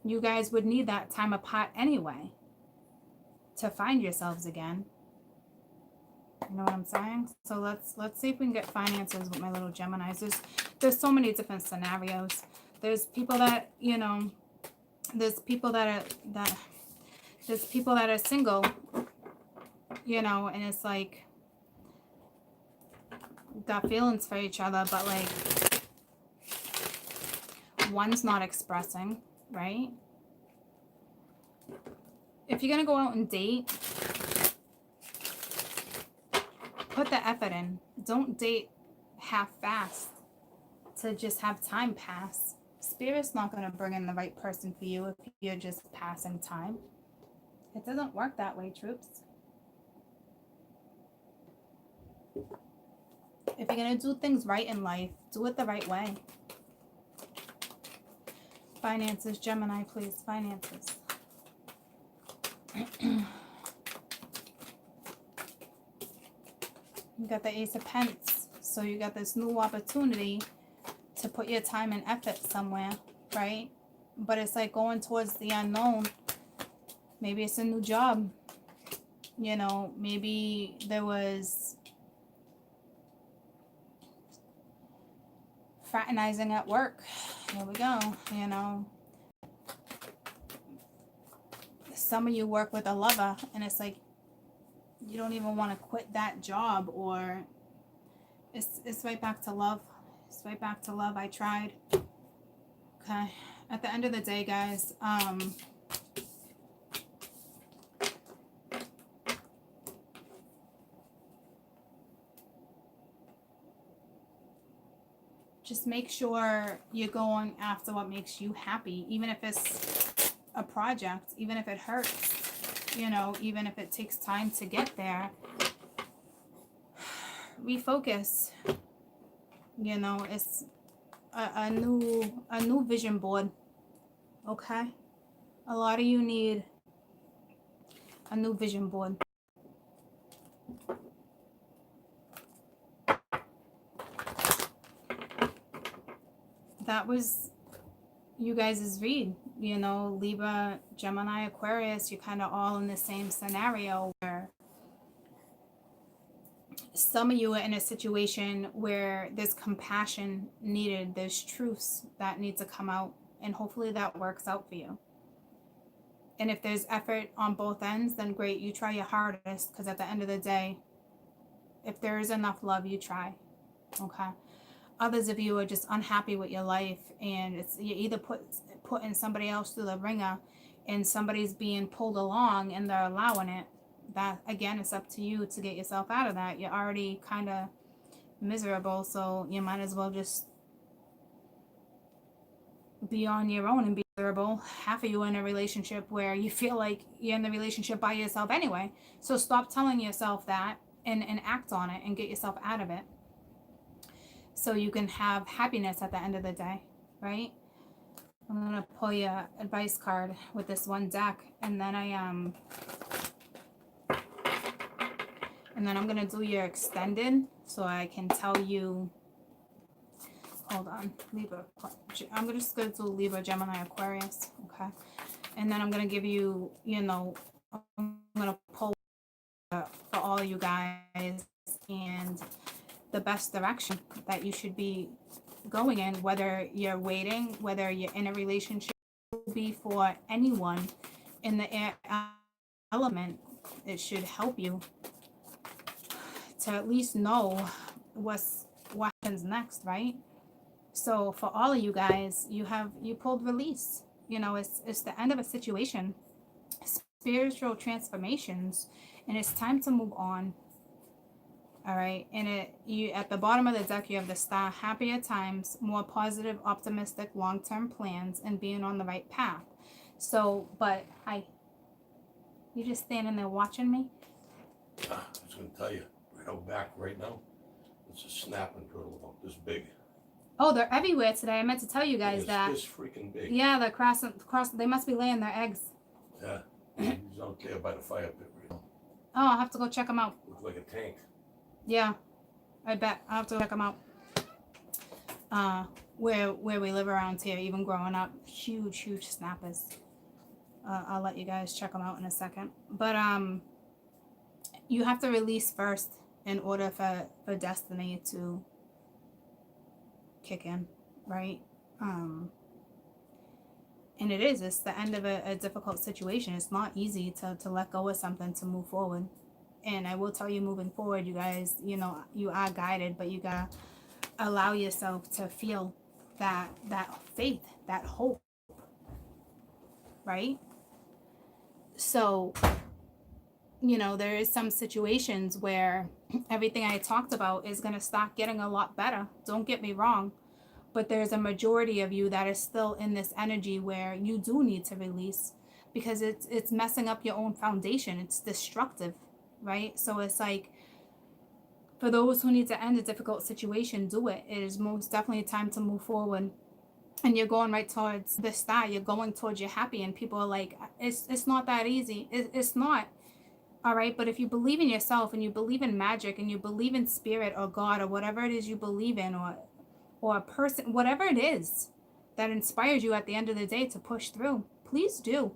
You guys would need that time apart anyway to find yourselves again. You know what I'm saying? So let's see if we can get finances with my little Geminis. There's so many different scenarios. There's people that, you know, there's people that are single, you know, and it's like got feelings for each other, but like one's not expressing, right? If you're gonna go out and date, put the effort in. Don't date half-assed to just have time pass. Spirit's not gonna bring in the right person for you if you're just passing time. It doesn't work that way, troops. If you're gonna do things right in life, do it the right way. Finances, Gemini, please. Finances. You got the Ace of Pence. So you got this new opportunity to put your time and effort somewhere, right? But it's like going towards the unknown. Maybe it's a new job. You know, maybe there was fraternizing at work. Here we go, you know. Some of you work with a lover and it's like you don't even want to quit that job, or it's right back to love. It's right back to love. I tried. Okay. At the end of the day, guys, just make sure you're going after what makes you happy, even if it's a project, even if it hurts, you know, even if it takes time to get there. Refocus. You know, it's a new vision board. Okay? A lot of you need a new vision board. That was you guys' read. You know, Libra, Gemini, Aquarius, you're kind of all in the same scenario where some of you are in a situation where there's compassion needed, there's truths that need to come out, and hopefully that works out for you. And if there's effort on both ends, then great, you try your hardest, because at the end of the day, if there is enough love, you try. Okay? Others of you are just unhappy with your life, and it's you either putting somebody else through the ringer and somebody's being pulled along and they're allowing it. That, again, it's up to you to get yourself out of that. You're already kind of miserable, so you might as well just be on your own and be miserable. Half of you are in a relationship where you feel like you're in the relationship by yourself anyway. So stop telling yourself that and act on it and get yourself out of it. so you can have happiness at the end of the day, right? I'm gonna pull your advice card with this one deck, and then I'm gonna do your extended so I can tell you. Hold on, Libra. I'm just gonna do Libra, Gemini, Aquarius, okay? And then I'm gonna give you, you know, I'm gonna pull for all you guys and the best direction that you should be going in, whether you're waiting, whether you're in a relationship. Will be for anyone in the air element. It should help you to at least know what happens next, right? So for all of you guys, you pulled release. You know, it's the end of a situation, spiritual transformations, and it's time to move on. All right, and you at the bottom of the deck you have the star, happier times, more positive, optimistic, long-term plans, and being on the right path. So, but hi, you just standing there watching me? I was going to tell you, right out back right now, it's a snapping turtle about this big. Oh, they're everywhere today. I meant to tell you guys that. It's this freaking big. Yeah, they're cross. They must be laying their eggs. Yeah, he's out there by the fire pit right now. Oh, I'll have to go check them out. Looks like a tank. Yeah, I bet. I'll have to check them out. Where we live around here, even growing up, huge snappers. I'll let you guys check them out in a second. But you have to release first in order for destiny to kick in, right? And it's the end of a difficult situation. It's not easy to let go of something to move forward. And I will tell you, moving forward, you guys, you know, you are guided, but you gotta allow yourself to feel that faith, that hope, right? So, you know, there is some situations where everything I talked about is going to start getting a lot better. Don't get me wrong. But there's a majority of you that is still in this energy where you do need to release, because it's messing up your own foundation. It's destructive, right? So it's like, for those who need to end a difficult situation, do it. It is most definitely time to move forward. And you're going right towards the star. You're going towards your happy. And people are like, it's not that easy. It's not. All right. But if you believe in yourself and you believe in magic and you believe in spirit or God or whatever it is you believe in, or a person, whatever it is that inspires you at the end of the day to push through, please do.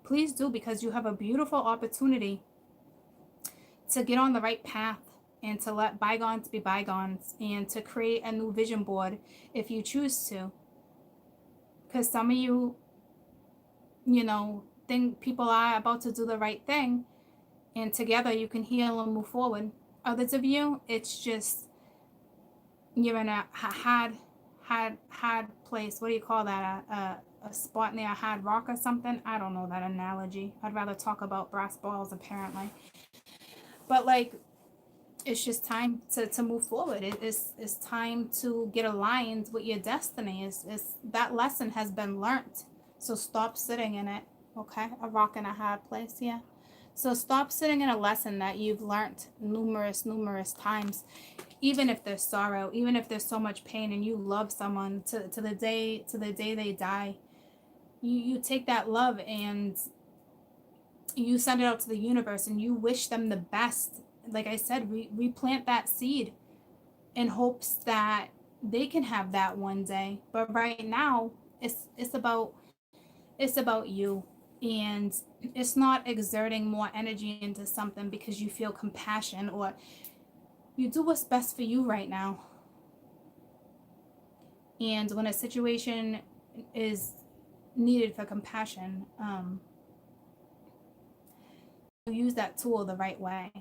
Please do, because you have a beautiful opportunity to get on the right path and to let bygones be bygones and to create a new vision board if you choose to. Because some of you, you know, think people are about to do the right thing, and together you can heal and move forward. Others of you, it's just, you're in a hard place. What do you call that? A spot near a hard rock or something? I don't know that analogy. I'd rather talk about brass balls, apparently. But like, it's just time to move forward. It's time to get aligned with your destiny. It's that lesson has been learned. So stop sitting in it. Okay, a rock in a hard place. Yeah. So stop sitting in a lesson that you've learned numerous times. Even if there's sorrow, even if there's so much pain, and you love someone to the day they die, you take that love and you send it out to the universe and you wish them the best. Like I said, replant that seed in hopes that they can have that one day. But right now, it's about you, and it's not exerting more energy into something because you feel compassion, or you do what's best for you right now. And when a situation is needed for compassion, you use that tool the right way.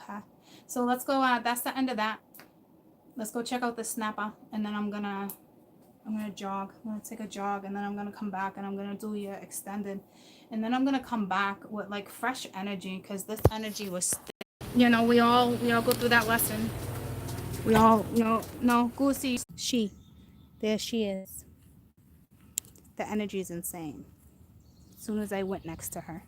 Okay, so let's go. That's the end of that. Let's go check out the snapper, and then I'm gonna jog. I'm gonna take a jog, and then I'm gonna come back and I'm gonna do your extended, and then I'm gonna come back with like fresh energy, because this energy was, you know, we all go through that lesson. We all, you know, no, Goosey, there she is. The energy is insane. As soon as I went next to her.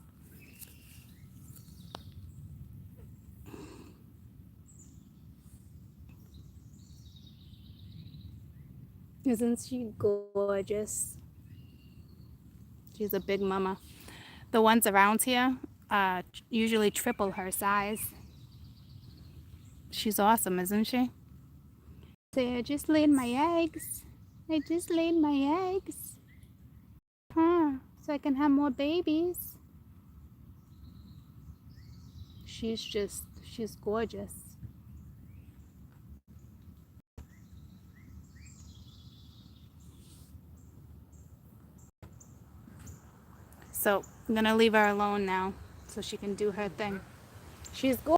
Isn't she gorgeous? She's a big mama. The ones around here usually triple her size. She's awesome, isn't she? Say, I just laid my eggs. I just laid my eggs. Huh, so I can have more babies. She's gorgeous. So I'm gonna leave her alone now so she can do her thing. She's gorgeous.